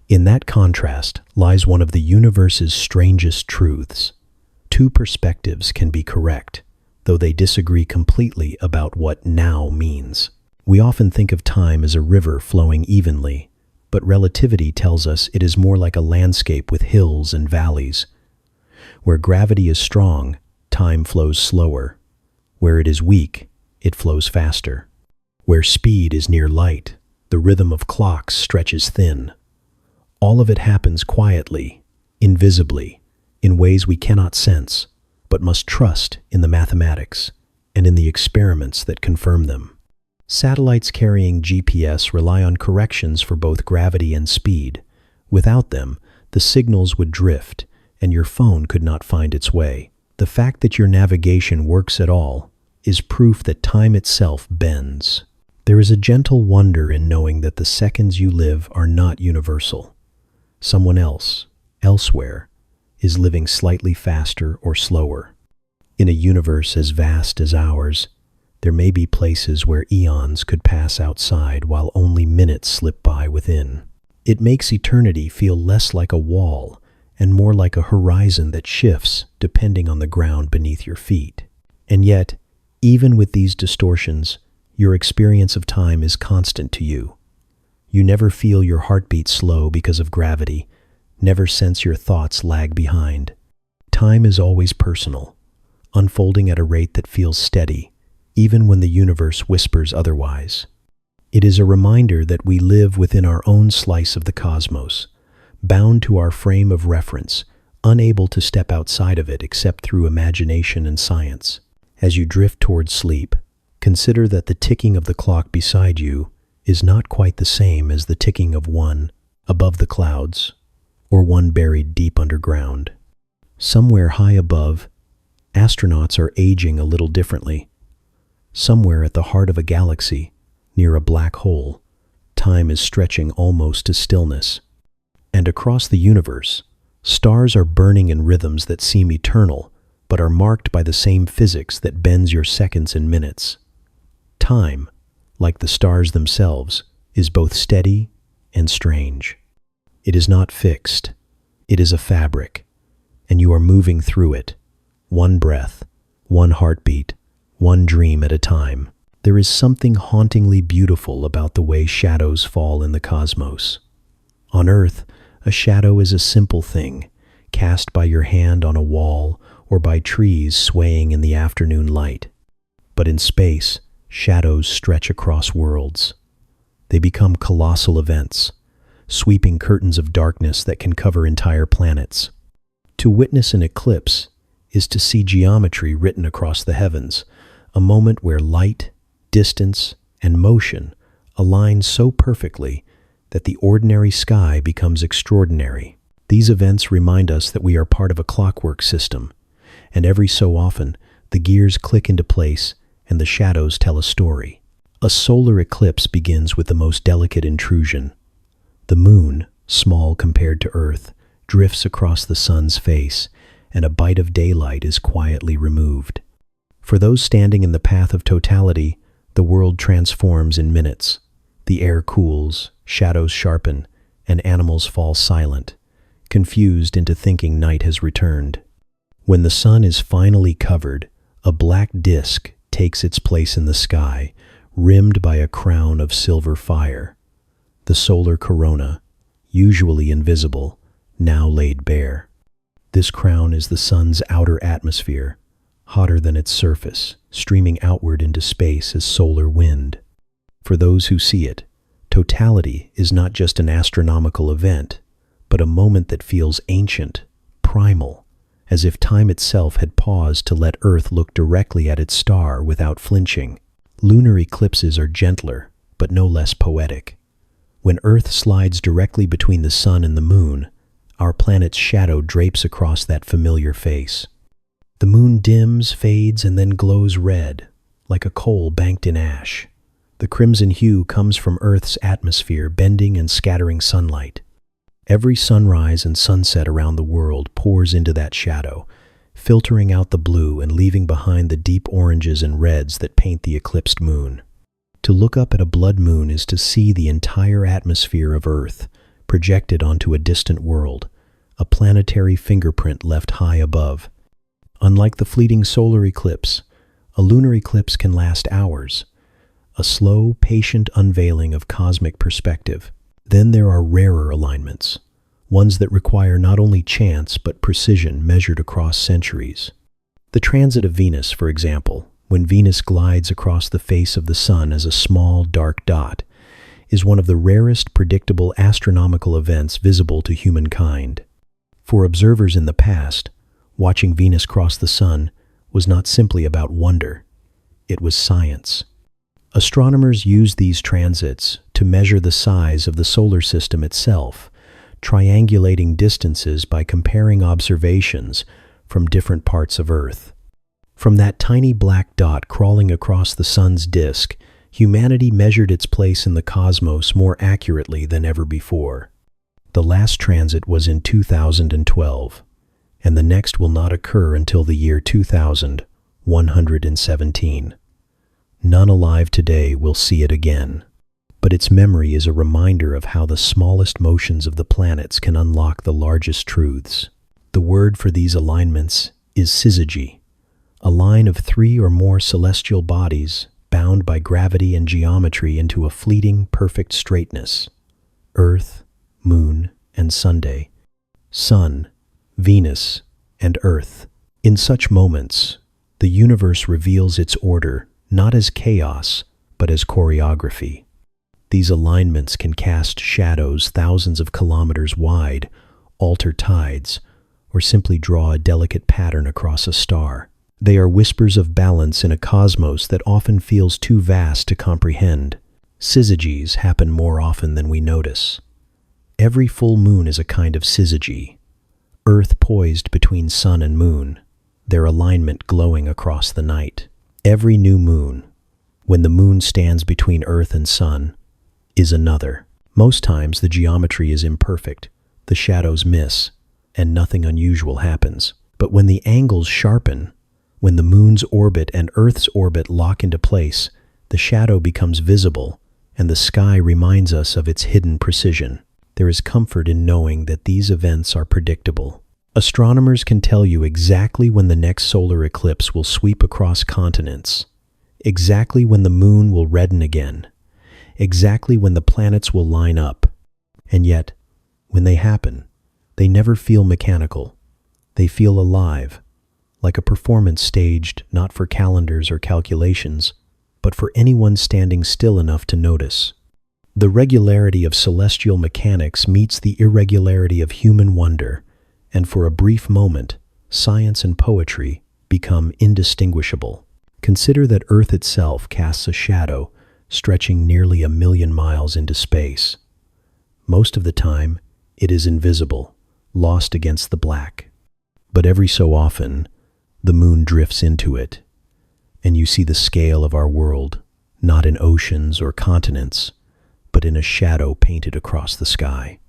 In that contrast lies one of the universe's strangest truths. Two perspectives can be correct, though they disagree completely about what now means. We often think of time as a river flowing evenly, but relativity tells us it is more like a landscape with hills and valleys. Where gravity is strong, time flows slower. Where it is weak, it flows faster. Where speed is near light, the rhythm of clocks stretches thin. All of it happens quietly, invisibly, in ways we cannot sense, but must trust in the mathematics and in the experiments that confirm them. Satellites carrying GPS rely on corrections for both gravity and speed. Without them, the signals would drift, and your phone could not find its way. The fact that your navigation works at all is proof that time itself bends. There is a gentle wonder in knowing that the seconds you live are not universal. Someone else, elsewhere, is living slightly faster or slower. In a universe as vast as ours, there may be places where eons could pass outside while only minutes slip by within. It makes eternity feel less like a wall and more like a horizon that shifts depending on the ground beneath your feet. And yet, even with these distortions, your experience of time is constant to you. You never feel your heartbeat slow because of gravity, never sense your thoughts lag behind. Time is always personal, unfolding at a rate that feels steady, even when the universe whispers otherwise. It is a reminder that we live within our own slice of the cosmos, bound to our frame of reference, unable to step outside of it except through imagination and science. As you drift towards sleep, consider that the ticking of the clock beside you is not quite the same as the ticking of one above the clouds or one buried deep underground. Somewhere high above, astronauts are aging a little differently. Somewhere at the heart of a galaxy, near a black hole, time is stretching almost to stillness. And across the universe, stars are burning in rhythms that seem eternal, but are marked by the same physics that bends your seconds and minutes. Time, like the stars themselves, is both steady and strange. It is not fixed. It is a fabric, and you are moving through it, one breath, one heartbeat, one dream at a time. There is something hauntingly beautiful about the way shadows fall in the cosmos. On Earth, a shadow is a simple thing, cast by your hand on a wall or by trees swaying in the afternoon light. But in space, shadows stretch across worlds. They become colossal events, sweeping curtains of darkness that can cover entire planets. To witness an eclipse is to see geometry written across the heavens, a moment where light, distance, and motion align so perfectly that the ordinary sky becomes extraordinary. These events remind us that we are part of a clockwork system, and every so often, the gears click into place and the shadows tell a story. A solar eclipse begins with the most delicate intrusion. The moon, small compared to Earth, drifts across the sun's face, and a bite of daylight is quietly removed. For those standing in the path of totality, the world transforms in minutes. The air cools, shadows sharpen, and animals fall silent, confused into thinking night has returned. When the sun is finally covered, a black disk takes its place in the sky, rimmed by a crown of silver fire. The solar corona, usually invisible, now laid bare. This crown is the sun's outer atmosphere, hotter than its surface, streaming outward into space as solar wind. For those who see it, totality is not just an astronomical event, but a moment that feels ancient, primal, as if time itself had paused to let Earth look directly at its star without flinching. Lunar eclipses are gentler, but no less poetic. When Earth slides directly between the sun and the moon, our planet's shadow drapes across that familiar face. The moon dims, fades, and then glows red, like a coal banked in ash. The crimson hue comes from Earth's atmosphere, bending and scattering sunlight. Every sunrise and sunset around the world pours into that shadow, filtering out the blue and leaving behind the deep oranges and reds that paint the eclipsed moon. To look up at a blood moon is to see the entire atmosphere of Earth projected onto a distant world, a planetary fingerprint left high above. Unlike the fleeting solar eclipse, a lunar eclipse can last hours, a slow, patient unveiling of cosmic perspective. Then there are rarer alignments, ones that require not only chance but precision measured across centuries. The transit of Venus, for example, when Venus glides across the face of the Sun as a small, dark dot, is one of the rarest predictable astronomical events visible to humankind. For observers in the past, watching Venus cross the Sun was not simply about wonder, it was science. Astronomers used these transits to measure the size of the solar system itself, triangulating distances by comparing observations from different parts of Earth. From that tiny black dot crawling across the Sun's disk, humanity measured its place in the cosmos more accurately than ever before. The last transit was in 2012, and the next will not occur until the year 2117. None alive today will see it again, but its memory is a reminder of how the smallest motions of the planets can unlock the largest truths. The word for these alignments is syzygy, a line of 3 or more celestial bodies bound by gravity and geometry into a fleeting, perfect straightness. Earth, Moon, and Sunday. Sun, Venus, and Earth. In such moments, the universe reveals its order not as chaos, but as choreography. These alignments can cast shadows thousands of kilometers wide, alter tides, or simply draw a delicate pattern across a star. They are whispers of balance in a cosmos that often feels too vast to comprehend. Syzygies happen more often than we notice. Every full moon is a kind of syzygy, Earth poised between Sun and Moon, their alignment glowing across the night. Every new moon, when the Moon stands between Earth and Sun, is another. Most times the geometry is imperfect, the shadows miss, and nothing unusual happens. But when the angles sharpen, when the Moon's orbit and Earth's orbit lock into place, the shadow becomes visible, and the sky reminds us of its hidden precision. There is comfort in knowing that these events are predictable. Astronomers can tell you exactly when the next solar eclipse will sweep across continents, exactly when the Moon will redden again, exactly when the planets will line up. And yet, when they happen, they never feel mechanical. They feel alive, like a performance staged not for calendars or calculations, but for anyone standing still enough to notice. The regularity of celestial mechanics meets the irregularity of human wonder, and for a brief moment, science and poetry become indistinguishable. Consider that Earth itself casts a shadow stretching nearly 1,000,000 miles into space. Most of the time, it is invisible, lost against the black. But every so often, the Moon drifts into it, and you see the scale of our world, not in oceans or continents, but in a shadow painted across the sky.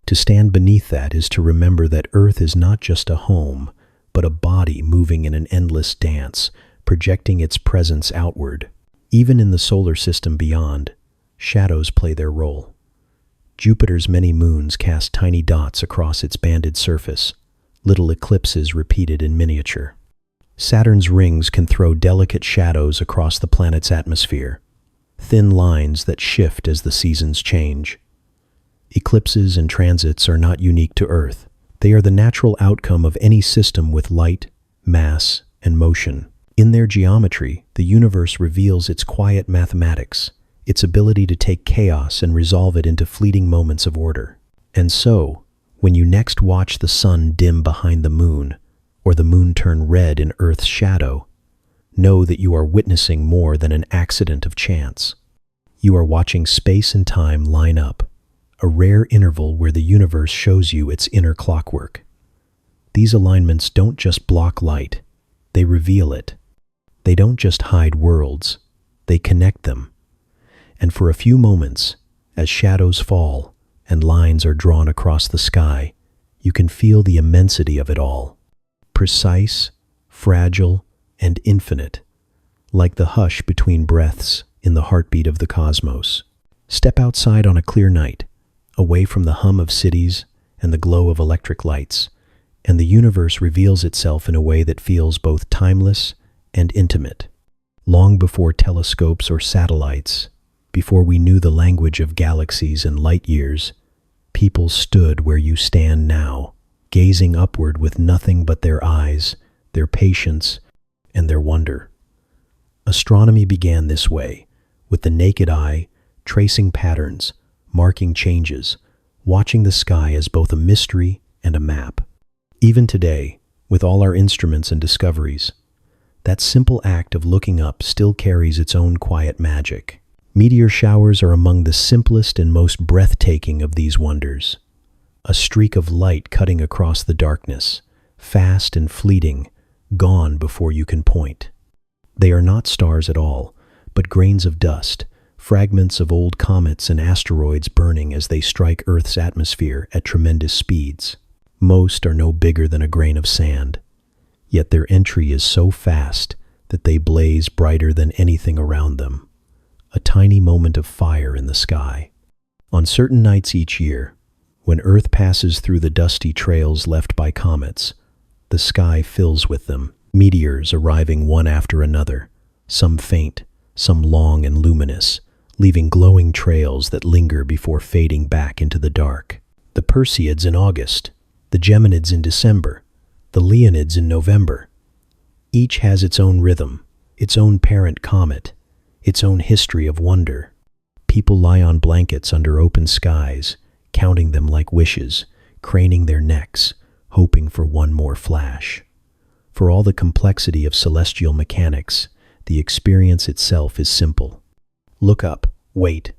To stand beneath that is to remember that Earth is not just a home, but a body moving in an endless dance, projecting its presence outward. Even in the solar system beyond, shadows play their role. Jupiter's many moons cast tiny dots across its banded surface, little eclipses repeated in miniature. Saturn's rings can throw delicate shadows across the planet's atmosphere, thin lines that shift as the seasons change. Eclipses and transits are not unique to Earth. They are the natural outcome of any system with light, mass, and motion. In their geometry, the universe reveals its quiet mathematics, its ability to take chaos and resolve it into fleeting moments of order. And so, when you next watch the Sun dim behind the Moon, or the Moon turn red in Earth's shadow, know that you are witnessing more than an accident of chance. You are watching space and time line up, a rare interval where the universe shows you its inner clockwork. These alignments don't just block light, they reveal it. They don't just hide worlds, they connect them. And for a few moments, as shadows fall and lines are drawn across the sky, you can feel the immensity of it all. Precise, fragile, and infinite, like the hush between breaths in the heartbeat of the cosmos. Step outside on a clear night, away from the hum of cities and the glow of electric lights, and the universe reveals itself in a way that feels both timeless and intimate. Long before telescopes or satellites, Before we knew the language of galaxies and light years, people stood where you stand now, gazing upward with nothing but their eyes, their patience, and their wonder. Astronomy began this way, with the naked eye, tracing patterns, marking changes, watching the sky as both a mystery and a map. Even today, with all our instruments and discoveries, that simple act of looking up still carries its own quiet magic. Meteor showers are among the simplest and most breathtaking of these wonders. A streak of light cutting across the darkness, fast and fleeting, gone before you can point. They are not stars at all, but grains of dust, fragments of old comets and asteroids burning as they strike Earth's atmosphere at tremendous speeds. Most are no bigger than a grain of sand, yet their entry is so fast that they blaze brighter than anything around them. A tiny moment of fire in the sky. On certain nights each year, when Earth passes through the dusty trails left by comets, the sky fills with them, meteors arriving one after another, some faint, some long and luminous, leaving glowing trails that linger before fading back into the dark. The Perseids in August, the Geminids in December, the Leonids in November. Each has its own rhythm, its own parent comet, its own history of wonder. People lie on blankets under open skies, counting them like wishes, craning their necks, hoping for one more flash. For all the complexity of celestial mechanics, the experience itself is simple. Look up, wait,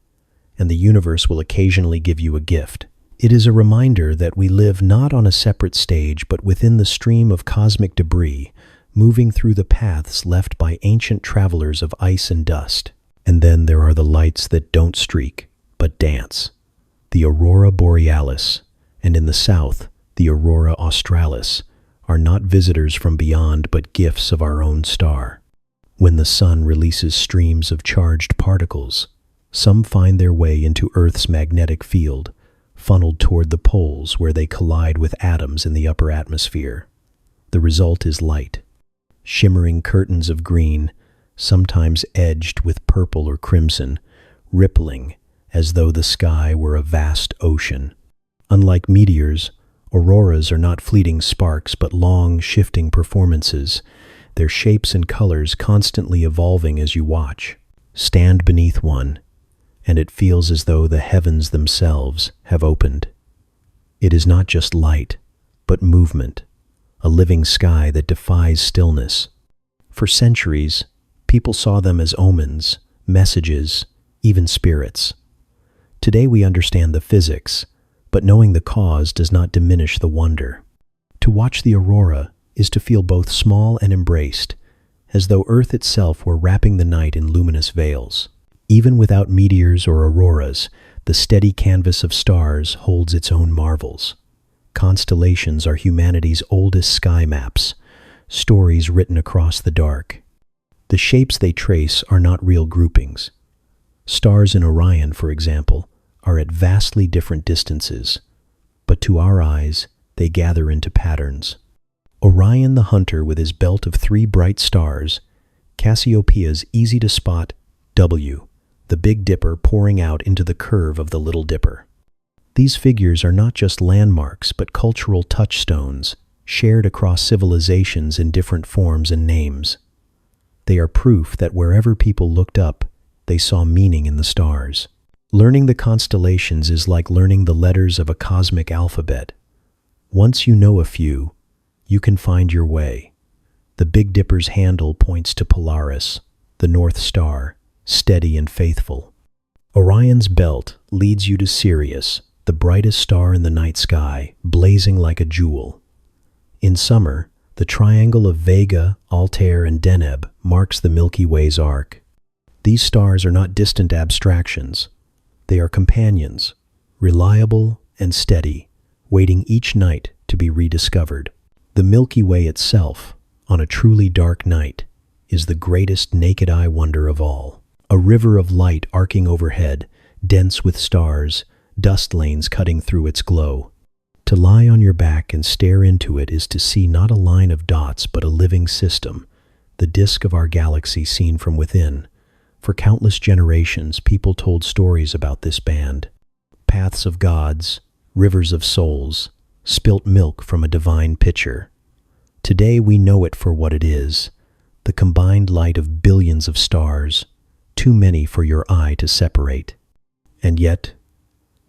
and the universe will occasionally give you a gift. It is a reminder that we live not on a separate stage, but within the stream of cosmic debris, moving through the paths left by ancient travelers of ice and dust. And then there are the lights that don't streak, but dance. The aurora borealis, and in the south, the aurora australis, are not visitors from beyond, but gifts of our own star. When the sun releases streams of charged particles, some find their way into Earth's magnetic field, funneled toward the poles where they collide with atoms in the upper atmosphere. The result is light. Shimmering curtains of green, sometimes edged with purple or crimson, rippling as though the sky were a vast ocean. Unlike meteors, auroras are not fleeting sparks but long, shifting performances, their shapes and colors constantly evolving as you watch. Stand beneath one, and it feels as though the heavens themselves have opened. It is not just light, but movement, a living sky that defies stillness. For centuries, people saw them as omens, messages, even spirits. Today we understand the physics, but knowing the cause does not diminish the wonder. To watch the aurora is to feel both small and embraced, as though Earth itself were wrapping the night in luminous veils. Even without meteors or auroras, the steady canvas of stars holds its own marvels. Constellations are humanity's oldest sky maps, stories written across the dark. The shapes they trace are not real groupings. Stars in Orion, for example, are at vastly different distances, but to our eyes, they gather into patterns. Orion the Hunter with his belt of 3 bright stars, Cassiopeia's easy-to-spot W, the Big Dipper pouring out into the curve of the Little Dipper. These figures are not just landmarks but cultural touchstones, shared across civilizations in different forms and names. They are proof that wherever people looked up, they saw meaning in the stars. Learning the constellations is like learning the letters of a cosmic alphabet. Once you know a few, you can find your way. The Big Dipper's handle points to Polaris, the North Star, steady and faithful. Orion's belt leads you to Sirius, the brightest star in the night sky, blazing like a jewel. In summer, the triangle of Vega, Altair, and Deneb marks the Milky Way's arc. These stars are not distant abstractions. They are companions, reliable and steady, waiting each night to be rediscovered. The Milky Way itself, on a truly dark night, is the greatest naked-eye wonder of all. A river of light arcing overhead, dense with stars, dust lanes cutting through its glow. To lie on your back and stare into it is to see not a line of dots but a living system, the disk of our galaxy seen from within, For countless generations, people told stories about this band. Paths of gods, rivers of souls, spilt milk from a divine pitcher. Today we know it for what it is, the combined light of billions of stars, too many for your eye to separate. And yet,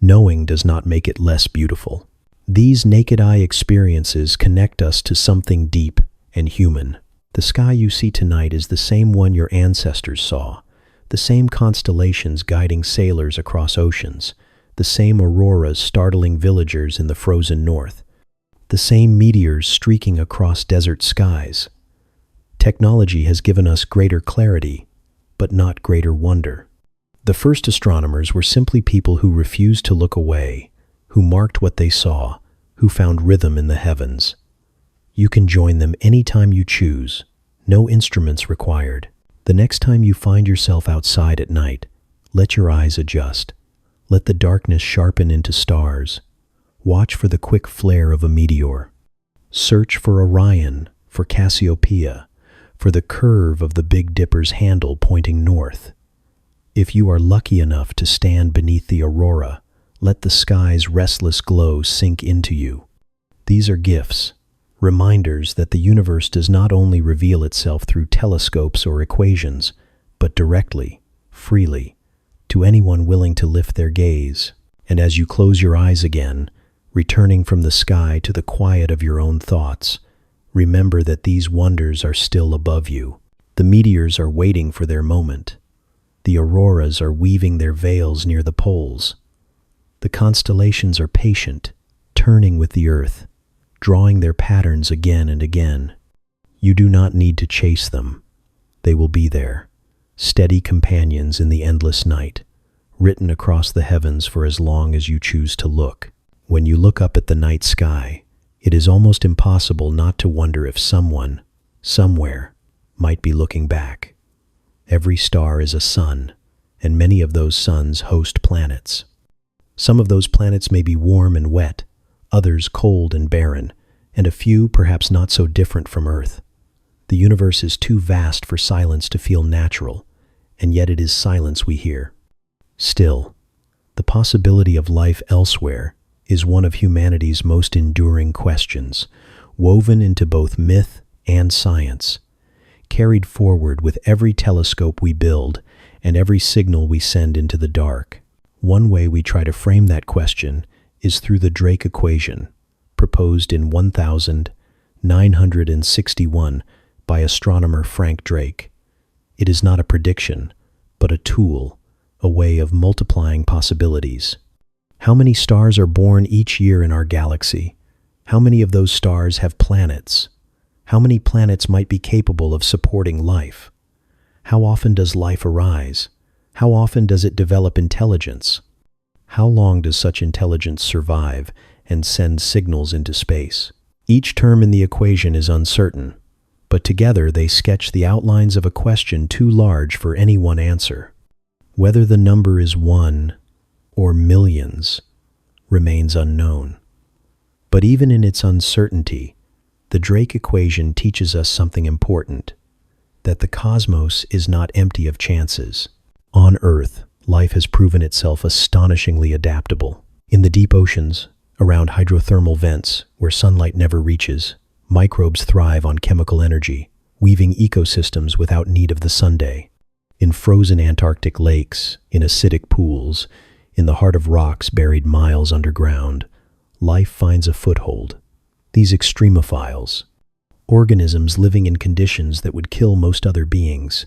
knowing does not make it less beautiful. These naked eye experiences connect us to something deep and human. The sky you see tonight is the same one your ancestors saw, the same constellations guiding sailors across oceans, the same auroras startling villagers in the frozen north, the same meteors streaking across desert skies. Technology has given us greater clarity, but not greater wonder. The first astronomers were simply people who refused to look away, who marked what they saw, who found rhythm in the heavens. You can join them anytime you choose, no instruments required. The next time you find yourself outside at night, let your eyes adjust. Let the darkness sharpen into stars. Watch for the quick flare of a meteor. Search for Orion, for Cassiopeia, for the curve of the Big Dipper's handle pointing north. If you are lucky enough to stand beneath the aurora, let the sky's restless glow sink into you. These are gifts, reminders that the universe does not only reveal itself through telescopes or equations, but directly, freely, to anyone willing to lift their gaze. And as you close your eyes again, returning from the sky to the quiet of your own thoughts, remember that these wonders are still above you. The meteors are waiting for their moment. The auroras are weaving their veils near the poles. The constellations are patient, turning with the earth, drawing their patterns again and again. You do not need to chase them. They will be there, steady companions in the endless night, written across the heavens for as long as you choose to look. When you look up at the night sky, it is almost impossible not to wonder if someone, somewhere, might be looking back. Every star is a sun, and many of those suns host planets. Some of those planets may be warm and wet, others cold and barren, and a few perhaps not so different from Earth. The universe is too vast for silence to feel natural, and yet it is silence we hear. Still, the possibility of life elsewhere is one of humanity's most enduring questions, woven into both myth and science, carried forward with every telescope we build and every signal we send into the dark. One way we try to frame that question is through the Drake equation, proposed in 1961 by astronomer Frank Drake. It is not a prediction, but a tool, a way of multiplying possibilities. How many stars are born each year in our galaxy? How many of those stars have planets? How many planets might be capable of supporting life? How often does life arise? How often does it develop intelligence? How long does such intelligence survive and send signals into space? Each term in the equation is uncertain, but together they sketch the outlines of a question too large for any one answer. Whether the number is one or millions remains unknown. But even in its uncertainty, the Drake equation teaches us something important, that the cosmos is not empty of chances. On Earth, life has proven itself astonishingly adaptable. In the deep oceans, around hydrothermal vents where sunlight never reaches, microbes thrive on chemical energy, weaving ecosystems without need of the sunday. In frozen Antarctic lakes, in acidic pools, in the heart of rocks buried miles underground, life finds a foothold. These extremophiles, organisms living in conditions that would kill most other beings,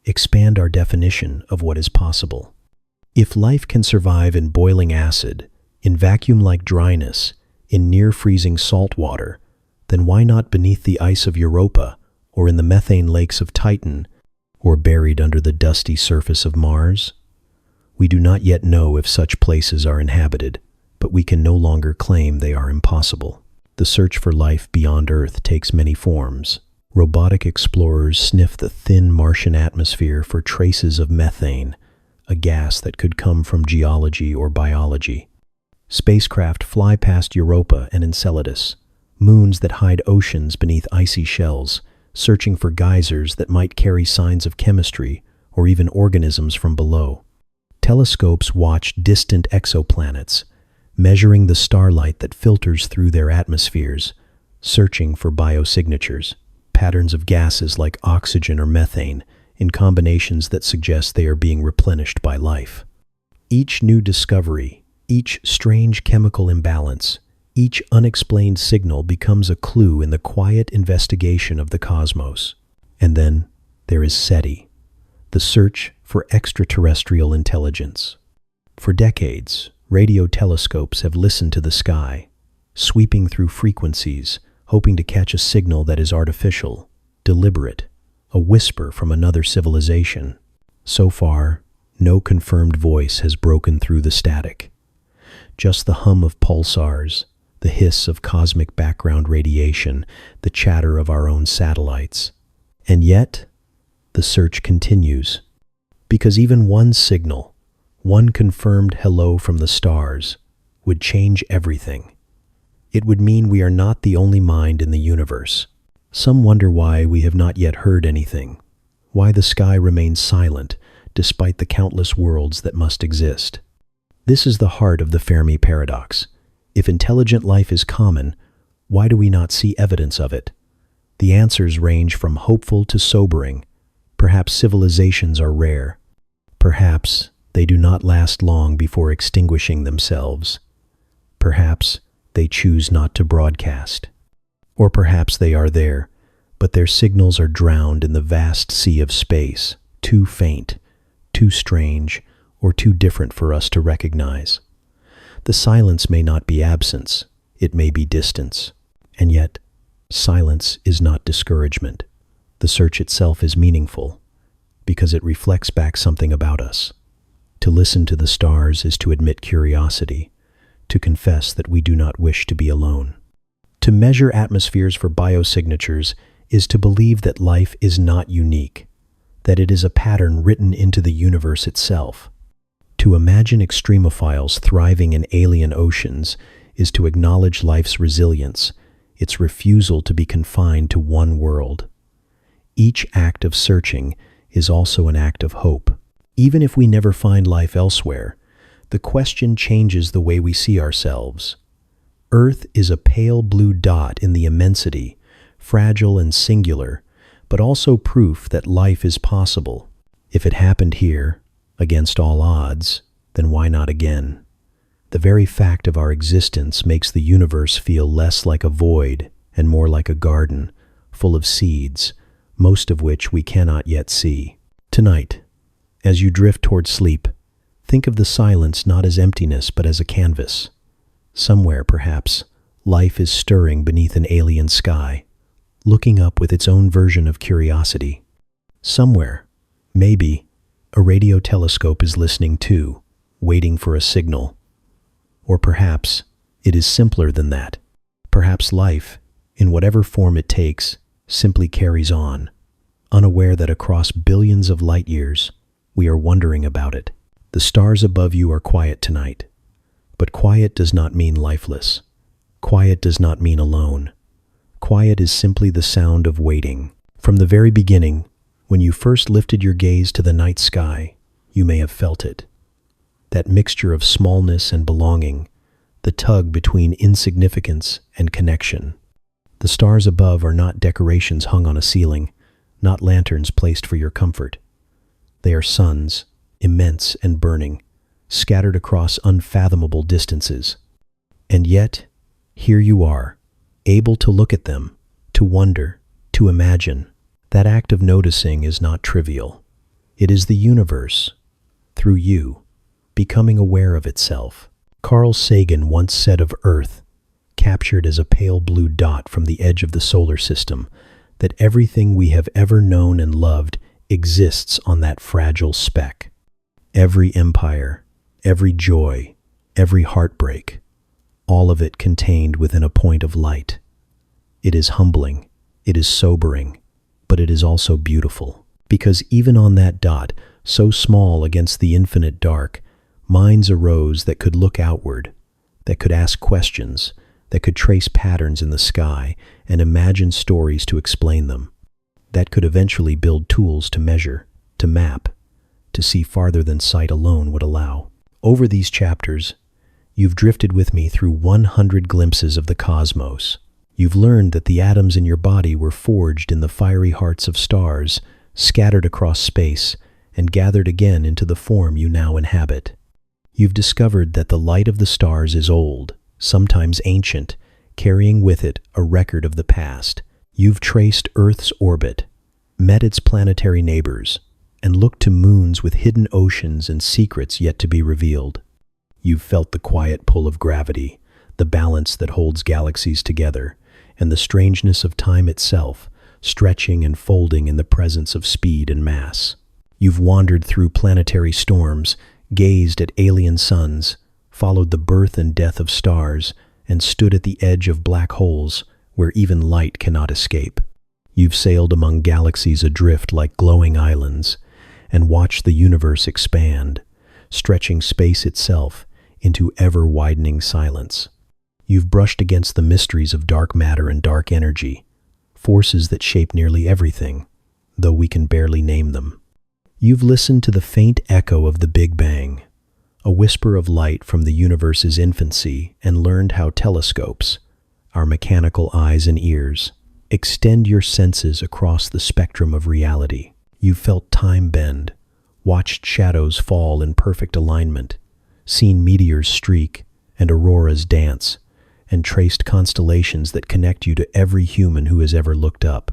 expand our definition of what is possible. If life can survive in boiling acid, in vacuum-like dryness, in near-freezing salt water, then why not beneath the ice of Europa, or in the methane lakes of Titan, or buried under the dusty surface of Mars? We do not yet know if such places are inhabited, but we can no longer claim they are impossible. The search for life beyond Earth takes many forms. Robotic explorers sniff the thin Martian atmosphere for traces of methane, a gas that could come from geology or biology. Spacecraft fly past Europa and Enceladus, moons that hide oceans beneath icy shells, searching for geysers that might carry signs of chemistry or even organisms from below. Telescopes watch distant exoplanets, measuring the starlight that filters through their atmospheres, searching for biosignatures, patterns of gases like oxygen or methane, in combinations that suggest they are being replenished by life. Each new discovery, each strange chemical imbalance, each unexplained signal becomes a clue in the quiet investigation of the cosmos. And then there is SETI, the search for extraterrestrial intelligence. For decades, radio telescopes have listened to the sky, sweeping through frequencies, hoping to catch a signal that is artificial, deliberate, a whisper from another civilization. So far, no confirmed voice has broken through the static. Just the hum of pulsars, the hiss of cosmic background radiation, the chatter of our own satellites. And yet, the search continues. Because even one signal, one confirmed hello from the stars, would change everything. It would mean we are not the only mind in the universe. Some wonder why we have not yet heard anything, why the sky remains silent despite the countless worlds that must exist. This is the heart of the Fermi paradox. If intelligent life is common, why do we not see evidence of it? The answers range from hopeful to sobering. Perhaps civilizations are rare. Perhaps they do not last long before extinguishing themselves. Perhaps they choose not to broadcast. Or perhaps they are there, but their signals are drowned in the vast sea of space, too faint, too strange, or too different for us to recognize. The silence may not be absence, it may be distance. And yet, silence is not discouragement. The search itself is meaningful, because it reflects back something about us. To listen to the stars is to admit curiosity, to confess that we do not wish to be alone. To measure atmospheres for biosignatures is to believe that life is not unique, that it is a pattern written into the universe itself. To imagine extremophiles thriving in alien oceans is to acknowledge life's resilience, its refusal to be confined to one world. Each act of searching is also an act of hope. Even if we never find life elsewhere, the question changes the way we see ourselves. Earth is a pale blue dot in the immensity, fragile and singular, but also proof that life is possible. If it happened here, against all odds, then why not again? The very fact of our existence makes the universe feel less like a void and more like a garden, full of seeds, most of which we cannot yet see. Tonight, as you drift toward sleep, think of the silence not as emptiness but as a canvas. Somewhere, perhaps, life is stirring beneath an alien sky, looking up with its own version of curiosity. Somewhere, maybe, a radio telescope is listening too, waiting for a signal. Or perhaps it is simpler than that. Perhaps life, in whatever form it takes, simply carries on, unaware that across billions of light years, we are wondering about it. The stars above you are quiet tonight. But quiet does not mean lifeless. Quiet does not mean alone. Quiet is simply the sound of waiting. From the very beginning, when you first lifted your gaze to the night sky, you may have felt it. That mixture of smallness and belonging, the tug between insignificance and connection. The stars above are not decorations hung on a ceiling, not lanterns placed for your comfort. They are suns, immense and burning, scattered across unfathomable distances. And yet, here you are, able to look at them, to wonder, to imagine. That act of noticing is not trivial. It is the universe, through you, becoming aware of itself. Carl Sagan once said of Earth, captured as a pale blue dot from the edge of the solar system, that everything we have ever known and loved exists on that fragile speck. Every empire, every joy, every heartbreak, all of it contained within a point of light. It is humbling, it is sobering, but it is also beautiful, because even on that dot, so small against the infinite dark, minds arose that could look outward, that could ask questions, that could trace patterns in the sky and imagine stories to explain them, that could eventually build tools to measure, to map, to see farther than sight alone would allow. Over these chapters, you've drifted with me through 100 glimpses of the cosmos. You've learned that the atoms in your body were forged in the fiery hearts of stars, scattered across space, and gathered again into the form you now inhabit. You've discovered that the light of the stars is old, sometimes ancient, carrying with it a record of the past. You've traced Earth's orbit, met its planetary neighbors, and looked to moons with hidden oceans and secrets yet to be revealed. You've felt the quiet pull of gravity, the balance that holds galaxies together, and the strangeness of time itself, stretching and folding in the presence of speed and mass. You've wandered through planetary storms, gazed at alien suns, followed the birth and death of stars, and stood at the edge of black holes where even light cannot escape. You've sailed among galaxies adrift like glowing islands, and watched the universe expand, stretching space itself into ever-widening silence. You've brushed against the mysteries of dark matter and dark energy, forces that shape nearly everything, though we can barely name them. You've listened to the faint echo of the Big Bang, a whisper of light from the universe's infancy, and learned how telescopes, our mechanical eyes and ears, extend your senses across the spectrum of reality. You've felt time bend, watched shadows fall in perfect alignment, seen meteors streak and auroras dance, and traced constellations that connect you to every human who has ever looked up.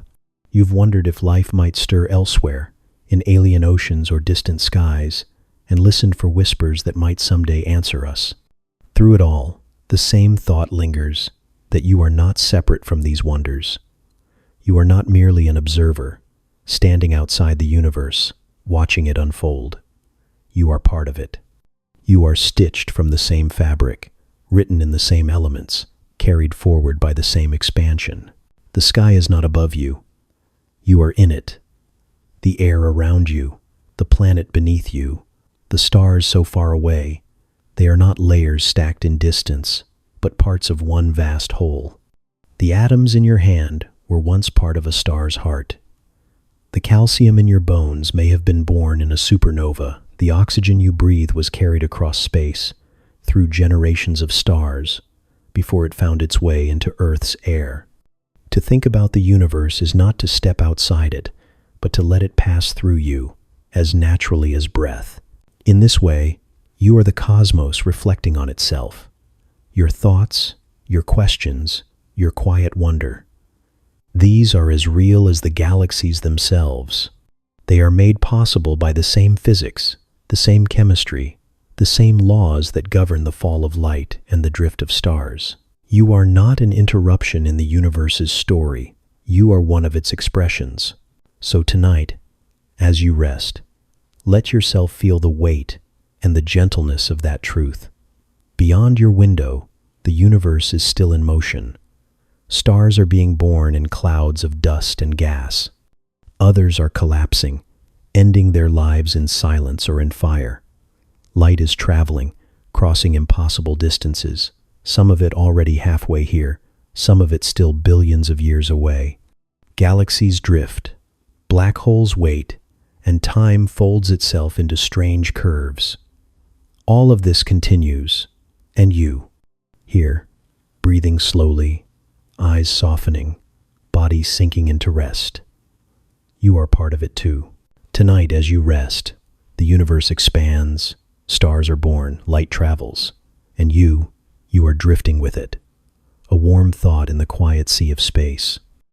You've wondered if life might stir elsewhere, in alien oceans or distant skies, and listened for whispers that might someday answer us. Through it all, the same thought lingers, that you are not separate from these wonders. You are not merely an observer, standing outside the universe, watching it unfold. You are part of it. You are stitched from the same fabric, written in the same elements, carried forward by the same expansion. The sky is not above you. You are in it. The air around you, the planet beneath you, the stars so far away, they are not layers stacked in distance, but parts of one vast whole. The atoms in your hand were once part of a star's heart. The calcium in your bones may have been born in a supernova. The oxygen you breathe was carried across space, through generations of stars, before it found its way into Earth's air. To think about the universe is not to step outside it, but to let it pass through you, as naturally as breath. In this way, you are the cosmos reflecting on itself. Your thoughts, your questions, your quiet wonder. These are as real as the galaxies themselves. They are made possible by the same physics, the same chemistry, the same laws that govern the fall of light and the drift of stars. You are not an interruption in the universe's story. You are one of its expressions. So tonight, as you rest, let yourself feel the weight and the gentleness of that truth. Beyond your window, the universe is still in motion. Stars are being born in clouds of dust and gas. Others are collapsing, ending their lives in silence or in fire. Light is traveling, crossing impossible distances, some of it already halfway here, some of it still billions of years away. Galaxies drift, black holes wait, and time folds itself into strange curves. All of this continues, and you, here, breathing slowly, eyes softening, body sinking into rest. You are part of it too. Tonight, as you rest, the universe expands, stars are born, light travels, and you are drifting with it, a warm thought in the quiet sea of space.